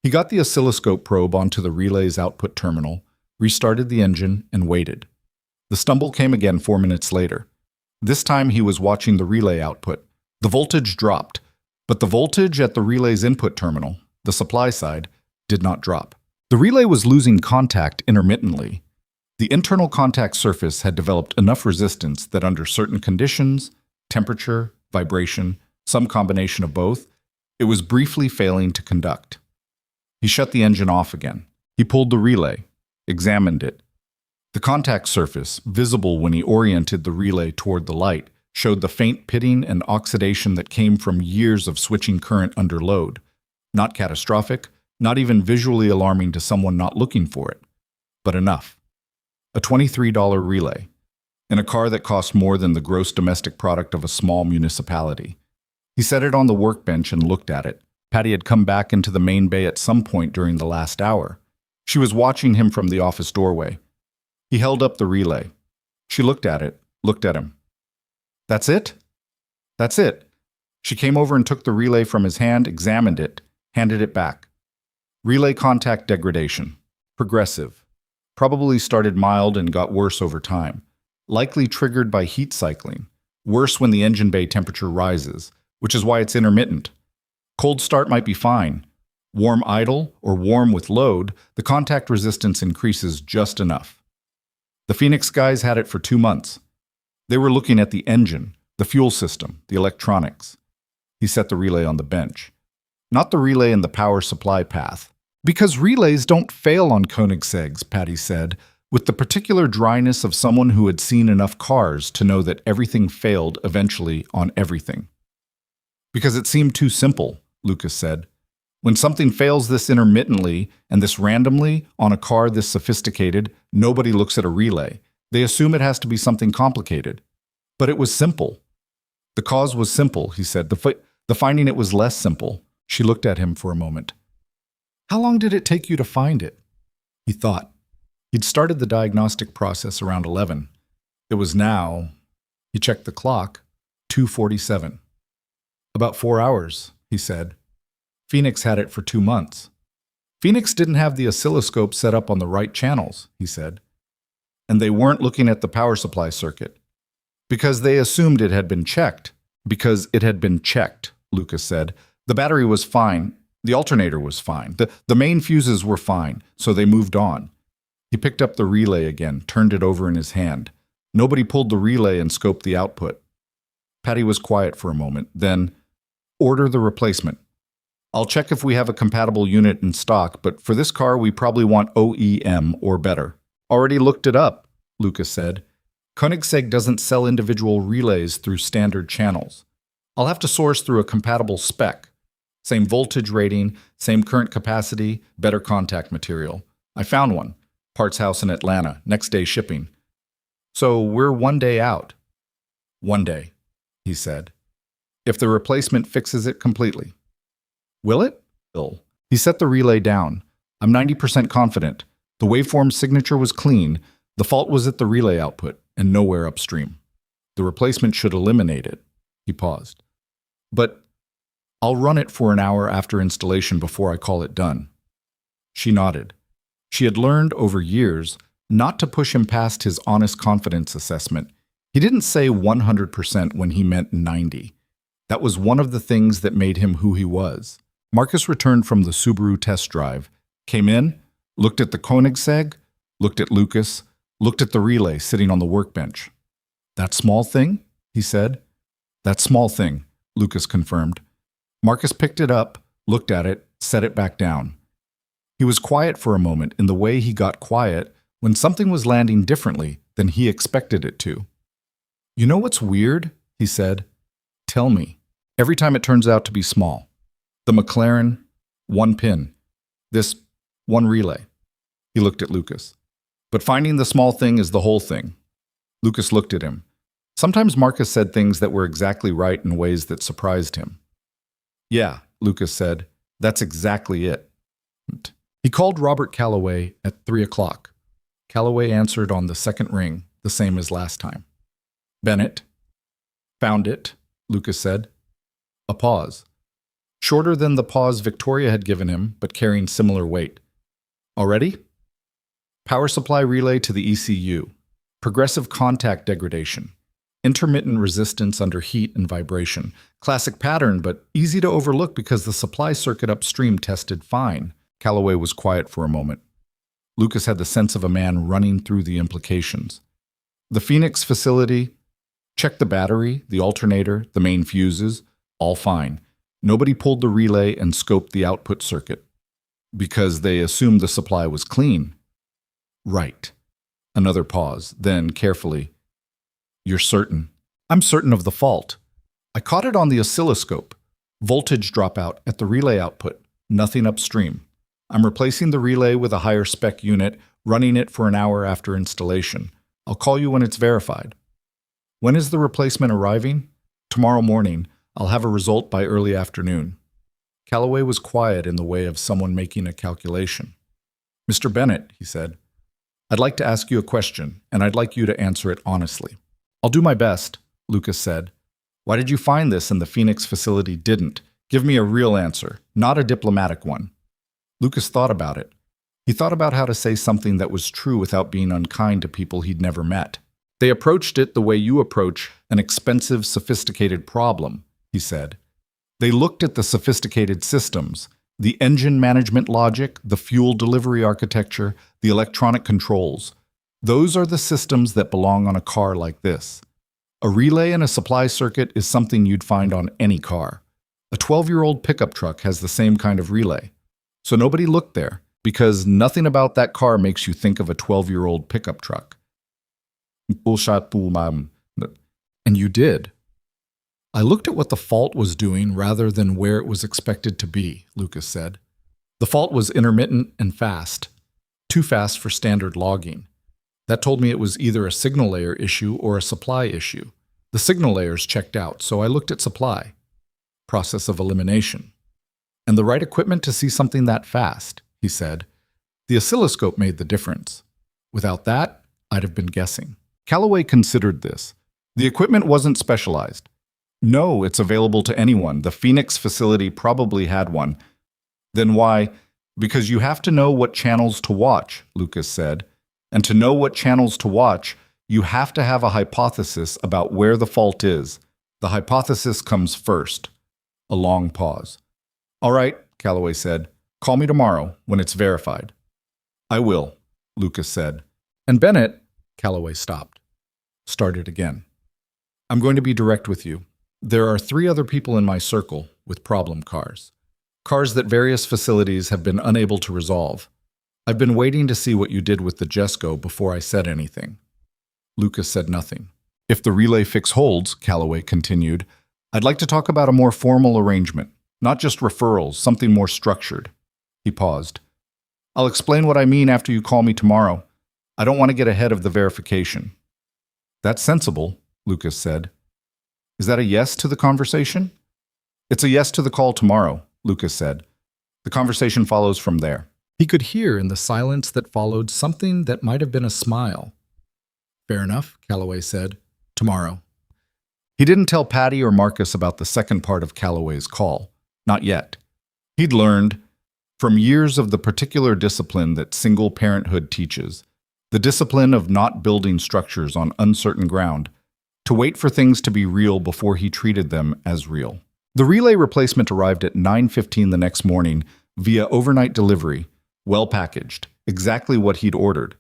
He got the oscilloscope probe onto the relay's output terminal, restarted the engine, and waited. The stumble came again 4 minutes later. This time he was watching the relay output. The voltage dropped, but the voltage at the relay's input terminal, the supply side, did not drop. The relay was losing contact intermittently. The internal contact surface had developed enough resistance that under certain conditions, temperature, vibration, some combination of both, it was briefly failing to conduct. He shut the engine off again. He pulled the relay, examined it. The contact surface, visible when he oriented the relay toward the light, showed the faint pitting and oxidation that came from years of switching current under load. Not catastrophic, not even visually alarming to someone not looking for it, but enough. A $23 relay, in a car that cost more than the gross domestic product of a small municipality. He set it on the workbench and looked at it. Patty had come back into the main bay at some point during the last hour. She was watching him from the office doorway. He held up the relay. She looked at it, looked at him. "That's it?" "That's it." She came over and took the relay from his hand, examined it, handed it back. Relay contact degradation. Progressive. Probably started mild and got worse over time. Likely triggered by heat cycling. Worse when the engine bay temperature rises, which is why it's intermittent. Cold start might be fine. Warm idle or warm with load, the contact resistance increases just enough. The Phoenix guys had it for 2 months. They were looking at the engine, the fuel system, the electronics. He set the relay on the bench. Not the relay in the power supply path. "Because relays don't fail on Koenigsegg's," Patty said, with the particular dryness of someone who had seen enough cars to know that everything failed eventually on everything. "Because it seemed too simple," Lucas said. "When something fails this intermittently and this randomly on a car this sophisticated, nobody looks at a relay. They assume it has to be something complicated. But it was simple." "The cause was simple," he said. The finding it was less simple." She looked at him for a moment. "How long did it take you to find it?" He thought. He'd started the diagnostic process around 11. It was now, he checked the clock, 2:47. "About 4 hours," he said. "Phoenix had it for 2 months. Phoenix didn't have the oscilloscope set up on the right channels," he said. "And they weren't looking at the power supply circuit. Because they assumed it had been checked." "Because it had been checked," Lucas said. "The battery was fine. The alternator was fine. The main fuses were fine, so they moved on." He picked up the relay again, turned it over in his hand. Nobody pulled the relay and scoped the output. Patty was quiet for a moment. Then, "Order the replacement. I'll check if we have a compatible unit in stock, but for this car we probably want OEM or better." "Already looked it up," Lucas said. "Koenigsegg doesn't sell individual relays through standard channels. I'll have to source through a compatible spec. Same voltage rating, same current capacity, better contact material. I found one. Parts house in Atlanta, next day shipping. So we're 1 day out." "1 day," he said. "If the replacement fixes it completely." "Will it?" "Will." He set the relay down. "I'm 90% confident. The waveform signature was clean. The fault was at the relay output and nowhere upstream. The replacement should eliminate it." He paused. "But I'll run it for an hour after installation before I call it done." She nodded. She had learned over years not to push him past his honest confidence assessment. He didn't say 100% when he meant 90. That was one of the things that made him who he was. Marcus returned from the Subaru test drive, came in, looked at the Koenigsegg, looked at Lucas, looked at the relay sitting on the workbench. "That small thing?" he said. "That small thing," Lucas confirmed. Marcus picked it up, looked at it, set it back down. He was quiet for a moment in the way he got quiet when something was landing differently than he expected it to. "You know what's weird?" he said. "Tell me." "Every time it turns out to be small." The McLaren, one pin. This, one relay. He looked at Lucas. But finding the small thing is the whole thing. Lucas looked at him. Sometimes Marcus said things that were exactly right in ways that surprised him. Yeah, Lucas said, that's exactly it. He called Robert Calloway at 3 o'clock. Calloway answered on the second ring, the same as last time. Bennett. Found it, Lucas said. A pause. Shorter than the pause Victoria had given him, but carrying similar weight. Already? Power supply relay to the ECU. Progressive contact degradation. Intermittent resistance under heat and vibration. Classic pattern, but easy to overlook because the supply circuit upstream tested fine. Calloway was quiet for a moment. Lucas had the sense of a man running through the implications. The Phoenix facility, checked the battery, the alternator, the main fuses, all fine. Nobody pulled the relay and scoped the output circuit. Because they assumed the supply was clean. Right. Another pause, then carefully. You're certain? I'm certain of the fault. I caught it on the oscilloscope. Voltage dropout at the relay output, nothing upstream. I'm replacing the relay with a higher spec unit, running it for an hour after installation. I'll call you when it's verified. When is the replacement arriving? Tomorrow morning. I'll have a result by early afternoon. Calloway was quiet in the way of someone making a calculation. Mr. Bennett, he said, I'd like to ask you a question, and I'd like you to answer it honestly. I'll do my best, Lucas said. Why did you find this and the Phoenix facility didn't? Give me a real answer, not a diplomatic one. Lucas thought about it. He thought about how to say something that was true without being unkind to people he'd never met. They approached it the way you approach an expensive, sophisticated problem, he said. They looked at the sophisticated systems, the engine management logic, the fuel delivery architecture, the electronic controls. Those are the systems that belong on a car like this. A relay and a supply circuit is something you'd find on any car. A 12-year-old pickup truck has the same kind of relay. So nobody looked there, because nothing about that car makes you think of a 12-year-old pickup truck. And you did. I looked at what the fault was doing rather than where it was expected to be, Lucas said. The fault was intermittent and fast. Too fast for standard logging. That told me it was either a signal layer issue or a supply issue. The signal layers checked out, so I looked at supply. Process of elimination. And the right equipment to see something that fast, he said. The oscilloscope made the difference. Without that, I'd have been guessing. Calloway considered this. The equipment wasn't specialized. No, it's available to anyone. The Phoenix facility probably had one. Then why? Because you have to know what channels to watch, Lucas said. And to know what channels to watch, you have to have a hypothesis about where the fault is. The hypothesis comes first. A long pause. All right, Calloway said. Call me tomorrow when it's verified. I will, Lucas said. And Bennett, Calloway stopped. Started again. I'm going to be direct with you. There are 3 other people in my circle with problem cars. Cars that various facilities have been unable to resolve. I've been waiting to see what you did with the Jesco before I said anything. Lucas said nothing. If the relay fix holds, Calloway continued, I'd like to talk about a more formal arrangement, not just referrals, something more structured. He paused. I'll explain what I mean after you call me tomorrow. I don't want to get ahead of the verification. That's sensible, Lucas said. Is that a yes to the conversation? It's a yes to the call tomorrow, Lucas said. The conversation follows from there. He could hear in the silence that followed something that might have been a smile. Fair enough, Calloway said. Tomorrow. He didn't tell Patty or Marcus about the second part of Calloway's call. Not yet. He'd learned, from years of the particular discipline that single parenthood teaches, the discipline of not building structures on uncertain ground, to wait for things to be real before he treated them as real. The relay replacement arrived at 9:15 the next morning via overnight delivery, well packaged, exactly what he'd ordered.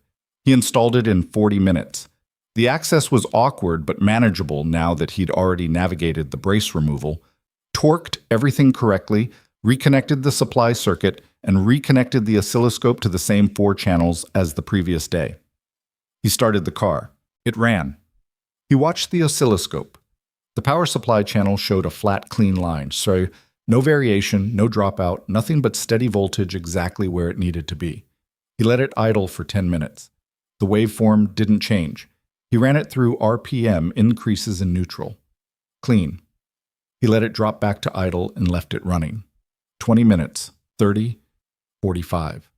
He installed it in 40 minutes. The access was awkward but manageable now that he'd already navigated the brace removal, torqued everything correctly, reconnected the supply circuit, and reconnected the oscilloscope to the same 4 channels as the previous day. He started the car. It ran. He watched the oscilloscope. The power supply channel showed a flat, clean line, so No variation, no dropout, nothing but steady voltage exactly where it needed to be. He let it idle for 10 minutes. The waveform didn't change. He ran it through RPM increases in neutral. Clean. He let it drop back to idle and left it running. 20 minutes, 30, 45.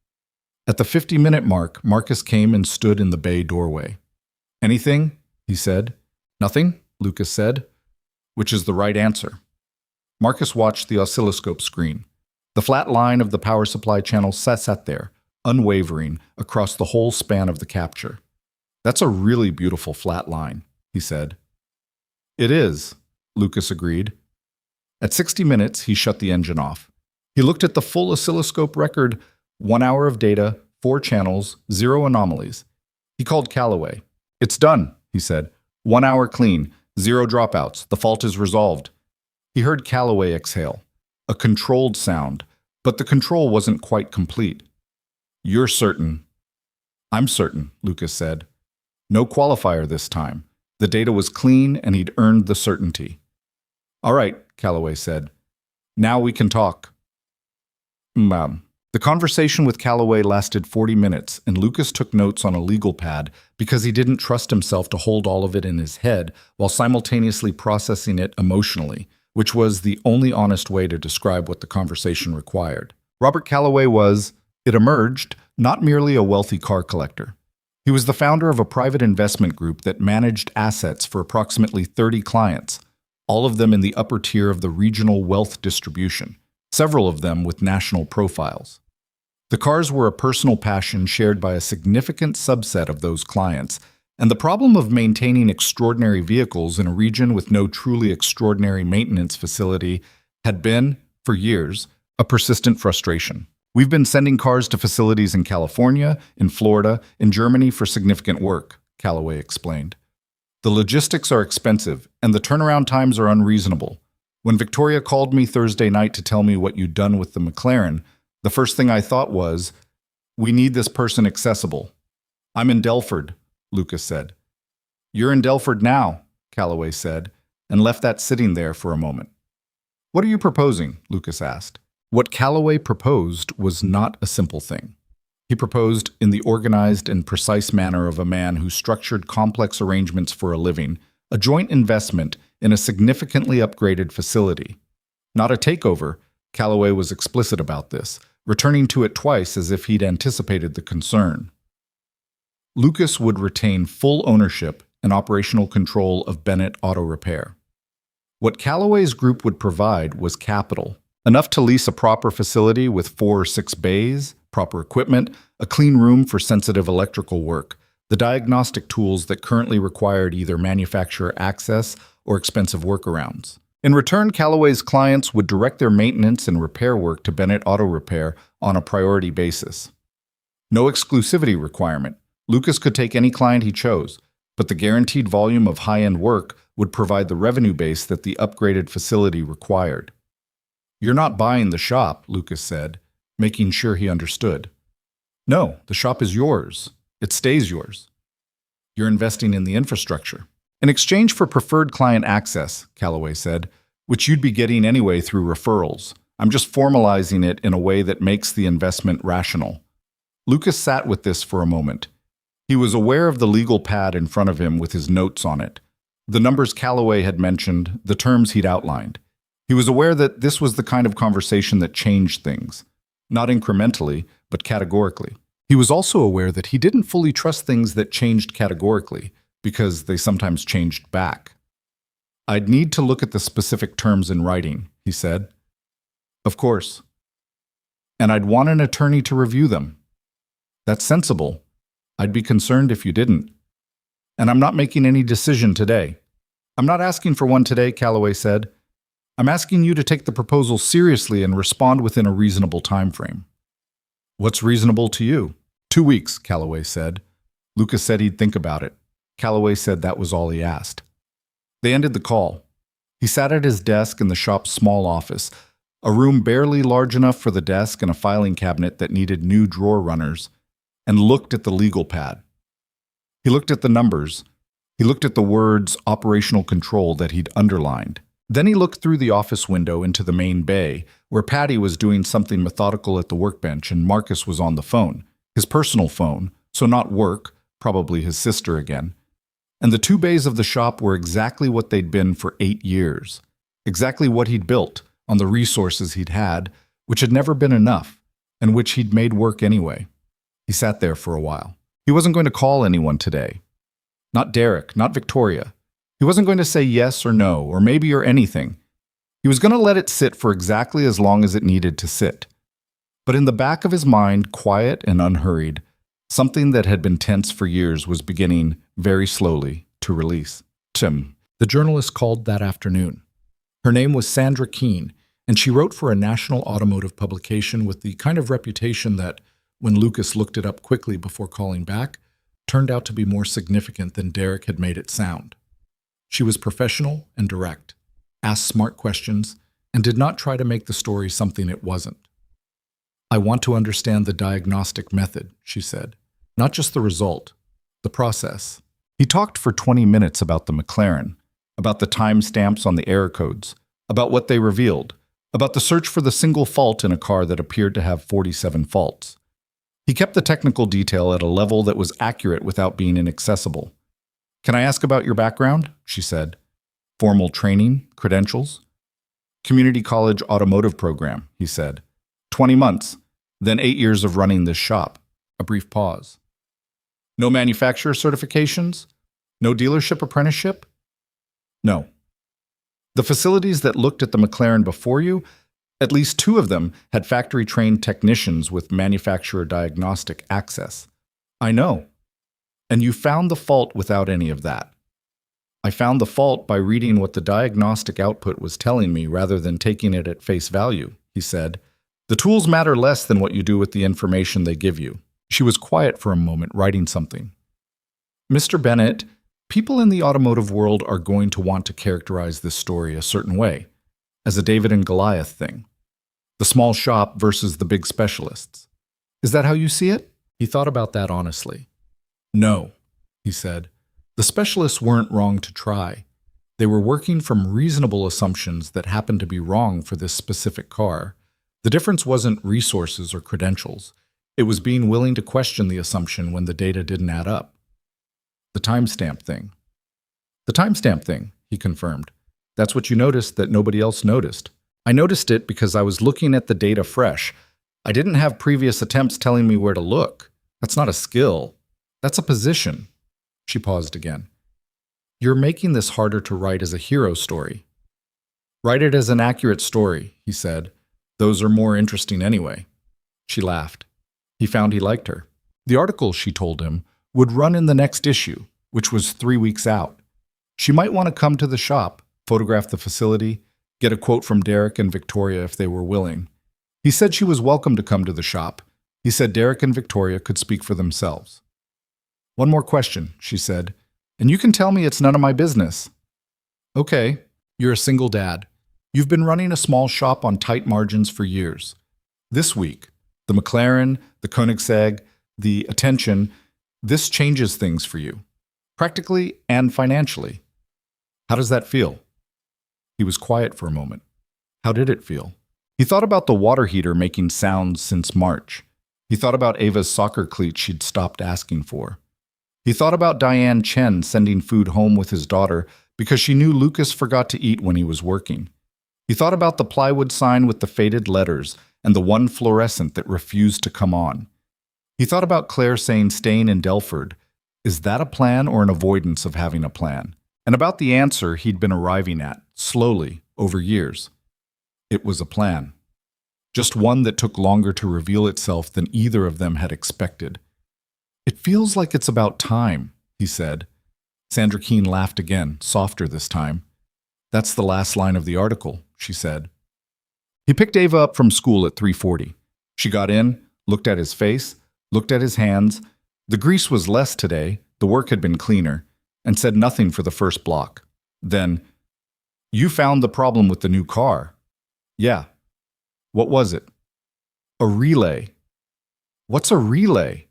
At the 50-minute mark, Marcus came and stood in the bay doorway. "Anything?" he said. "Nothing," Lucas said, which is the right answer. Marcus watched the oscilloscope screen. The flat line of the power supply channel sat there, unwavering, across the whole span of the capture. "That's a really beautiful flat line," he said. "It is," Lucas agreed. At 60 minutes, he shut the engine off. He looked at the full oscilloscope record, 1 hour of data, 4 channels, 0 anomalies. He called Callaway. "It's done," he said. 1 hour clean, 0 dropouts. The fault is resolved." He heard Callaway exhale, a controlled sound, but the control wasn't quite complete. "You're certain?" "I'm certain," Lucas said. No qualifier this time. The data was clean and he'd earned the certainty. "All right," Callaway said. "Now we can talk." The conversation with Callaway lasted 40 minutes, and Lucas took notes on a legal pad because he didn't trust himself to hold all of it in his head while simultaneously processing it emotionally, which was the only honest way to describe what the conversation required. Robert Callaway was, it emerged, not merely a wealthy car collector. He was the founder of a private investment group that managed assets for approximately 30 clients, all of them in the upper tier of the regional wealth distribution, several of them with national profiles. The cars were a personal passion shared by a significant subset of those clients, and the problem of maintaining extraordinary vehicles in a region with no truly extraordinary maintenance facility had been, for years, a persistent frustration. "We've been sending cars to facilities in California, in Florida, in Germany for significant work," Callaway explained. "The logistics are expensive, and the turnaround times are unreasonable. When Victoria called me Thursday night to tell me what you'd done with the McLaren, the first thing I thought was, we need this person accessible." "I'm in Delford," Lucas said. "You're in Delford now," Callaway said, and left that sitting there for a moment. "What are you proposing?" Lucas asked. What Callaway proposed was not a simple thing. He proposed, in the organized and precise manner of a man who structured complex arrangements for a living, a joint investment in a significantly upgraded facility. Not a takeover, Callaway was explicit about this, returning to it twice as if he'd anticipated the concern. Lucas would retain full ownership and operational control of Bennett Auto Repair. What Callaway's group would provide was capital, enough to lease a proper facility with 4 or 6 bays, proper equipment, a clean room for sensitive electrical work, the diagnostic tools that currently required either manufacturer access or expensive workarounds. In return, Callaway's clients would direct their maintenance and repair work to Bennett Auto Repair on a priority basis. No exclusivity requirement. Lucas could take any client he chose, but the guaranteed volume of high-end work would provide the revenue base that the upgraded facility required. "You're not buying the shop," Lucas said, making sure he understood. "No, the shop is yours. It stays yours. You're investing in the infrastructure. In exchange for preferred client access," Callaway said, "which you'd be getting anyway through referrals. I'm just formalizing it in a way that makes the investment rational." Lucas sat with this for a moment. He was aware of the legal pad in front of him with his notes on it, the numbers Callaway had mentioned, the terms he'd outlined. He was aware that this was the kind of conversation that changed things, not incrementally, but categorically. He was also aware that he didn't fully trust things that changed categorically, because they sometimes changed back. "I'd need to look at the specific terms in writing," he said. "Of course. And I'd want an attorney to review them." "That's sensible. I'd be concerned if you didn't. And I'm not making any decision today." "I'm not asking for one today," Callaway said. "I'm asking you to take the proposal seriously and respond within a reasonable time frame." "What's reasonable to you?" 2 weeks, Callaway said. Lucas said he'd think about it. Callaway said that was all he asked. They ended the call. He sat at his desk in the shop's small office, a room barely large enough for the desk and a filing cabinet that needed new drawer runners, and looked at the legal pad. He looked at the numbers. He looked at the words operational control that he'd underlined. Then he looked through the office window into the main bay, where Patty was doing something methodical at the workbench and Marcus was on the phone, his personal phone, so not work, probably his sister again. And the two bays of the shop were exactly what they'd been for 8 years, exactly what he'd built on the resources he'd had, which had never been enough, and which he'd made work anyway. He sat there for a while. He wasn't going to call anyone today. Not Derek, not Victoria. He wasn't going to say yes or no, or maybe or anything. He was going to let it sit for exactly as long as it needed to sit. But in the back of his mind, quiet and unhurried, something that had been tense for years was beginning, very slowly, to release. Tim, the journalist called that afternoon. Her name was Sandra Keene, and she wrote for a national automotive publication with the kind of reputation that, when Lucas looked it up quickly before calling back, turned out to be more significant than Derek had made it sound. She was professional and direct, asked smart questions, and did not try to make the story something it wasn't. "I want to understand the diagnostic method," she said, "not just the result, the process." He talked for 20 minutes about the McLaren, about the timestamps on the error codes, about what they revealed, about the search for the single fault in a car that appeared to have 47 faults. He kept the technical detail at a level that was accurate without being inaccessible. "Can I ask about your background?" she said. "Formal training, credentials?" "Community college automotive program," he said. 20 months, then 8 years of running this shop." A brief pause. "No manufacturer certifications? No dealership apprenticeship?" "No." "The facilities that looked at the McLaren before you, at least 2 of them had factory-trained technicians with manufacturer diagnostic access." "I know." "And you found the fault without any of that." "I found the fault by reading what the diagnostic output was telling me rather than taking it at face value," he said. "The tools matter less than what you do with the information they give you." She was quiet for a moment, writing something. "Mr. Bennett, people in the automotive world are going to want to characterize this story a certain way, as a David and Goliath thing. The small shop versus the big specialists. Is that how you see it?" He thought about that honestly. "No," he said. "The specialists weren't wrong to try. They were working from reasonable assumptions that happened to be wrong for this specific car. The difference wasn't resources or credentials. It was being willing to question the assumption when the data didn't add up." "The timestamp thing." "The timestamp thing," he confirmed. "That's what you noticed that nobody else noticed. I noticed it because I was looking at the data fresh. I didn't have previous attempts telling me where to look. That's not a skill. That's a position." She paused again. "You're making this harder to write as a hero story." "Write it as an accurate story," he said. "Those are more interesting anyway." She laughed. He found he liked her. The article, she told him, would run in the next issue, which was 3 weeks out. She might want to come to the shop, photograph the facility, get a quote from Derek and Victoria if they were willing. He said she was welcome to come to the shop. He said Derek and Victoria could speak for themselves. "One more question," she said, "and you can tell me it's none of my business." "Okay, you're a single dad. You've been running a small shop on tight margins for years. This week, the McLaren, the Koenigsegg, the attention, this changes things for you, practically and financially. How does that feel?" He was quiet for a moment. How did it feel? He thought about the water heater making sounds since March. He thought about Ava's soccer cleats she'd stopped asking for. He thought about Diane Chen sending food home with his daughter because she knew Lucas forgot to eat when he was working. He thought about the plywood sign with the faded letters and the one fluorescent that refused to come on. He thought about Claire saying staying in Delford. Is that a plan or an avoidance of having a plan? And about the answer he'd been arriving at, slowly, over years. It was a plan. Just one that took longer to reveal itself than either of them had expected. "It feels like it's about time," he said. Sandra Keene laughed again, softer this time. "That's the last line of the article," she said. He picked Ava up from school at 3:40. She got in, looked at his face, looked at his hands. The grease was less today, the work had been cleaner, and said nothing for the first block. Then, "You found the problem with the new car." "Yeah." "What was it?" "A relay." "What's a relay?"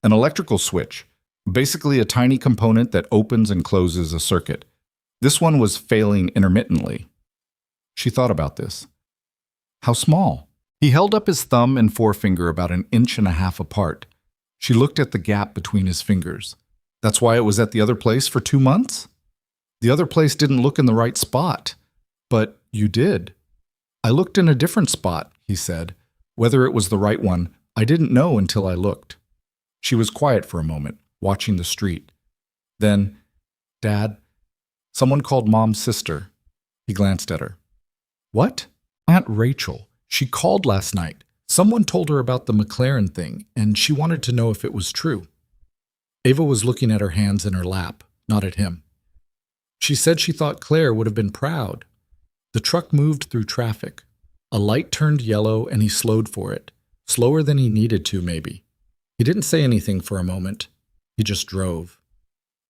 "An electrical switch, basically a tiny component that opens and closes a circuit. This one was failing intermittently. She thought about this. How small? He held up his thumb and forefinger about 1.5 inches apart. She looked at the gap between his fingers. That's why it was at the other place for 2 months? The other place didn't look in the right spot. But you did. I looked in a different spot, he said. Whether it was the right one, I didn't know until I looked. She was quiet for a moment, watching the street. Then, Dad, someone called Mom's sister. He glanced at her. What? Aunt Rachel. She called last night. Someone told her about the McLaren thing, and she wanted to know if it was true. Ava was looking at her hands in her lap, not at him. She said she thought Claire would have been proud. The truck moved through traffic. A light turned yellow and he slowed for it. Slower than he needed to, maybe. He didn't say anything for a moment. He just drove.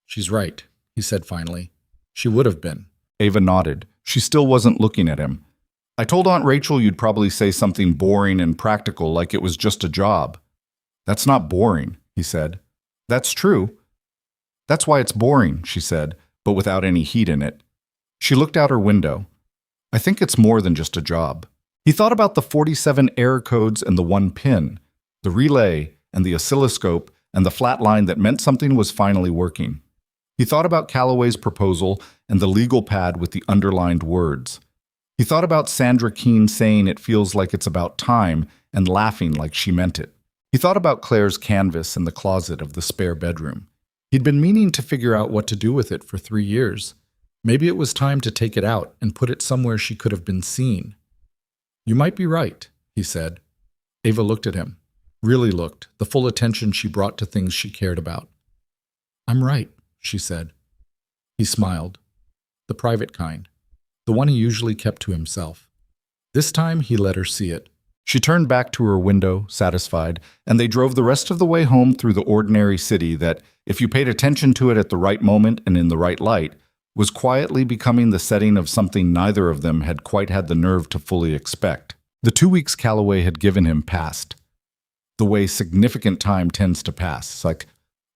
She's right, he said finally. She would have been. Ava nodded. She still wasn't looking at him. I told Aunt Rachel you'd probably say something boring and practical like it was just a job. That's not boring, he said. That's true. That's why it's boring, she said, but without any heat in it. She looked out her window. I think it's more than just a job. He thought about the 47 error codes and the 1 pin, the relay and the oscilloscope and the flat line that meant something was finally working. He thought about Calloway's proposal and the legal pad with the underlined words. He thought about Sandra Keene saying it feels like it's about time and laughing like she meant it. He thought about Claire's canvas in the closet of the spare bedroom. He'd been meaning to figure out what to do with it for 3 years. Maybe it was time to take it out and put it somewhere she could have been seen. You might be right, he said. Ava looked at him. Really looked, the full attention she brought to things she cared about. I'm right, she said. He smiled. The private kind. The one he usually kept to himself. This time he let her see it. She turned back to her window, satisfied, and they drove the rest of the way home through the ordinary city that, if you paid attention to it at the right moment and in the right light, was quietly becoming the setting of something neither of them had quite had the nerve to fully expect. The 2 weeks Calloway had given him passed. The way significant time tends to pass, like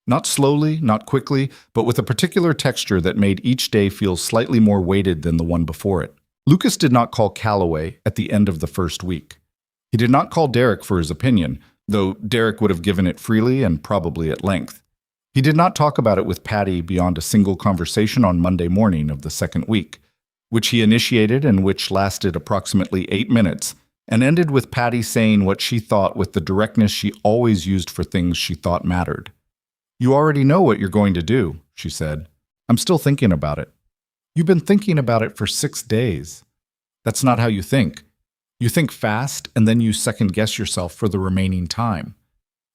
not slowly, not quickly, but with a particular texture that made each day feel slightly more weighted than the one before it. Lucas did not call Calloway at the end of the first week. He did not call Derek for his opinion, though Derek would have given it freely and probably at length. He did not talk about it with Patty beyond a single conversation on Monday morning of the second week, which he initiated and which lasted approximately 8 minutes, and ended with Patty saying what she thought with the directness she always used for things she thought mattered. You already know what you're going to do, she said. I'm still thinking about it. You've been thinking about it for 6 days. That's not how you think. You think fast, and then you second-guess yourself for the remaining time.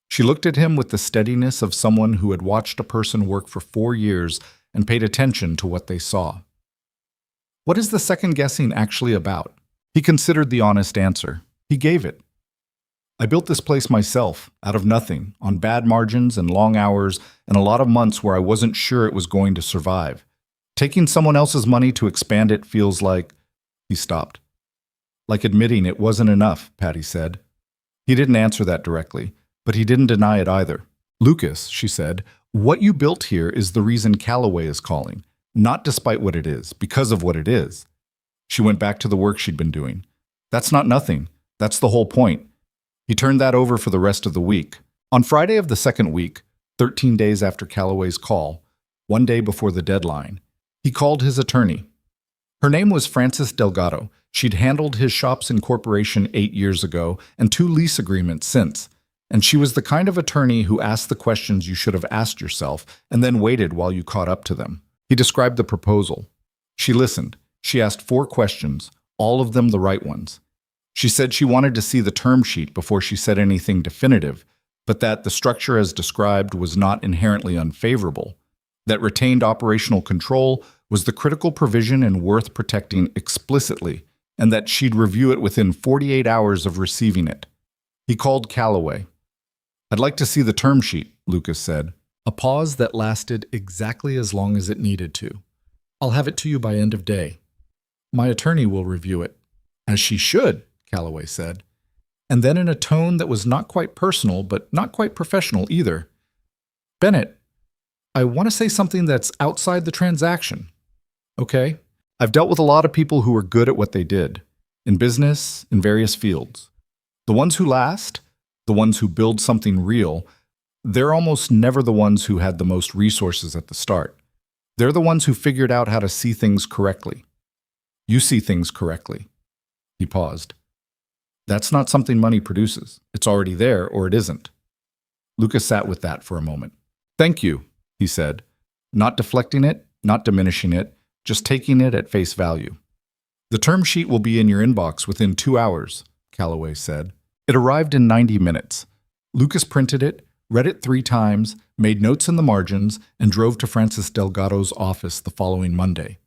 She looked at him with the steadiness of someone who had watched a person work for 4 years and paid attention to what they saw. What is the second-guessing actually about? He considered the honest answer. He gave it. I built this place myself, out of nothing, on bad margins and long hours and a lot of months where I wasn't sure it was going to survive. Taking someone else's money to expand it feels like... He stopped. Like admitting it wasn't enough, Patty said. He didn't answer that directly, but he didn't deny it either. Lucas, she said, what you built here is the reason Calloway is calling, not despite what it is, because of what it is. She went back to the work she'd been doing. That's not nothing. That's the whole point. He turned that over for the rest of the week. On Friday of the second week, 13 days after Calloway's call, 1 day before the deadline, he called his attorney. Her name was Frances Delgado. She'd handled his shop's incorporation 8 years ago and 2 lease agreements since, and she was the kind of attorney who asked the questions you should have asked yourself and then waited while you caught up to them. He described the proposal. She listened. She asked 4 questions, all of them the right ones. She said she wanted to see the term sheet before she said anything definitive, but that the structure as described was not inherently unfavorable, that retained operational control was the critical provision and worth protecting explicitly, and that she'd review it within 48 hours of receiving it. He called Calloway. I'd like to see the term sheet, Lucas said. A pause that lasted exactly as long as it needed to. I'll have it to you by end of day. My attorney will review it. As she should, Calloway said. And then in a tone that was not quite personal, but not quite professional either. Bennett, I want to say something that's outside the transaction. Okay? I've dealt with a lot of people who were good at what they did, in business, in various fields. The ones who last, the ones who build something real, they're almost never the ones who had the most resources at the start. They're the ones who figured out how to see things correctly. You see things correctly. He paused. That's not something money produces. It's already there, or it isn't. Lucas sat with that for a moment. Thank you, he said, not deflecting it, not diminishing it, just taking it at face value. The term sheet will be in your inbox within 2 hours, Calloway said. It arrived in 90 minutes. Lucas printed it, read it 3 times, made notes in the margins, and drove to Francis Delgado's office the following Monday.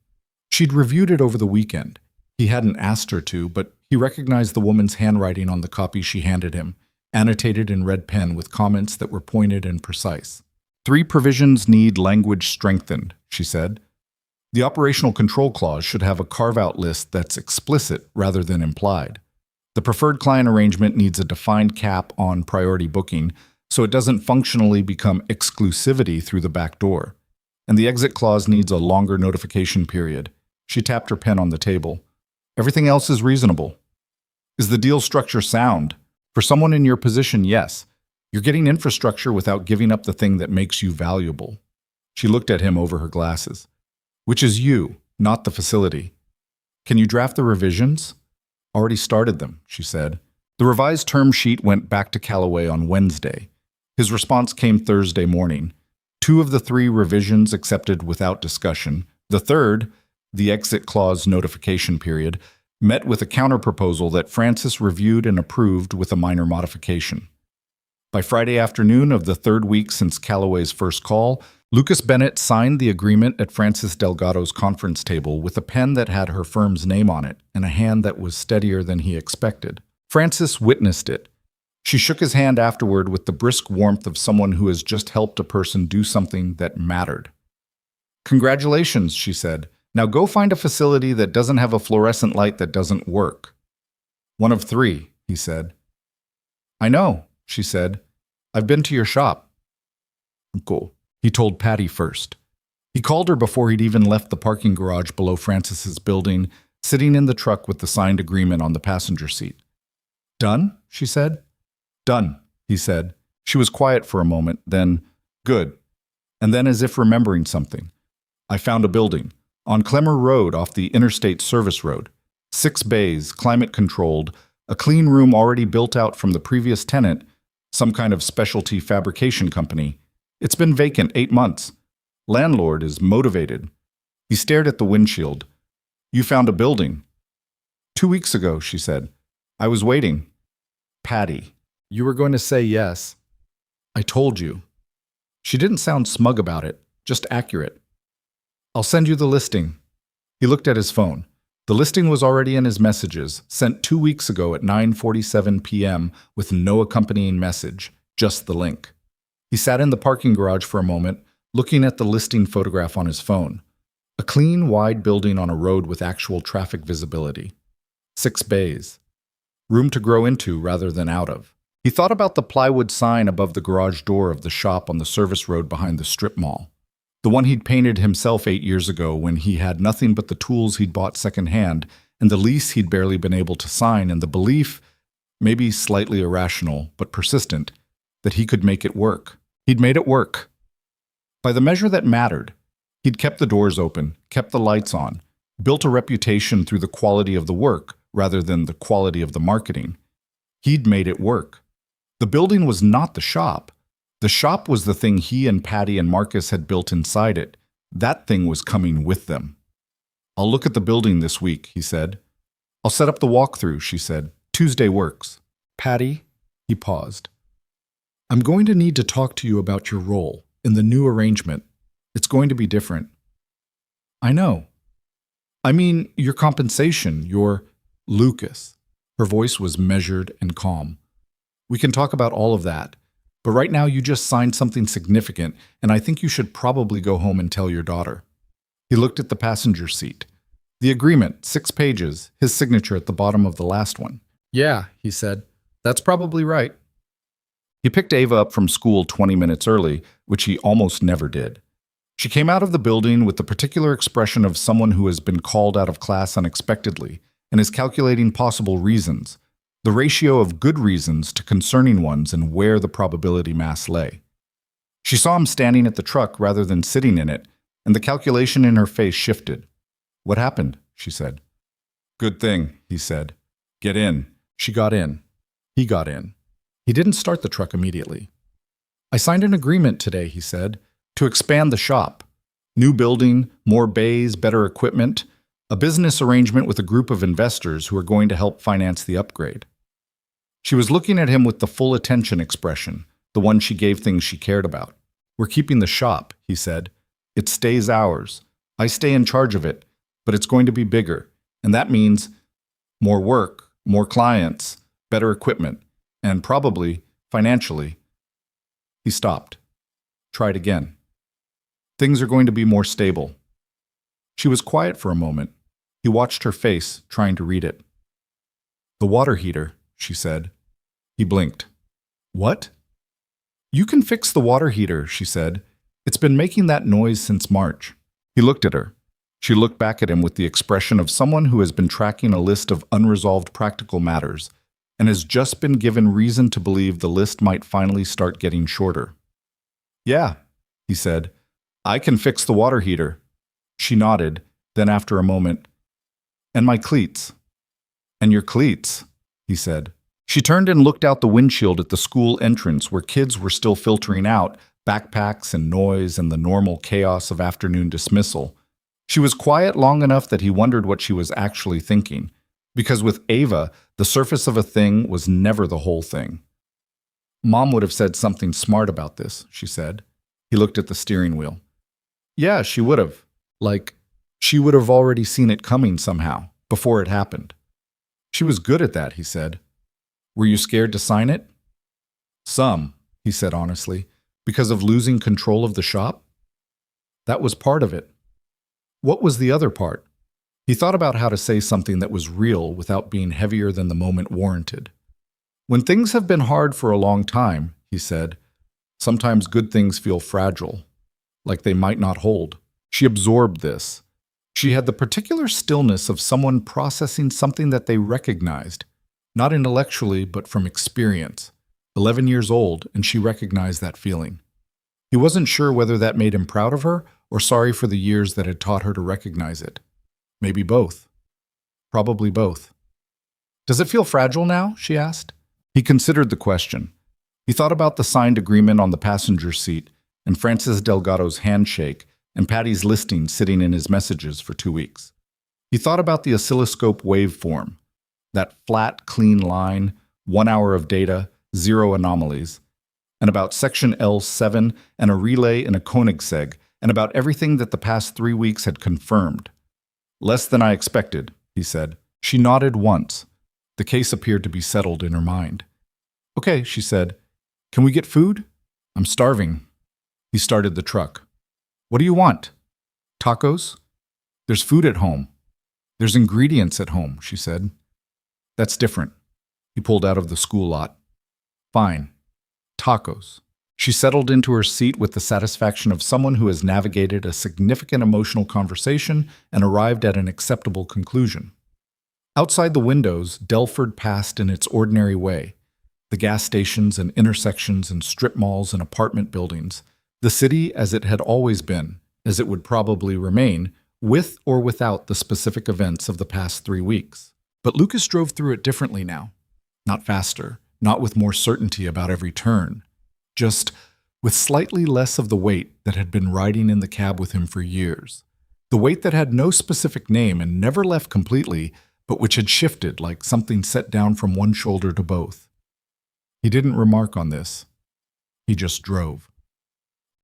She'd reviewed it over the weekend. He hadn't asked her to, but he recognized the woman's handwriting on the copy she handed him, annotated in red pen with comments that were pointed and precise. 3 provisions need language strengthened, she said. The operational control clause should have a carve-out list that's explicit rather than implied. The preferred client arrangement needs a defined cap on priority booking so it doesn't functionally become exclusivity through the back door. And the exit clause needs a longer notification period. She tapped her pen on the table. Everything else is reasonable. Is the deal structure sound? For someone in your position, yes. You're getting infrastructure without giving up the thing that makes you valuable. She looked at him over her glasses. Which is you, not the facility. Can you draft the revisions? Already started them, she said. The revised term sheet went back to Calloway on Wednesday. His response came Thursday morning. 2 of the 3 revisions accepted without discussion. The third, the exit clause notification period, met with a counterproposal that Francis reviewed and approved with a minor modification. By Friday afternoon of the 3rd week since Calloway's first call, Lucas Bennett signed the agreement at Francis Delgado's conference table with a pen that had her firm's name on it and a hand that was steadier than he expected. Francis witnessed it. She shook his hand afterward with the brisk warmth of someone who has just helped a person do something that mattered. Congratulations, she said. Now go find a facility that doesn't have a fluorescent light that doesn't work. 1 of 3, he said. I know, she said. I've been to your shop. Cool. He told Patty first. He called her before he'd even left the parking garage below Francis's building, sitting in the truck with the signed agreement on the passenger seat. Done? She said. Done, he said. She was quiet for a moment, then, good. And then as if remembering something. I found a building. On Clemmer Road off the Interstate Service Road. 6 bays, climate-controlled, a clean room already built out from the previous tenant, some kind of specialty fabrication company. It's been vacant 8 months. Landlord is motivated. He stared at the windshield. You found a building. 2 weeks ago, she said. I was waiting. Patty, you were going to say yes. I told you. She didn't sound smug about it, just accurate. I'll send you the listing. He looked at his phone. The listing was already in his messages, sent 2 weeks ago at 9:47 p.m. with no accompanying message, just the link. He sat in the parking garage for a moment, looking at the listing photograph on his phone. A clean, wide building on a road with actual traffic visibility. 6 bays. Room to grow into rather than out of. He thought about the plywood sign above the garage door of the shop on the service road behind the strip mall. The one he'd painted himself 8 years ago when he had nothing but the tools he'd bought secondhand and the lease he'd barely been able to sign and the belief, maybe slightly irrational but persistent, that he could make it work. He'd made it work. By the measure that mattered, he'd kept the doors open, kept the lights on, built a reputation through the quality of the work rather than the quality of the marketing. He'd made it work. The building was not the shop. The shop was the thing he and Patty and Marcus had built inside it. That thing was coming with them. I'll look at the building this week, he said. I'll set up the walkthrough, she said. Tuesday works. Patty, he paused. I'm going to need to talk to you about your role in the new arrangement. It's going to be different. I know. I mean, your compensation, your Lucas. Her voice was measured and calm. We can talk about all of that, but right now you just signed something significant, and I think you should probably go home and tell your daughter. He looked at the passenger seat. The agreement, 6 pages, his signature at the bottom of the last one. Yeah, he said. That's probably right. He picked Ava up from school 20 minutes early, which he almost never did. She came out of the building with the particular expression of someone who has been called out of class unexpectedly and is calculating possible reasons, the ratio of good reasons to concerning ones and where the probability mass lay. She saw him standing at the truck rather than sitting in it, and the calculation in her face shifted. "What happened?" she said. "Good thing," he said. "Get in." She got in. He got in. He didn't start the truck immediately. "I signed an agreement today," he said, "to expand the shop. New building, more bays, better equipment, a business arrangement with a group of investors who are going to help finance the upgrade." She was looking at him with the full attention expression, the one she gave things she cared about. "We're keeping the shop," he said. "It stays ours. I stay in charge of it, but it's going to be bigger, and that means more work, more clients, better equipment, and probably, financially." He stopped. Tried again. "Things are going to be more stable." She was quiet for a moment. He watched her face, trying to read it. "The water heater," she said. He blinked. "What?" "You can fix the water heater," she said. "It's been making that noise since March." He looked at her. She looked back at him with the expression of someone who has been tracking a list of unresolved practical matters and has just been given reason to believe the list might finally start getting shorter. "Yeah," he said. "I can fix the water heater." She nodded, then after a moment, "And my cleats." "And your cleats," he said. She turned and looked out the windshield at the school entrance where kids were still filtering out, backpacks and noise and the normal chaos of afternoon dismissal. She was quiet long enough that he wondered what she was actually thinking, because with Ava, the surface of a thing was never the whole thing. "Mom would have said something smart about this," she said. He looked at the steering wheel. "Yeah, she would have. Like, she would have already seen it coming somehow, before it happened." "She was good at that," he said. "Were you scared to sign it?" "Some," he said honestly. "Because of losing control of the shop?" "That was part of it." "What was the other part?" He thought about how to say something that was real without being heavier than the moment warranted. "When things have been hard for a long time," he said, "sometimes good things feel fragile, like they might not hold." She absorbed this. She had the particular stillness of someone processing something that they recognized, not intellectually but from experience. 11 years old, and she recognized that feeling. He wasn't sure whether that made him proud of her or sorry for the years that had taught her to recognize it. Maybe both. Probably both. "Does it feel fragile now?" she asked. He considered the question. He thought about the signed agreement on the passenger seat and Francis Delgado's handshake and Patty's listing sitting in his messages for 2 weeks. He thought about the oscilloscope waveform, that flat, clean line, 1 hour of data, 0 anomalies, and about section L7 and a relay in a Koenigsegg, and about everything that the past 3 weeks had confirmed. "Less than I expected," he said. She nodded once. The case appeared to be settled in her mind. "Okay," she said. "Can we get food? I'm starving." He started the truck. "What do you want?" "Tacos?" "There's food at home." "There's ingredients at home," she said. "That's different." He pulled out of the school lot. "Fine. Tacos." She settled into her seat with the satisfaction of someone who has navigated a significant emotional conversation and arrived at an acceptable conclusion. Outside the windows, Delford passed in its ordinary way. The gas stations and intersections and strip malls and apartment buildings. The city as it had always been, as it would probably remain, with or without the specific events of the past 3 weeks. But Lucas drove through it differently now. Not faster, not with more certainty about every turn. Just with slightly less of the weight that had been riding in the cab with him for years. The weight that had no specific name and never left completely, but which had shifted like something set down from one shoulder to both. He didn't remark on this. He just drove.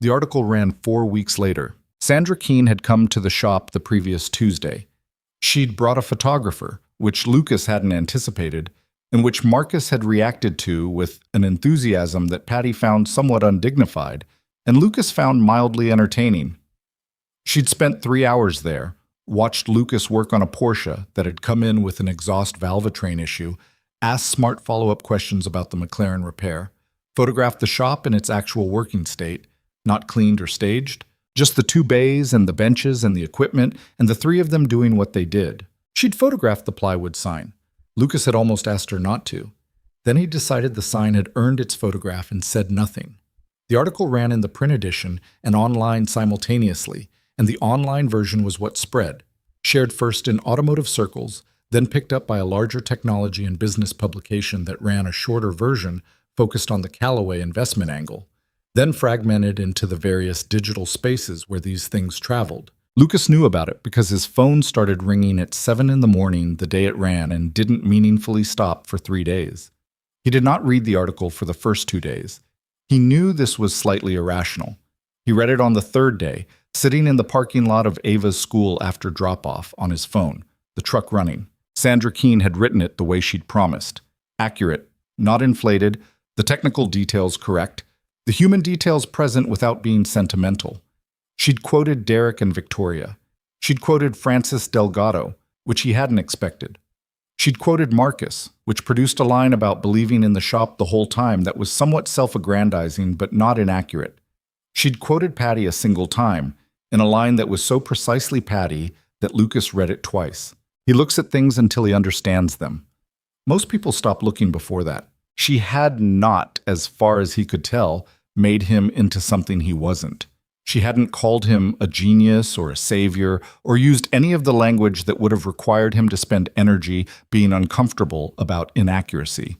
The article ran 4 weeks later. Sandra Keene had come to the shop the previous Tuesday. She'd brought a photographer, which Lucas hadn't anticipated, and which Marcus had reacted to with an enthusiasm that Patty found somewhat undignified, and Lucas found mildly entertaining. She'd spent 3 hours there, watched Lucas work on a Porsche that had come in with an exhaust valvetrain issue, asked smart follow-up questions about the McLaren repair, photographed the shop in its actual working state, not cleaned or staged, Just the two bays and the benches and the equipment and the three of them doing what they did. She'd photographed the plywood sign. Lucas had almost asked her not to. Then he decided the sign had earned its photograph and said nothing. The article ran in the print edition and online simultaneously, and the online version was what spread, shared first in automotive circles, then picked up by a larger technology and business publication that ran a shorter version focused on the Callaway investment angle, then fragmented into the various digital spaces where these things traveled. Lucas knew about it because his phone started ringing at 7 in the morning the day it ran and didn't meaningfully stop for 3 days. He did not read the article for the first 2 days. He knew this was slightly irrational. He read it on the third day, sitting in the parking lot of Ava's school after drop-off on his phone, the truck running. Sandra Keene had written it the way she'd promised. Accurate, not inflated, the technical details correct, the human details present without being sentimental. She'd quoted Derek and Victoria. She'd quoted Francis Delgado, which he hadn't expected. She'd quoted Marcus, which produced a line about believing in the shop the whole time that was somewhat self-aggrandizing but not inaccurate. She'd quoted Patty a single time, in a line that was so precisely Patty that Lucas read it twice. He looks at things until he understands them. Most people stop looking before that. She had not, as far as he could tell, made him into something he wasn't. She hadn't called him a genius or a savior or used any of the language that would have required him to spend energy being uncomfortable about inaccuracy.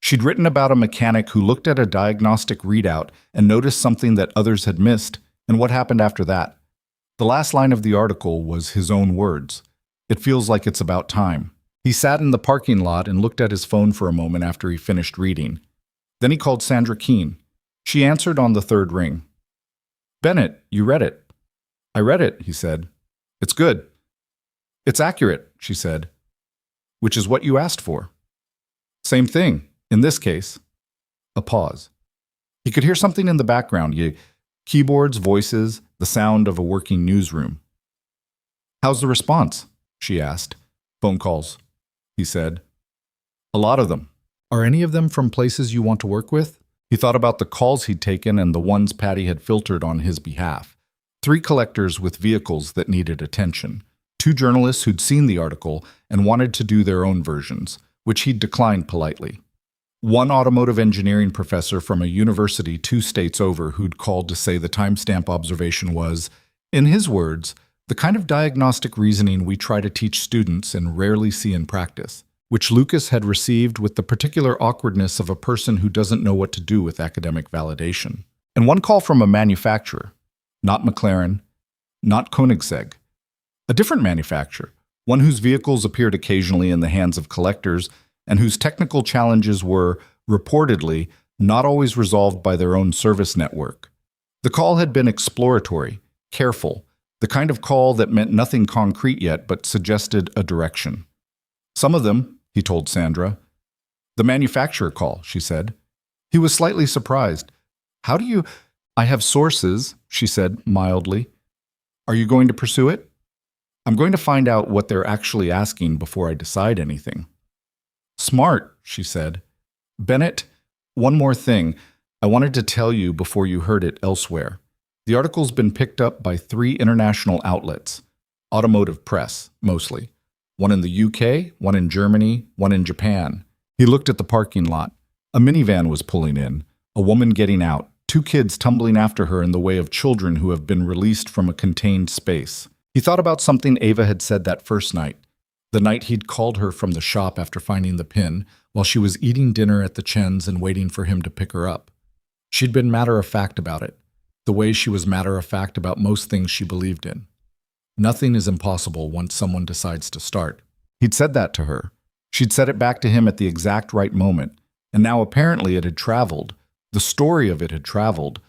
She'd written about a mechanic who looked at a diagnostic readout and noticed something that others had missed, and what happened after that. The last line of the article was his own words. It feels like it's about time. He sat in the parking lot and looked at his phone for a moment after he finished reading. Then he called Sandra Keene. She answered on the third ring. "Bennett, you read it." "I read it," he said. "It's good." "It's accurate," she said. "Which is what you asked for." "Same thing, in this case." A pause. He could hear something in the background, keyboards, voices, the sound of a working newsroom. "How's the response?" she asked. "Phone calls," he said. "A lot of them. Are any of them from places you want to work with?" He thought about the calls he'd taken and the ones Patty had filtered on his behalf. 3 collectors with vehicles that needed attention. 2 journalists who'd seen the article and wanted to do their own versions, which he'd declined politely. 1 automotive engineering professor from a university 2 states over who'd called to say the timestamp observation was, in his words, the kind of diagnostic reasoning we try to teach students and rarely see in practice, which Lucas had received with the particular awkwardness of a person who doesn't know what to do with academic validation. And 1 call from a manufacturer, not McLaren, not Koenigsegg, a different manufacturer, one whose vehicles appeared occasionally in the hands of collectors and whose technical challenges were, reportedly, not always resolved by their own service network. The call had been exploratory, careful, the kind of call that meant nothing concrete yet but suggested a direction. "Some of them," he told Sandra. "The manufacturer call," she said. He was slightly surprised. "How do you—" "I have sources," she said mildly. "Are you going to pursue it?" "I'm going to find out what they're actually asking before I decide anything." "Smart," she said. "Bennett, one more thing. I wanted to tell you before you heard it elsewhere. The article's been picked up by 3 international outlets, automotive press, mostly. 1 in the UK, 1 in Germany, 1 in Japan." He looked at the parking lot. A minivan was pulling in, a woman getting out, 2 kids tumbling after her in the way of children who have been released from a contained space. He thought about something Ava had said that first night, the night he'd called her from the shop after finding the pin, while she was eating dinner at the Chen's and waiting for him to pick her up. She'd been matter-of-fact about it, the way she was matter-of-fact about most things she believed in. Nothing is impossible once someone decides to start. He'd said that to her. She'd said it back to him at the exact right moment, and now apparently it had traveled, the story of it had traveled,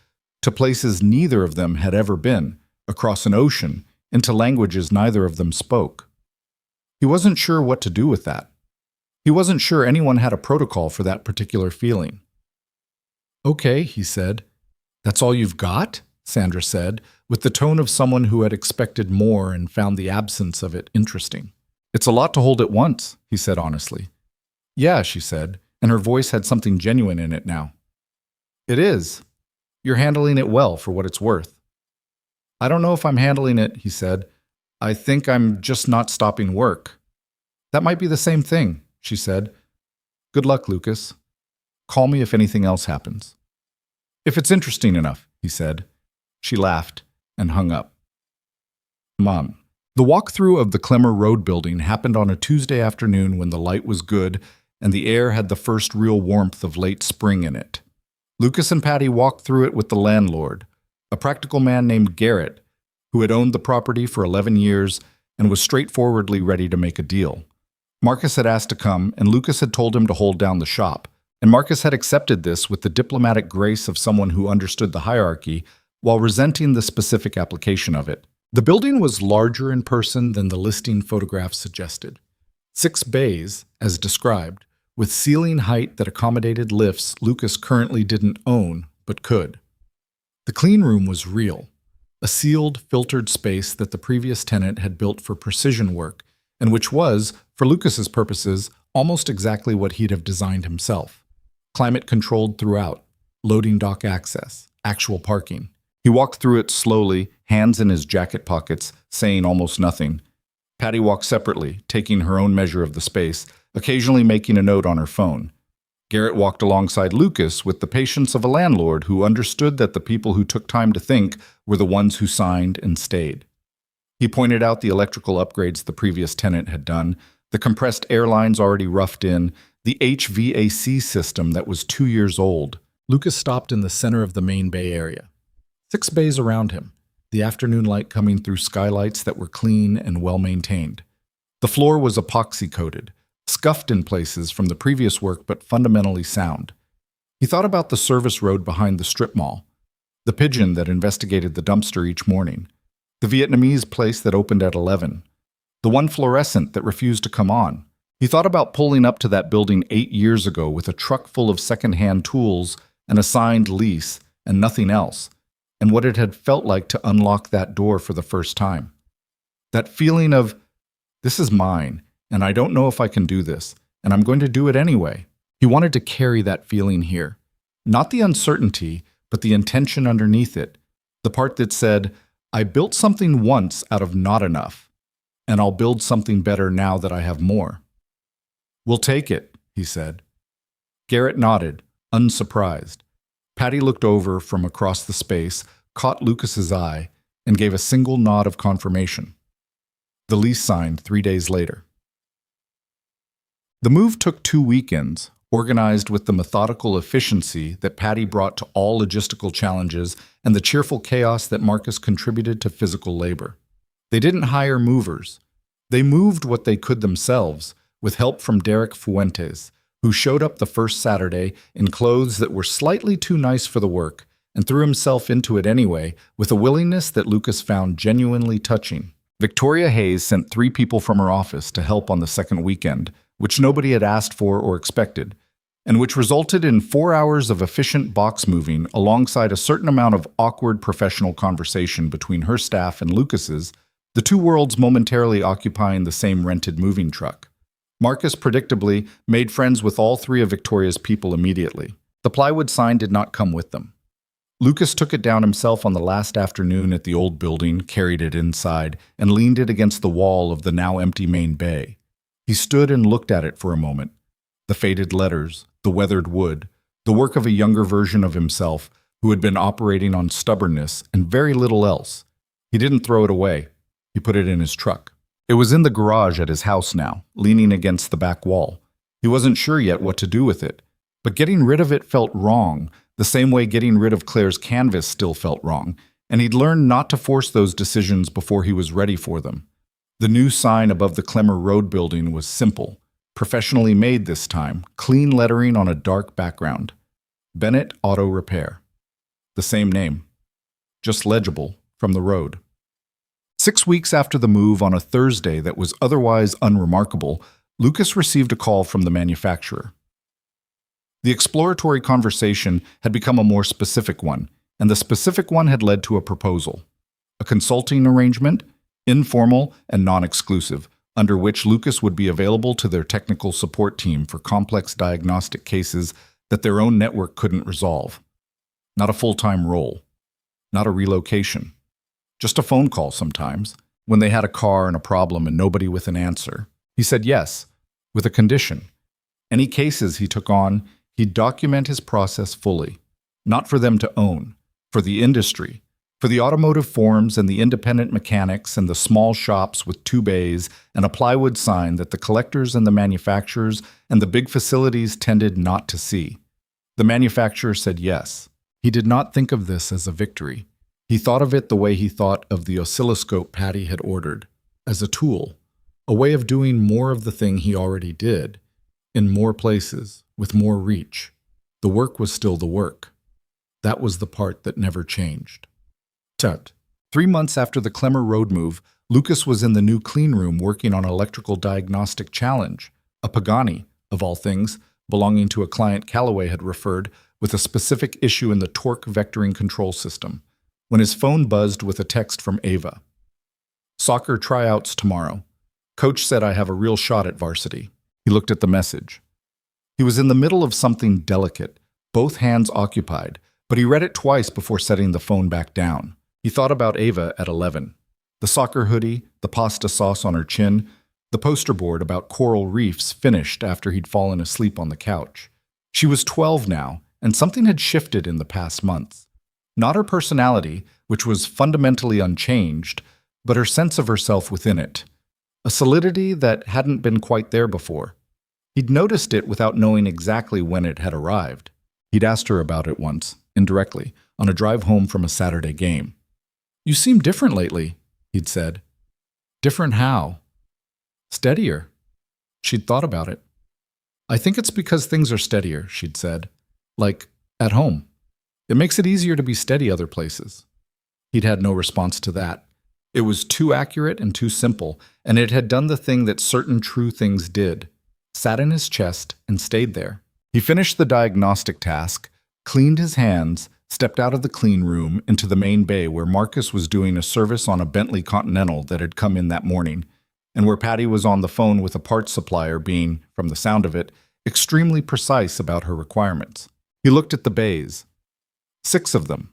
to places neither of them had ever been, across an ocean, into languages neither of them spoke. He wasn't sure what to do with that. He wasn't sure anyone had a protocol for that particular feeling. "Okay," he said. "That's all you've got?" Sandra said, with the tone of someone who had expected more and found the absence of it interesting. "It's a lot to hold at once," he said honestly. "Yeah," she said, and her voice had something genuine in it now. "It is. You're handling it well for what it's worth." I don't know if I'm handling it, he said. I think I'm just not stopping work. That might be the same thing, she said. Good luck, Lucas. Call me if anything else happens. If it's interesting enough, he said. She laughed and hung up. Mom. The walkthrough of the Clemmer Road building happened on a Tuesday afternoon when the light was good and the air had the first real warmth of late spring in it. Lucas and Patty walked through it with the landlord, a practical man named Garrett, who had owned the property for 11 years and was straightforwardly ready to make a deal. Marcus had asked to come, and Lucas had told him to hold down the shop, and Marcus had accepted this with the diplomatic grace of someone who understood the hierarchy while resenting the specific application of it. The building was larger in person than the listing photographs suggested. 6 bays, as described, with ceiling height that accommodated lifts Lucas currently didn't own, but could. The clean room was real, a sealed, filtered space that the previous tenant had built for precision work, and which was, for Lucas's purposes, almost exactly what he'd have designed himself. Climate-controlled throughout, loading dock access, actual parking. He walked through it slowly, hands in his jacket pockets, saying almost nothing. Patty walked separately, taking her own measure of the space, occasionally making a note on her phone. Garrett walked alongside Lucas with the patience of a landlord who understood that the people who took time to think were the ones who signed and stayed. He pointed out the electrical upgrades the previous tenant had done, the compressed air lines already roughed in, the HVAC system that was 2 years old. Lucas stopped in the center of the main bay area. 6 bays around him, the afternoon light coming through skylights that were clean and well-maintained. The floor was epoxy-coated, scuffed in places from the previous work but fundamentally sound. He thought about the service road behind the strip mall, the pigeon that investigated the dumpster each morning, the Vietnamese place that opened at 11, the one fluorescent that refused to come on. He thought about pulling up to that building 8 years ago with a truck full of second-hand tools, an assigned lease, and nothing else, and what it had felt like to unlock that door for the first time. That feeling of, this is mine, and I don't know if I can do this, and I'm going to do it anyway. He wanted to carry that feeling here. Not the uncertainty, but the intention underneath it. The part that said, I built something once out of not enough, and I'll build something better now that I have more. We'll take it, he said. Garrett nodded, unsurprised. Patty looked over from across the space, caught Lucas's eye, and gave a single nod of confirmation. The lease signed 3 days later. The move took 2 weekends, organized with the methodical efficiency that Patty brought to all logistical challenges and the cheerful chaos that Marcus contributed to physical labor. They didn't hire movers. They moved what they could themselves, with help from Derek Fuentes, who showed up the first Saturday in clothes that were slightly too nice for the work and threw himself into it anyway with a willingness that Lucas found genuinely touching. Victoria Hayes sent 3 people from her office to help on the second weekend, which nobody had asked for or expected, and which resulted in 4 hours of efficient box moving alongside a certain amount of awkward professional conversation between her staff and Lucas's, the 2 worlds momentarily occupying the same rented moving truck. Marcus, predictably, made friends with all 3 of Victoria's people immediately. The plywood sign did not come with them. Lucas took it down himself on the last afternoon at the old building, carried it inside, and leaned it against the wall of the now empty main bay. He stood and looked at it for a moment. The faded letters, the weathered wood, the work of a younger version of himself who had been operating on stubbornness and very little else. He didn't throw it away. He put it in his truck. It was in the garage at his house now, leaning against the back wall. He wasn't sure yet what to do with it, but getting rid of it felt wrong, the same way getting rid of Claire's canvas still felt wrong, and he'd learned not to force those decisions before he was ready for them. The new sign above the Clemmer Road building was simple, professionally made this time, clean lettering on a dark background. Bennett Auto Repair. The same name, just legible from the road. 6 weeks after the move on a Thursday that was otherwise unremarkable, Lucas received a call from the manufacturer. The exploratory conversation had become a more specific one, and the specific one had led to a proposal. A consulting arrangement, informal and non-exclusive, under which Lucas would be available to their technical support team for complex diagnostic cases that their own network couldn't resolve. Not a full-time role. Not a relocation. Just a phone call sometimes, when they had a car and a problem and nobody with an answer. He said yes, with a condition. Any cases he took on, he'd document his process fully. Not for them to own, for the industry, for the automotive forums and the independent mechanics and the small shops with 2 bays and a plywood sign that the collectors and the manufacturers and the big facilities tended not to see. The manufacturer said yes. He did not think of this as a victory. He thought of it the way he thought of the oscilloscope Patty had ordered, as a tool, a way of doing more of the thing he already did, in more places, with more reach. The work was still the work. That was the part that never changed. 3 months after the Clemmer Road move, Lucas was in the new clean room working on an electrical diagnostic challenge, a Pagani, of all things, belonging to a client Callaway had referred, with a specific issue in the torque vectoring control system, when his phone buzzed with a text from Ava. Soccer tryouts tomorrow. Coach said I have a real shot at varsity. He looked at the message. He was in the middle of something delicate, both hands occupied, but he read it twice before setting the phone back down. He thought about Ava at 11. The soccer hoodie, the pasta sauce on her chin, the poster board about coral reefs finished after he'd fallen asleep on the couch. She was 12 now, and something had shifted in the past months. Not her personality, which was fundamentally unchanged, but her sense of herself within it. A solidity that hadn't been quite there before. He'd noticed it without knowing exactly when it had arrived. He'd asked her about it once, indirectly, on a drive home from a Saturday game. "You seem different lately," he'd said. "Different how?" "Steadier." She'd thought about it. "I think it's because things are steadier," she'd said. "Like, at home. It makes it easier to be steady other places." He'd had no response to that. It was too accurate and too simple, and it had done the thing that certain true things did. Sat in his chest and stayed there. He finished the diagnostic task, cleaned his hands, stepped out of the clean room into the main bay where Marcus was doing a service on a Bentley Continental that had come in that morning, and where Patty was on the phone with a parts supplier being, from the sound of it, extremely precise about her requirements. He looked at the bays. 6 of them.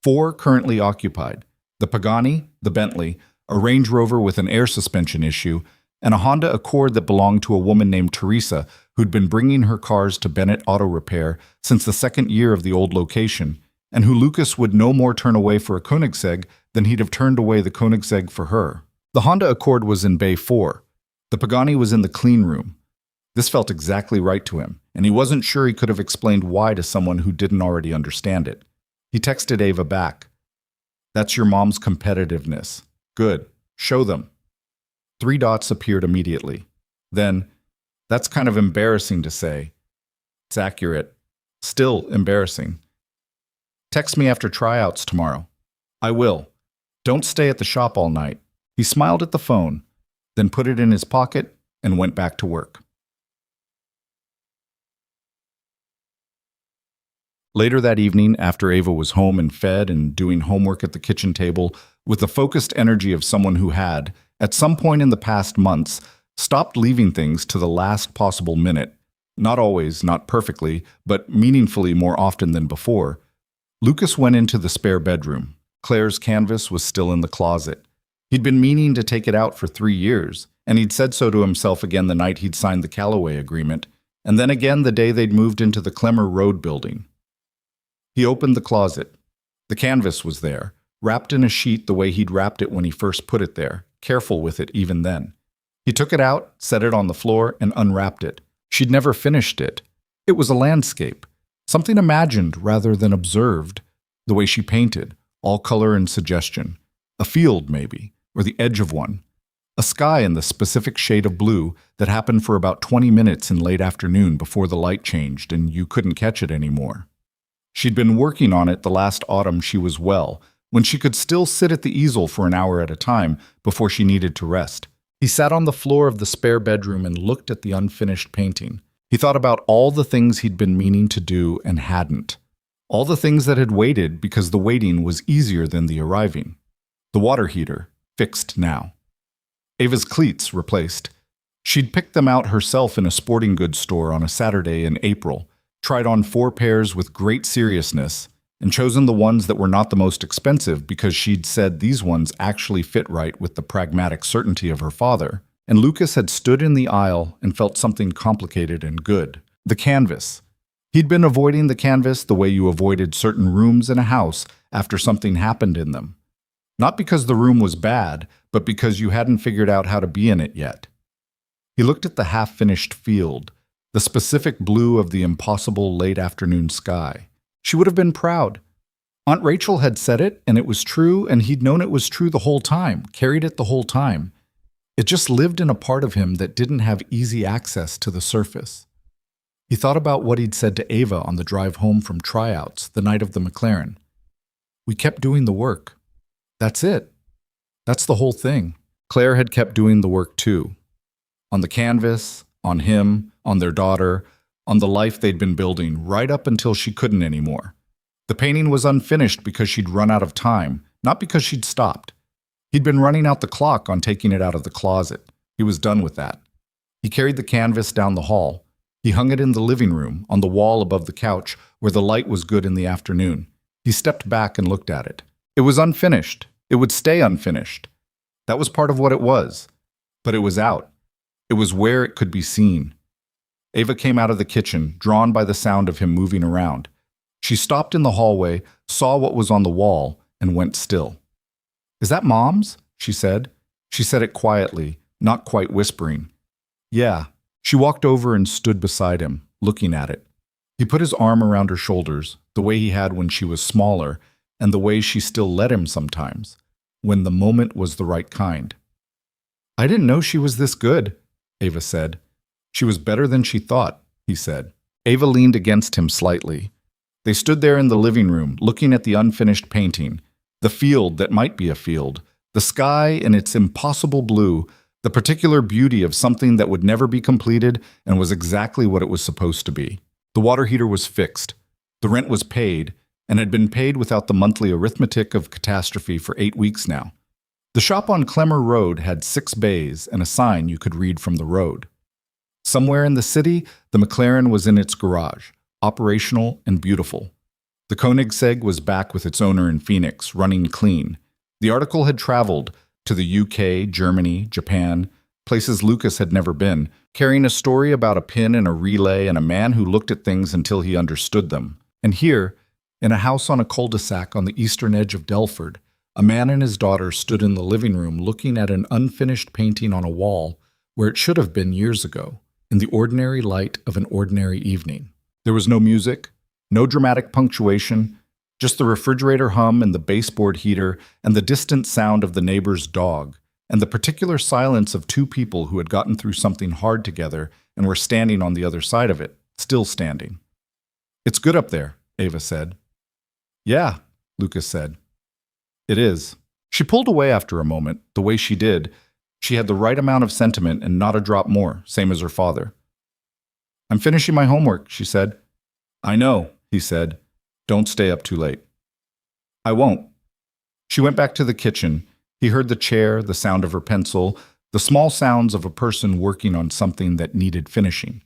4 currently occupied. The Pagani, the Bentley, a Range Rover with an air suspension issue, and a Honda Accord that belonged to a woman named Teresa who'd been bringing her cars to Bennett Auto Repair since the 2nd year of the old location, and who Lucas would no more turn away for a Koenigsegg than he'd have turned away the Koenigsegg for her. The Honda Accord was in Bay 4. The Pagani was in the clean room. This felt exactly right to him, and he wasn't sure he could have explained why to someone who didn't already understand it. He texted Ava back. "That's your mom's competitiveness. Good. Show them." 3 dots appeared immediately. Then, "That's kind of embarrassing to say." It's accurate. Still embarrassing. "Text me after tryouts tomorrow." "I will. Don't stay at the shop all night." He smiled at the phone, then put it in his pocket and went back to work. Later that evening, after Ava was home and fed and doing homework at the kitchen table, with the focused energy of someone who had, at some point in the past months, stopped leaving things to the last possible minute, not always, not perfectly, but meaningfully more often than before, Lucas went into the spare bedroom. Claire's canvas was still in the closet. He'd been meaning to take it out for 3 years, and he'd said so to himself again the night he'd signed the Callaway agreement, and then again the day they'd moved into the Clemmer Road building. He opened the closet. The canvas was there, wrapped in a sheet the way he'd wrapped it when he first put it there, careful with it even then. He took it out, set it on the floor, and unwrapped it. She'd never finished it. It was a landscape, something imagined rather than observed, the way she painted, all color and suggestion. A field, maybe, or the edge of one. A sky in the specific shade of blue that happened for about 20 minutes in late afternoon before the light changed and you couldn't catch it anymore. She'd been working on it the last autumn she was well, when she could still sit at the easel for an hour at a time before she needed to rest. He sat on the floor of the spare bedroom and looked at the unfinished painting. He thought about all the things he'd been meaning to do and hadn't. All the things that had waited because the waiting was easier than the arriving. The water heater, fixed now. Ava's cleats, replaced. She'd picked them out herself in a sporting goods store on a Saturday in April, tried on 4 pairs with great seriousness, and chosen the ones that were not the most expensive because she'd said these ones actually fit right with the pragmatic certainty of her father. And Lucas had stood in the aisle and felt something complicated and good. The canvas. He'd been avoiding the canvas the way you avoided certain rooms in a house after something happened in them. Not because the room was bad, but because you hadn't figured out how to be in it yet. He looked at the half-finished field, the specific blue of the impossible late afternoon sky. She would have been proud. Aunt Rachel had said it, and it was true, and he'd known it was true the whole time, carried it the whole time. It just lived in a part of him that didn't have easy access to the surface. He thought about what he'd said to Ava on the drive home from tryouts the night of the McLaren. We kept doing the work. That's it. That's the whole thing. Claire had kept doing the work too. On the canvas, on him, on their daughter, on the life they'd been building right up until she couldn't anymore. The painting was unfinished because she'd run out of time, not because she'd stopped. He'd been running out the clock on taking it out of the closet. He was done with that. He carried the canvas down the hall. He hung it in the living room, on the wall above the couch, where the light was good in the afternoon. He stepped back and looked at it. It was unfinished. It would stay unfinished. That was part of what it was. But it was out. It was where it could be seen. Ava came out of the kitchen, drawn by the sound of him moving around. She stopped in the hallway, saw what was on the wall, and went still. "Is that Mom's?" she said. She said it quietly, not quite whispering. "Yeah." She walked over and stood beside him, looking at it. He put his arm around her shoulders, the way he had when she was smaller, and the way she still let him sometimes, when the moment was the right kind. "I didn't know she was this good," Ava said. "She was better than she thought," he said. Ava leaned against him slightly. They stood there in the living room, looking at the unfinished painting, the field that might be a field, the sky in its impossible blue, the particular beauty of something that would never be completed and was exactly what it was supposed to be. The water heater was fixed. The rent was paid, and had been paid without the monthly arithmetic of catastrophe for 8 weeks now. The shop on Clemmer Road had 6 bays and a sign you could read from the road. Somewhere in the city, the McLaren was in its garage, operational and beautiful. The Koenigsegg was back with its owner in Phoenix, running clean. The article had traveled to the UK, Germany, Japan, places Lucas had never been, carrying a story about a pin and a relay and a man who looked at things until he understood them. And here, in a house on a cul-de-sac on the eastern edge of Delford, a man and his daughter stood in the living room looking at an unfinished painting on a wall where it should have been years ago, in the ordinary light of an ordinary evening. There was no music, no dramatic punctuation, just the refrigerator hum and the baseboard heater and the distant sound of the neighbor's dog, and the particular silence of 2 people who had gotten through something hard together and were standing on the other side of it, still standing. "It's good up there," Ava said. "Yeah," Lucas said. "It is." She pulled away after a moment, the way she did. She had the right amount of sentiment and not a drop more, same as her father. "I'm finishing my homework," she said. "I know," he said. "Don't stay up too late." "I won't." She went back to the kitchen. He heard the chair, the sound of her pencil, the small sounds of a person working on something that needed finishing.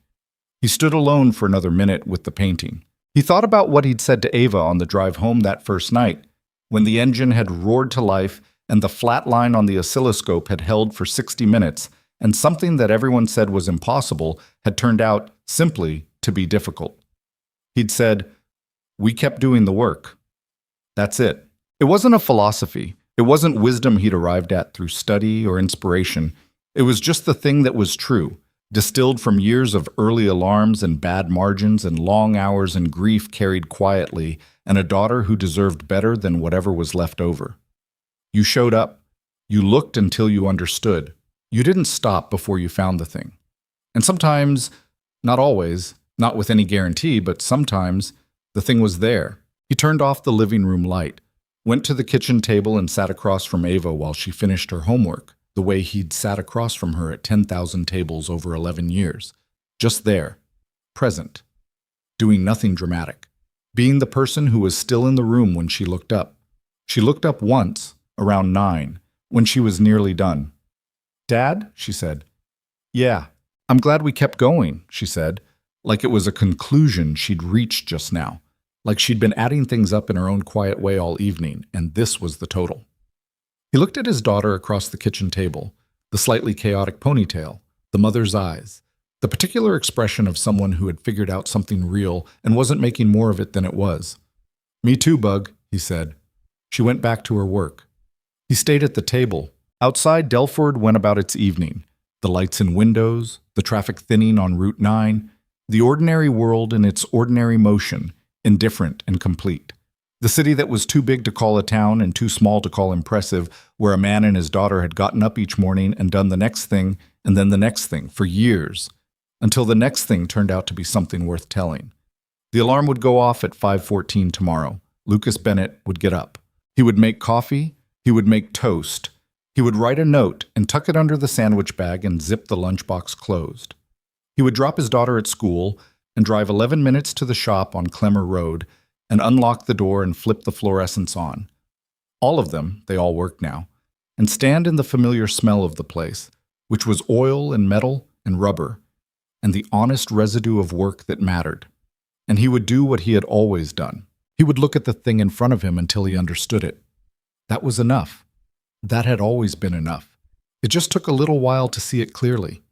He stood alone for another minute with the painting. He thought about what he'd said to Ava on the drive home that first night, when the engine had roared to life and the flat line on the oscilloscope had held for 60 minutes, and something that everyone said was impossible had turned out, simply, to be difficult. He'd said, "We kept doing the work." That's it. It wasn't a philosophy. It wasn't wisdom he'd arrived at through study or inspiration. It was just the thing that was true, distilled from years of early alarms and bad margins and long hours and grief carried quietly, and a daughter who deserved better than whatever was left over. You showed up. You looked until you understood. You didn't stop before you found the thing. And sometimes, not always, not with any guarantee, but sometimes, the thing was there. He turned off the living room light, went to the kitchen table and sat across from Ava while she finished her homework, the way he'd sat across from her at 10,000 tables over 11 years. Just there, present, doing nothing dramatic, being the person who was still in the room when she looked up. She looked up once, around 9, when she was nearly done. "Dad?" she said. "Yeah. I'm glad we kept going," she said, like it was a conclusion she'd reached just now. like she'd been adding things up in her own quiet way all evening, and this was the total. He looked at his daughter across the kitchen table, the slightly chaotic ponytail, the mother's eyes, the particular expression of someone who had figured out something real and wasn't making more of it than it was. "Me too, Bug," he said. She went back to her work. He stayed at the table. Outside, Delford went about its evening. The lights in windows, the traffic thinning on Route 9, the ordinary world in its ordinary motion, indifferent and complete. The city that was too big to call a town and too small to call impressive, where a man and his daughter had gotten up each morning and done the next thing and then the next thing for years, until the next thing turned out to be something worth telling. The alarm would go off at 5:14 tomorrow. Lucas Bennett would get up. He would make coffee. He would make toast. He would write a note and tuck it under the sandwich bag and zip the lunchbox closed. He would drop his daughter at school and drive 11 minutes to the shop on Clemmer Road and unlock the door and flip the fluorescents on. All of them, they all worked now, and stand in the familiar smell of the place, which was oil and metal and rubber, and the honest residue of work that mattered. And he would do what he had always done. He would look at the thing in front of him until he understood it. That was enough. That had always been enough. It just took a little while to see it clearly.